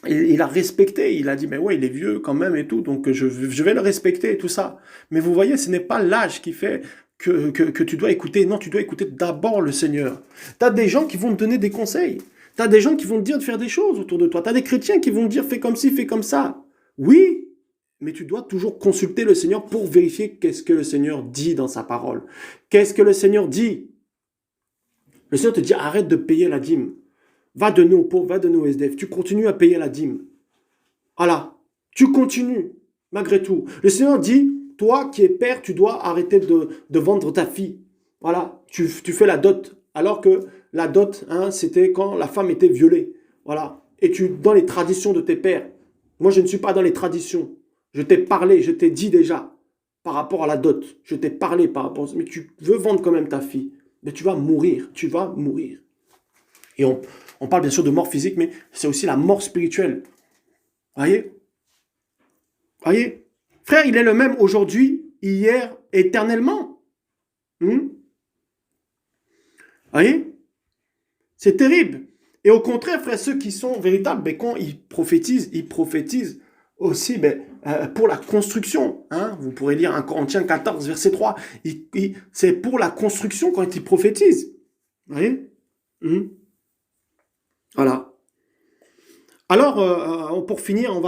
il a respecté, il a dit, mais ouais, il est vieux quand même et tout, donc je vais le respecter et tout ça. Mais vous voyez, ce n'est pas l'âge qui fait que tu dois écouter. Non, tu dois écouter d'abord le Seigneur. Tu as des gens qui vont te donner des conseils. Tu as des gens qui vont te dire de faire des choses autour de toi. Tu as des chrétiens qui vont te dire, fais comme ci, fais comme ça. Oui, mais tu dois toujours consulter le Seigneur pour vérifier qu'est-ce que le Seigneur dit dans sa parole. Qu'est-ce que le Seigneur dit? Le Seigneur te dit, arrête de payer la dîme. Va donner aux pauvres, va donner aux SDF. Tu continues à payer la dîme. Voilà. Tu continues, malgré tout. Le Seigneur dit, toi qui es père, tu dois arrêter de vendre ta fille. Voilà. Tu fais la dot. Alors que la dot, c'était quand la femme était violée. Voilà. Et dans les traditions de tes pères. Moi, je ne suis pas dans les traditions. Je t'ai parlé, je t'ai dit déjà par rapport à la dot. Je t'ai parlé par rapport à ça. Mais tu veux vendre quand même ta fille. Mais tu vas mourir. Tu vas mourir. Et on parle bien sûr de mort physique, mais c'est aussi la mort spirituelle. Voyez? Voyez? Frère, il est le même aujourd'hui, hier, éternellement. Voyez? C'est terrible. Et au contraire, frère, ceux qui sont véritables, quand ils prophétisent aussi pour la construction. Vous pourrez lire 1 Corinthiens 14, verset 3. C'est pour la construction quand ils prophétisent. Voyez? Voilà. Alors, pour finir,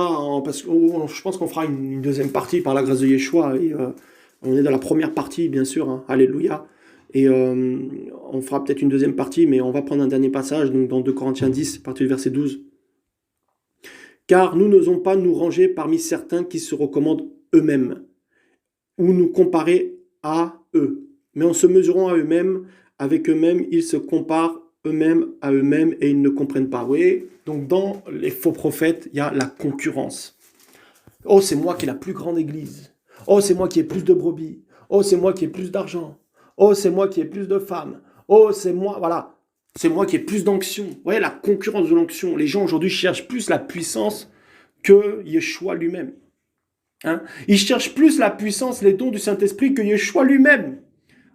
parce que je pense qu'on fera une deuxième partie par la grâce de Yeshua. Et, on est dans la première partie, bien sûr. Alléluia. Et on fera peut-être une deuxième partie, mais on va prendre un dernier passage, donc dans 2 Corinthiens 10, à partir du verset 12. Car nous n'osons pas nous ranger parmi certains qui se recommandent eux-mêmes, ou nous comparer à eux. Mais en se mesurant à eux-mêmes, avec eux-mêmes, ils se comparent eux-mêmes à eux-mêmes et ils ne comprennent pas. Vous voyez? Donc dans les faux prophètes, il y a la concurrence. Oh, c'est moi qui ai la plus grande église. Oh, c'est moi qui ai plus de brebis. Oh, c'est moi qui ai plus d'argent. Oh, c'est moi qui ai plus de femmes. Oh, c'est moi, voilà. C'est moi qui ai plus d'onction. Vous voyez, la concurrence de l'onction. Les gens aujourd'hui cherchent plus la puissance que Yeshua lui-même. Ils cherchent plus la puissance, les dons du Saint-Esprit que Yeshua lui-même.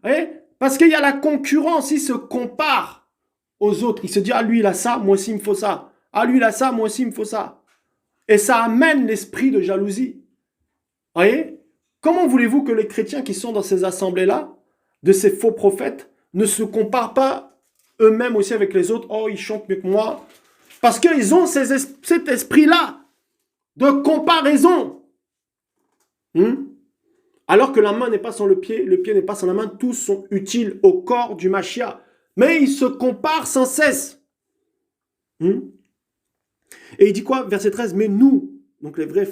Vous voyez? Parce qu'il y a la concurrence, ils se comparent aux autres. Ils se disent, ah, lui, il a ça, moi aussi, il me faut ça. Ah, lui, il a ça, moi aussi, il me faut ça. Et ça amène l'esprit de jalousie. Vous voyez? Comment voulez-vous que les chrétiens qui sont dans ces assemblées-là, de ces faux prophètes, ne se comparent pas eux-mêmes aussi avec les autres. Oh, ils chantent mieux que moi. Parce qu'ils ont cet esprit-là de comparaison. Alors que la main n'est pas sans le pied n'est pas sans la main, tous sont utiles au corps du Mashiach. Mais ils se comparent sans cesse. Et il dit quoi? Verset 13, mais nous, donc les vrais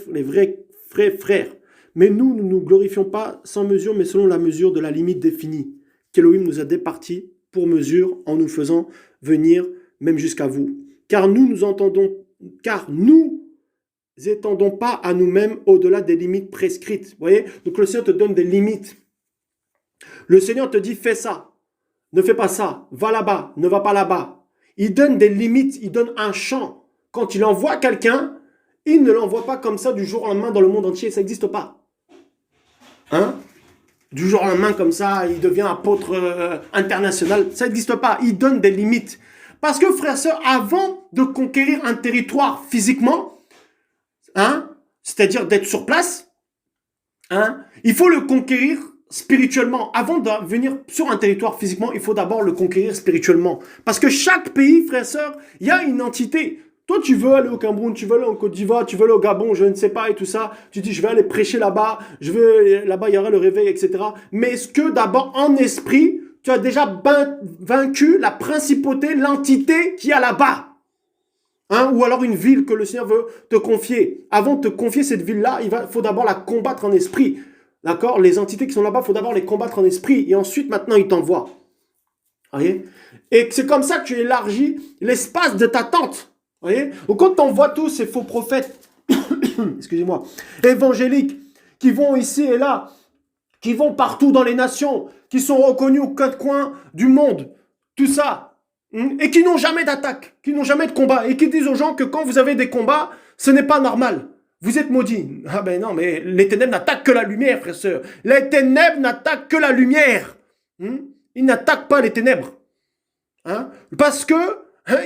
frères, mais nous ne nous glorifions pas sans mesure, mais selon la mesure de la limite définie, qu'Élohim nous a départis pour mesure en nous faisant venir même jusqu'à vous. Car nous étendons pas à nous-mêmes au-delà des limites prescrites. Vous voyez? Donc le Seigneur te donne des limites. Le Seigneur te dit, fais ça, ne fais pas ça, va là-bas, ne va pas là-bas. Il donne des limites, il donne un champ. Quand il envoie quelqu'un, il ne l'envoie pas comme ça du jour au lendemain dans le monde entier, ça n'existe pas. Du jour au lendemain comme ça, il devient apôtre international, ça n'existe pas. Il donne des limites. Parce que frères et sœurs, avant de conquérir un territoire physiquement, c'est-à-dire d'être sur place, il faut le conquérir spirituellement. Avant de venir sur un territoire physiquement, il faut d'abord le conquérir spirituellement. Parce que chaque pays, frères et sœurs, il y a une entité. Toi, tu veux aller au Cameroun, tu veux aller en Côte d'Ivoire, tu veux aller au Gabon, je ne sais pas, et tout ça. Tu dis, je vais aller prêcher là-bas, là-bas, il y aura le réveil, etc. Mais est-ce que d'abord, en esprit, tu as déjà vaincu la principauté, l'entité qui est là-bas? Ou alors une ville que le Seigneur veut te confier. Avant de te confier cette ville-là, il faut d'abord la combattre en esprit. D'accord? Les entités qui sont là-bas, il faut d'abord les combattre en esprit. Et ensuite, maintenant, il t'envoie. Voyez? Et c'est comme ça que tu élargis l'espace de ta tente. Voyez? Donc quand tu envoies tous ces faux prophètes, excusez-moi, évangéliques, qui vont ici et là, qui vont partout dans les nations, qui sont reconnus aux quatre coins du monde, tout ça, et qui n'ont jamais d'attaque, qui n'ont jamais de combat, et qui disent aux gens que quand vous avez des combats, ce n'est pas normal. Vous êtes maudits. Ah ben non, mais les ténèbres n'attaquent que la lumière, frères et sœurs. Les ténèbres n'attaquent que la lumière. Ils n'attaquent pas les ténèbres. Parce que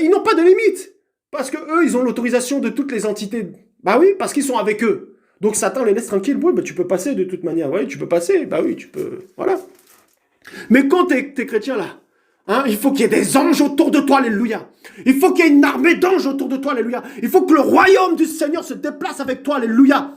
ils n'ont pas de limite. Parce que eux, ils ont l'autorisation de toutes les entités. Bah oui, parce qu'ils sont avec eux. Donc Satan les laisse tranquilles. Oui, bah tu peux passer de toute manière. Oui, tu peux passer. Bah oui, tu peux. Voilà. Mais quand t'es chrétien là, il faut qu'il y ait des anges autour de toi, alléluia. Il faut qu'il y ait une armée d'anges autour de toi, alléluia. Il faut que le royaume du Seigneur se déplace avec toi, alléluia.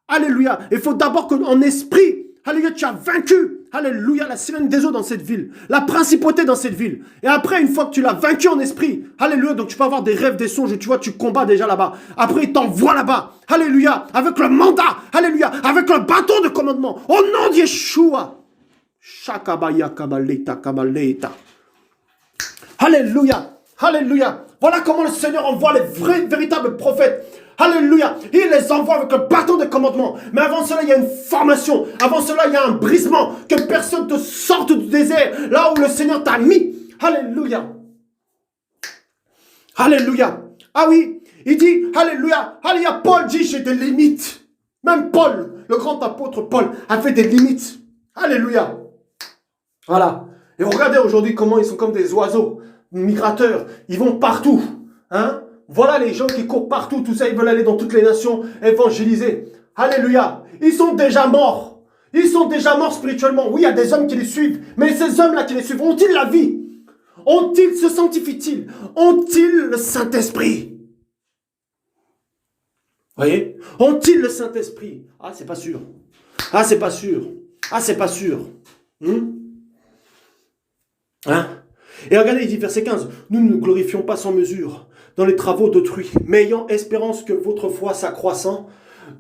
Alléluia. Il faut d'abord qu'en esprit, alléluia, tu as vaincu, alléluia, la sirène des eaux dans cette ville, la principauté dans cette ville. Et après, une fois que tu l'as vaincu en esprit, alléluia, donc tu peux avoir des rêves, des songes, et tu vois, tu combats déjà là-bas. Après, il t'envoie là-bas, alléluia, avec le mandat, alléluia, avec le bâton de commandement, au nom de Yeshua. Shakabaya kabaleta kabaleta. Alléluia, alléluia. Voilà comment le Seigneur envoie les véritables prophètes. Alléluia. Il les envoie avec le bâton de commandement. Mais avant cela, il y a une formation. Avant cela, il y a un brisement. Que personne ne sorte du désert. Là où le Seigneur t'a mis. Alléluia. Alléluia. Ah oui, il dit, alléluia. Alléluia. Paul dit, j'ai des limites. Même Paul, le grand apôtre Paul, a fait des limites. Alléluia. Voilà. Et regardez aujourd'hui comment ils sont comme des oiseaux migrateurs. Ils vont partout. Voilà les gens qui courent partout, tout ça, ils veulent aller dans toutes les nations, évangéliser. Alléluia. Ils sont déjà morts. Ils sont déjà morts spirituellement. Oui, il y a des hommes qui les suivent. Mais ces hommes-là qui les suivent, ont-ils la vie? Ont-ils, se sanctifient-ils? Ont-ils le Saint-Esprit? Voyez? Ont-ils le Saint-Esprit? Ah, c'est pas sûr. Ah, c'est pas sûr. Ah, c'est pas sûr. Et regardez, il dit verset 15, nous ne nous glorifions pas sans mesure dans les travaux d'autrui, mais ayant espérance que votre foi s'accroissant,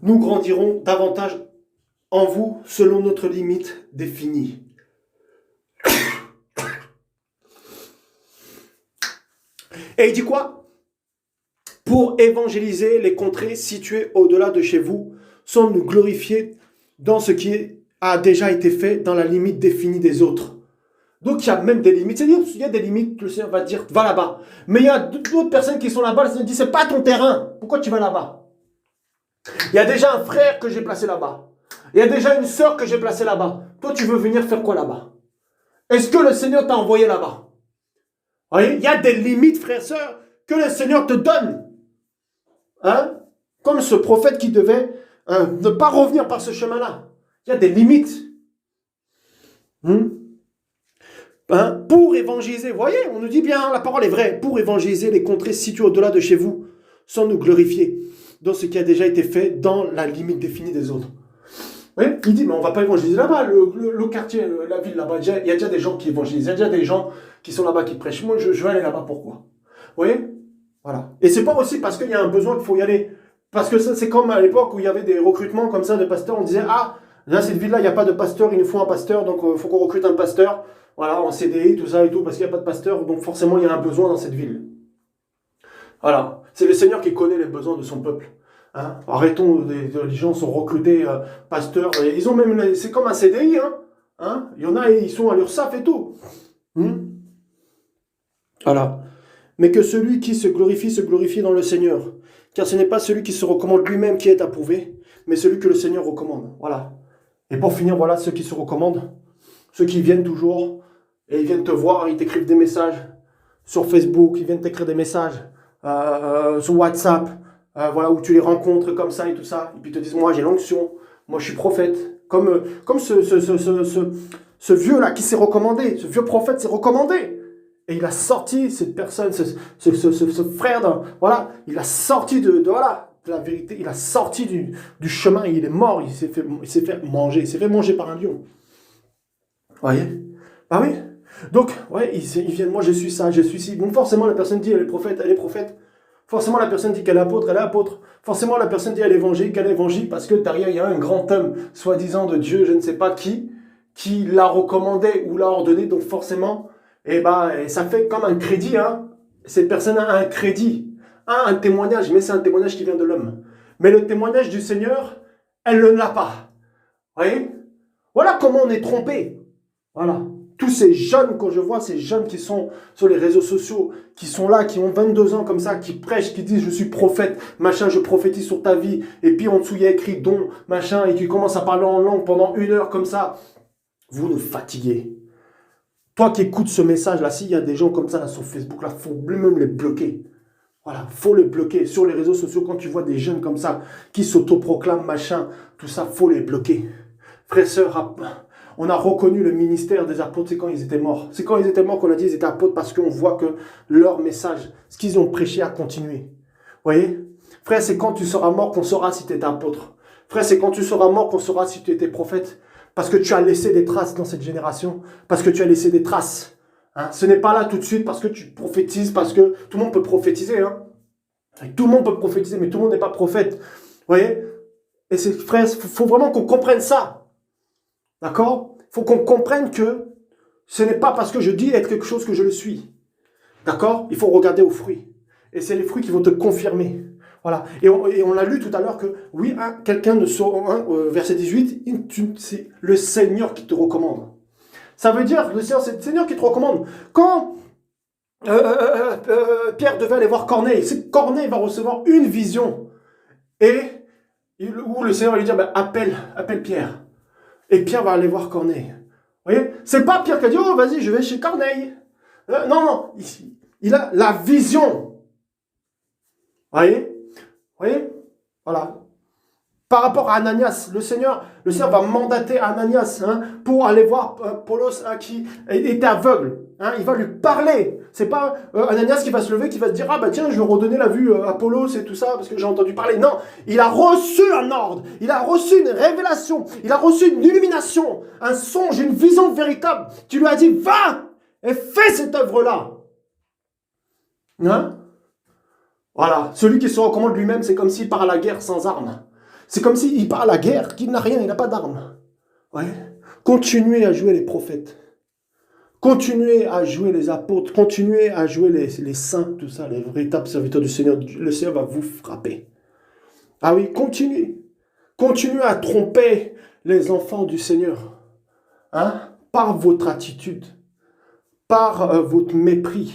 nous grandirons davantage en vous selon notre limite définie. Et il dit quoi? Pour évangéliser les contrées situées au-delà de chez vous, sans nous glorifier dans ce qui a déjà été fait dans la limite définie des autres. Donc il y a même des limites. C'est-à-dire qu'il y a des limites, le Seigneur va dire, va là-bas. Mais il y a d'autres personnes qui sont là-bas, le Seigneur dit, c'est pas ton terrain. Pourquoi tu vas là-bas? Il y a déjà un frère que j'ai placé là-bas. Il y a déjà une sœur que j'ai placée là-bas. Toi, tu veux venir faire quoi là-bas? Est-ce que le Seigneur t'a envoyé là-bas? Vous voyez, il y a des limites, frères et sœurs, que le Seigneur te donne. Comme ce prophète qui devait ne pas revenir par ce chemin-là. Il y a des limites. hein, pour évangéliser. Vous voyez, on nous dit bien, la parole est vraie, pour évangéliser les contrées situées au-delà de chez vous, sans nous glorifier dans ce qui a déjà été fait dans la limite définie des autres. Oui, il dit, mais on ne va pas évangéliser là-bas, le quartier, la ville là-bas, il y a déjà des gens qui évangélisent, il y a déjà des gens qui sont là-bas, qui prêchent. Moi, je vais aller là-bas, pourquoi? Vous voyez? Voilà. Et c'est pas aussi parce qu'il y a un besoin qu'il faut y aller. Parce que ça, c'est comme à l'époque où il y avait des recrutements comme ça de pasteurs, on disait, ah, là, cette ville-là, il n'y a pas de pasteur, il nous faut un pasteur, donc il faut qu'on recrute un pasteur, voilà, en CDI, tout ça et tout, parce qu'il n'y a pas de pasteur, donc forcément, il y a un besoin dans cette ville. Voilà. C'est le Seigneur qui connaît les besoins de son peuple. Hein. Arrêtons, les gens sont recrutés pasteurs, et ils ont même, c'est comme un CDI, hein. Hein. Il y en a, ils sont à l'URSSAF et tout. Voilà. Mais que celui qui se glorifie dans le Seigneur. Car ce n'est pas celui qui se recommande lui-même qui est approuvé, mais celui que le Seigneur recommande. Voilà. Et pour finir, voilà ceux qui se recommandent, ceux qui viennent toujours, et ils viennent te voir, ils t'écrivent des messages sur Facebook, ils viennent t'écrire des messages sur WhatsApp, voilà, où tu les rencontres comme ça et tout ça, et puis ils te disent, moi j'ai l'onction, moi je suis prophète, comme ce vieux-là qui s'est recommandé, ce vieux prophète s'est recommandé, et il a sorti cette personne, ce frère, voilà, il a sorti de la vérité, il a sorti du chemin, et il est mort, il s'est fait manger par un lion. Vous voyez? Bah oui. Donc, ouais, ils viennent, moi je suis ça, je suis ci. Donc forcément la personne dit elle est prophète, elle est prophète. Forcément la personne dit qu'elle est apôtre, elle est apôtre. Forcément la personne dit elle est évangile, qu'elle est évangile, parce que derrière il y a un grand homme, soi-disant de Dieu, je ne sais pas qui l'a recommandé ou l'a ordonné. Donc forcément, et ça fait comme un crédit, hein. Cette personne a un crédit, un témoignage, mais c'est un témoignage qui vient de l'homme. Mais le témoignage du Seigneur, elle ne l'a pas. Vous voyez? Voilà comment on est trompé. Voilà. Tous ces jeunes, quand je vois ces jeunes qui sont sur les réseaux sociaux, qui sont là, qui ont 22 ans comme ça, qui prêchent, qui disent je suis prophète, machin, je prophétise sur ta vie, et puis en dessous il y a écrit don, machin, et qui commencent à parler en langue pendant 1 heure comme ça, vous nous fatiguez. Toi qui écoutes ce message-là, s'il y a des gens comme ça là, sur Facebook, là, faut même les bloquer. Voilà, faut les bloquer. Sur les réseaux sociaux, quand tu vois des jeunes comme ça, qui s'autoproclament, machin, tout ça, faut les bloquer. Frères, sœurs, on a reconnu le ministère des apôtres, c'est quand ils étaient morts. C'est quand ils étaient morts qu'on a dit qu'ils étaient apôtres, parce qu'on voit que leur message, ce qu'ils ont prêché a continué. Vous voyez? Frère, c'est quand tu seras mort qu'on saura si tu étais apôtre. Frère, c'est quand tu seras mort qu'on saura si tu étais prophète. Parce que tu as laissé des traces dans cette génération. Parce que tu as laissé des traces. Hein? Ce n'est pas là tout de suite parce que tu prophétises, parce que tout le monde peut prophétiser. Hein? Tout le monde peut prophétiser, mais tout le monde n'est pas prophète. Vous voyez? Et frère, il faut vraiment qu'on comprenne ça. D'accord? Il faut qu'on comprenne que ce n'est pas parce que je dis être quelque chose que je le suis. D'accord? Il faut regarder aux fruits. Et c'est les fruits qui vont te confirmer. Voilà. Et on l'a lu tout à l'heure que, oui, quelqu'un de verset 18, c'est le Seigneur qui te recommande. Ça veut dire, c'est le Seigneur qui te recommande. Quand Pierre devait aller voir Corneille, c'est Corneille va recevoir une vision. Et où le Seigneur va lui dire, appelle Pierre. Et Pierre va aller voir Corneille. Vous voyez? C'est pas Pierre qui a dit, oh, vas-y, je vais chez Corneille. Non. Il a la vision. Vous voyez? Voilà. Par rapport à Ananias, le Seigneur va mandater Ananias pour aller voir Apollos qui était aveugle. Il va lui parler. C'est pas Ananias qui va se lever, qui va se dire, tiens, je vais redonner la vue à Apollos et tout ça, parce que j'ai entendu parler. Non, il a reçu un ordre, il a reçu une révélation, il a reçu une illumination, un songe, une vision véritable. Tu lui as dit, va et fais cette œuvre-là. Voilà, celui qui se recommande lui-même, c'est comme s'il part à la guerre sans armes. C'est comme s'il part à la guerre, qu'il n'a rien, il n'a pas d'armes. Ouais. Continuez à jouer les prophètes. Continuez à jouer les apôtres. Continuez à jouer les saints, tout ça, les véritables serviteurs du Seigneur. Le Seigneur va vous frapper. Ah oui, continuez. Continuez à tromper les enfants du Seigneur. Par votre attitude. Par votre mépris.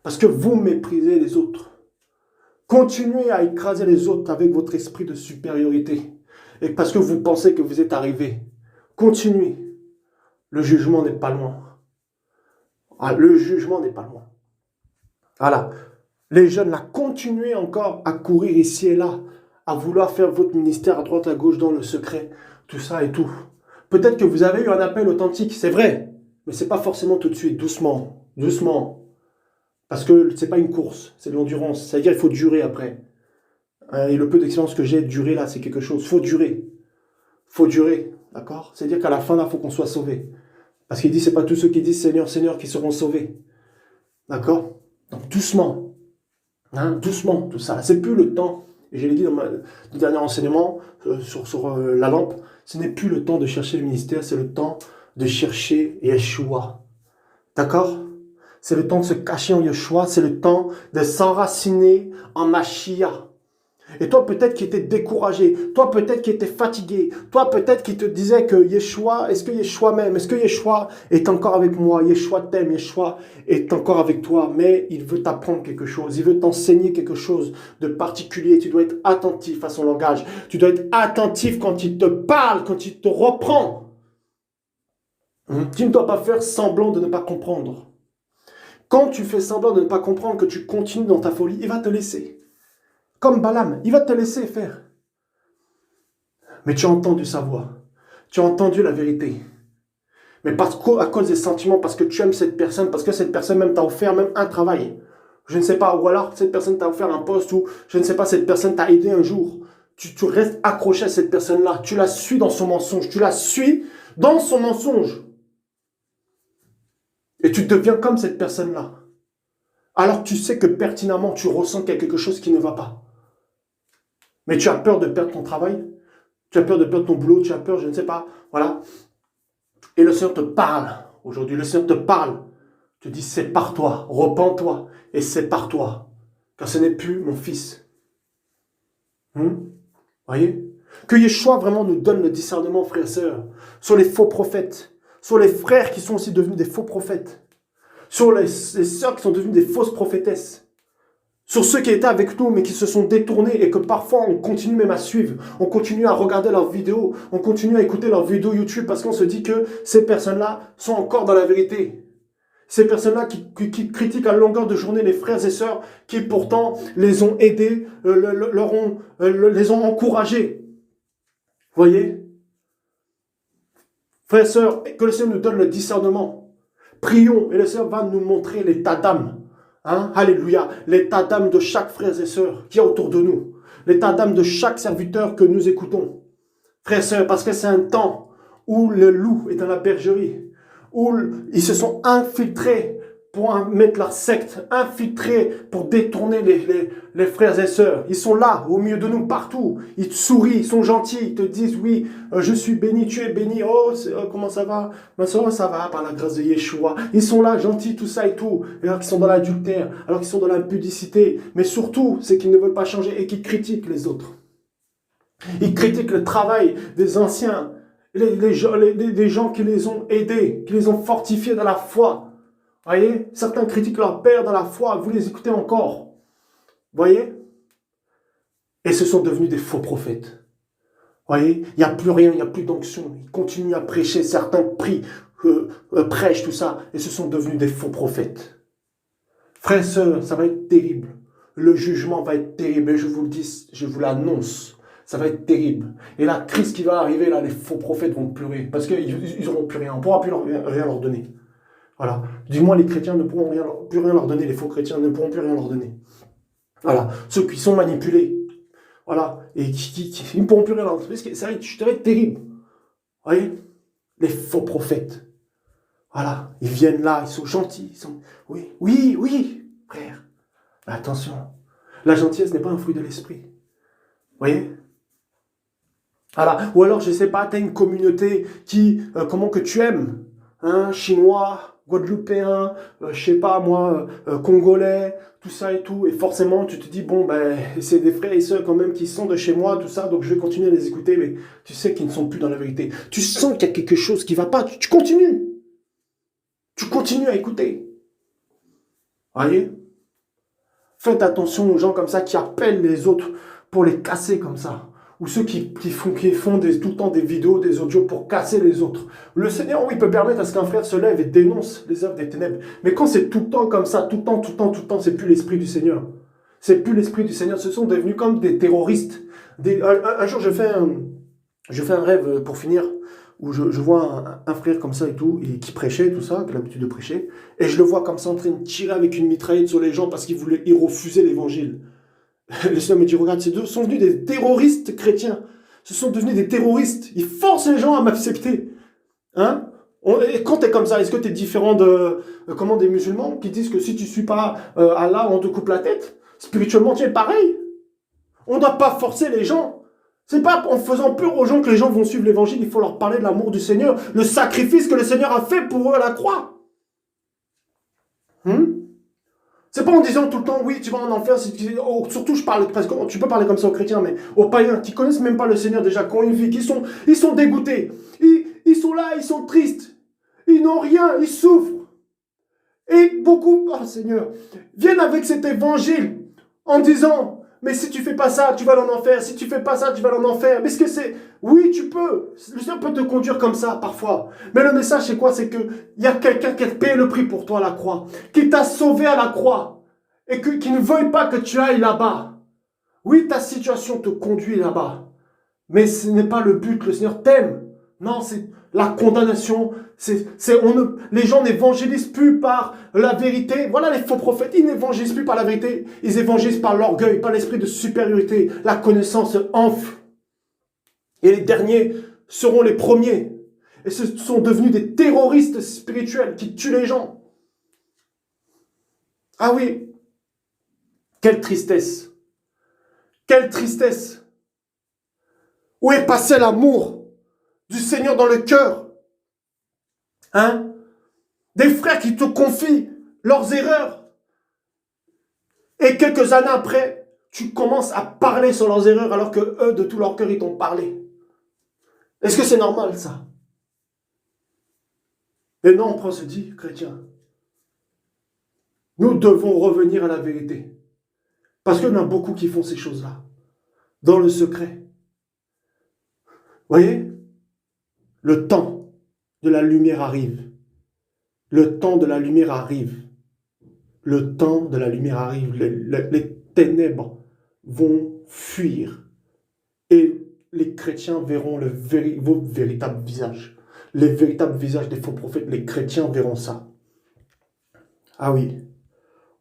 Parce que vous méprisez les autres. Continuez à écraser les autres avec votre esprit de supériorité. Et parce que vous pensez que vous êtes arrivé. Continuez. Le jugement n'est pas loin. Le jugement n'est pas loin. Voilà. Les jeunes, là, continuez encore à courir ici et là, à vouloir faire votre ministère à droite, à gauche, dans le secret, tout ça et tout. Peut-être que vous avez eu un appel authentique, c'est vrai. Mais ce n'est pas forcément tout de suite, doucement, doucement. Parce que ce n'est pas une course, c'est de l'endurance. C'est-à-dire qu'il faut durer après. Et le peu d'expérience que j'ai, durer là, c'est quelque chose. Il faut durer. Il faut durer, d'accord? C'est-à-dire qu'à la fin, là, il faut qu'on soit sauvé. Parce qu'il dit, c'est pas tous ceux qui disent Seigneur, Seigneur qui seront sauvés. D'accord? Donc doucement. Hein, doucement, tout ça. C'est plus le temps, et je l'ai dit dans le dernier enseignement sur la lampe, ce n'est plus le temps de chercher le ministère, c'est le temps de chercher Yeshua. D'accord? C'est le temps de se cacher en Yeshua, c'est le temps de s'enraciner en Mashiach. Et toi peut-être qui étais découragé, toi peut-être qui étais fatigué, toi peut-être qui te disais que Yeshua, est-ce que Yeshua m'aime, est-ce que Yeshua est encore avec moi, Yeshua t'aime, Yeshua est encore avec toi, mais il veut t'apprendre quelque chose, il veut t'enseigner quelque chose de particulier, tu dois être attentif à son langage, tu dois être attentif quand il te parle, quand il te reprend. Tu ne dois pas faire semblant de ne pas comprendre. Quand tu fais semblant de ne pas comprendre, que tu continues dans ta folie, il va te laisser. Comme Balaam, il va te laisser faire. Mais tu as entendu sa voix. Tu as entendu la vérité. Mais à cause des sentiments, parce que tu aimes cette personne, parce que cette personne même t'a offert même un travail. Je ne sais pas, ou alors cette personne t'a offert un poste, ou je ne sais pas, cette personne t'a aidé un jour. Tu restes accroché à cette personne-là. Tu la suis dans son mensonge. Tu la suis dans son mensonge. Et tu deviens comme cette personne-là. Alors tu sais que pertinemment, tu ressens qu'il y a quelque chose qui ne va pas. Mais tu as peur de perdre ton travail, tu as peur de perdre ton boulot, tu as peur, je ne sais pas, voilà. Et le Seigneur te parle, aujourd'hui, le Seigneur te parle, te dit, sépare-toi, repens-toi, et sépare-toi, car ce n'est plus mon fils. Voyez? Que Yeshua vraiment nous donne le discernement, frères et sœurs, sur les faux prophètes, sur les frères qui sont aussi devenus des faux prophètes, sur les sœurs qui sont devenues des fausses prophétesses, sur ceux qui étaient avec nous mais qui se sont détournés et que parfois on continue même à suivre, on continue à regarder leurs vidéos, on continue à écouter leurs vidéos YouTube parce qu'on se dit que ces personnes-là sont encore dans la vérité. Ces personnes-là qui critiquent à longueur de journée les frères et sœurs qui pourtant les ont aidés, les ont encouragés. Voyez? Frères et sœurs, que le Seigneur nous donne le discernement. Prions et le Seigneur va nous montrer l'état d'âme. Alléluia. L'état d'âme de chaque frère et sœur qui est autour de nous. L'état d'âme de chaque serviteur que nous écoutons. Frères et sœurs, parce que c'est un temps où le loup est dans la bergerie, où ils se sont infiltrés pour mettre leur secte, infiltrés pour détourner les frères et sœurs. Ils sont là, au milieu de nous, partout. Ils te sourient, ils sont gentils, ils te disent, oui, je suis béni, tu es béni. Oh, comment ça va? Ma soeur, ça va, par la grâce de Yeshua. Ils sont là, gentils, tout ça et tout. Alors qu'ils sont dans l'adultère, alors qu'ils sont dans l'impudicité. Mais surtout, c'est qu'ils ne veulent pas changer et qu'ils critiquent les autres. Ils critiquent le travail des anciens, les gens qui les ont aidés, qui les ont fortifiés dans la foi. Voyez, certains critiquent leur père dans la foi, vous les écoutez encore. Voyez? Et ce sont devenus des faux prophètes. Voyez? Il n'y a plus rien, il n'y a plus d'onction. Ils continuent à prêcher, certains prêchent tout ça, et ce sont devenus des faux prophètes. Frères et sœurs, ça va être terrible. Le jugement va être terrible, et je vous le dis, je vous l'annonce. Ça va être terrible. Et la crise qui va arriver, là, les faux prophètes vont pleurer, parce qu'ils n'auront plus rien, on ne pourra plus rien leur donner. Voilà. Du moins, les chrétiens ne pourront plus rien leur donner. Les faux chrétiens ne pourront plus rien leur donner. Voilà. Ceux qui sont manipulés. Voilà. Et qui ne pourront plus rien leur donner. Ça va être terrible. Vous voyez? Les faux prophètes. Voilà. Ils viennent là, ils sont gentils. Oui, frère. Mais attention. La gentillesse n'est pas un fruit de l'esprit. Vous voyez? Voilà. Ou alors, je ne sais pas, tu as une communauté que tu aimes. Chinois, Guadeloupéens, je sais pas moi, Congolais, tout ça et tout. Et forcément, tu te dis, bon, ben, c'est des frères et sœurs quand même qui sont de chez moi, tout ça, donc je vais continuer à les écouter, mais tu sais qu'ils ne sont plus dans la vérité. Tu sens qu'il y a quelque chose qui ne va pas, tu continues. Tu continues à écouter. Voyez? Faites attention aux gens comme ça qui appellent les autres pour les casser comme ça. Ou ceux qui font tout le temps des vidéos, des audios pour casser les autres. Le Seigneur, oui, peut permettre à ce qu'un frère se lève et dénonce les œuvres des ténèbres. Mais quand c'est tout le temps comme ça, tout le temps, c'est plus l'esprit du Seigneur. C'est plus l'esprit du Seigneur. Ce sont devenus comme des terroristes. Un jour, je fais un rêve pour finir. où je vois un frère comme ça et tout, et qui prêchait, tout ça, qui a l'habitude de prêcher, et je le vois comme ça en train de tirer avec une mitraillette sur les gens parce il refusait l'évangile. Le Seigneur me dit, regarde, ces deux sont devenus des terroristes chrétiens. Ce sont devenus des terroristes. Ils forcent les gens à m'accepter. Hein? Et quand tu es comme ça, est-ce que tu es différent des musulmans qui disent que si tu ne suis pas Allah, on te coupe la tête? Spirituellement, tu es pareil. On ne doit pas forcer les gens. C'est pas en faisant peur aux gens que les gens vont suivre l'évangile. Il faut leur parler de l'amour du Seigneur, le sacrifice que le Seigneur a fait pour eux à la croix. C'est pas en disant tout le temps, oui, tu vas en enfer. Surtout, je parle presque, tu peux parler comme ça aux chrétiens, mais aux païens qui connaissent même pas le Seigneur déjà, quand ils vivent, ils sont dégoûtés. Ils sont là, ils sont tristes. Ils n'ont rien, ils souffrent. Et beaucoup, oh Seigneur, viennent avec cet évangile en disant, mais si tu fais pas ça, tu vas en enfer. Si tu fais pas ça, tu vas en enfer. Mais ce que c'est, oui, tu peux. Le Seigneur peut te conduire comme ça parfois. Mais le message, c'est quoi? C'est qu'il y a quelqu'un qui a payé le prix pour toi à la croix, qui t'a sauvé à la croix, et qui ne veuille pas que tu ailles là-bas. Oui, ta situation te conduit là-bas. Mais ce n'est pas le but. Le Seigneur t'aime. Non, c'est la condamnation. Les gens n'évangélisent plus par la vérité. Voilà les faux prophètes. Ils n'évangélisent plus par la vérité. Ils évangélisent par l'orgueil, par l'esprit de supériorité. La connaissance enfle. Et les derniers seront les premiers. Et ce sont devenus des terroristes spirituels qui tuent les gens. Ah oui. Quelle tristesse. Quelle tristesse. Où est passé l'amour du Seigneur dans le cœur? Hein? Des frères qui te confient leurs erreurs. Et quelques années après, tu commences à parler sur leurs erreurs alors que eux, de tout leur cœur, ils t'ont parlé. Est-ce que c'est normal, ça? Et non, on se dit, chrétien, nous devons revenir à la vérité. Parce qu'il y en a beaucoup qui font ces choses-là, dans le secret. Vous voyez? Le temps de la lumière arrive. Le temps de la lumière arrive. Le temps de la lumière arrive. Les ténèbres vont fuir. Et les chrétiens verront vos véritables visages. Les véritables visages des faux prophètes. Les chrétiens verront ça. Ah oui.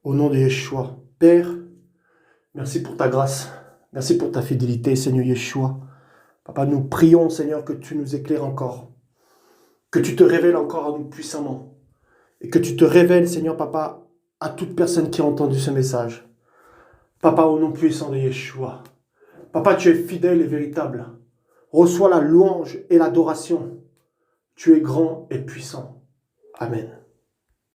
Au nom de Yeshua. Père, merci pour ta grâce. Merci pour ta fidélité, Seigneur Yeshua. Papa, nous prions, Seigneur, que tu nous éclaires encore. Que tu te révèles encore à nous puissamment. Et que tu te révèles, Seigneur, Papa, à toute personne qui a entendu ce message. Papa, au nom puissant de Yeshua. Papa, tu es fidèle et véritable. Reçois la louange et l'adoration. Tu es grand et puissant. Amen.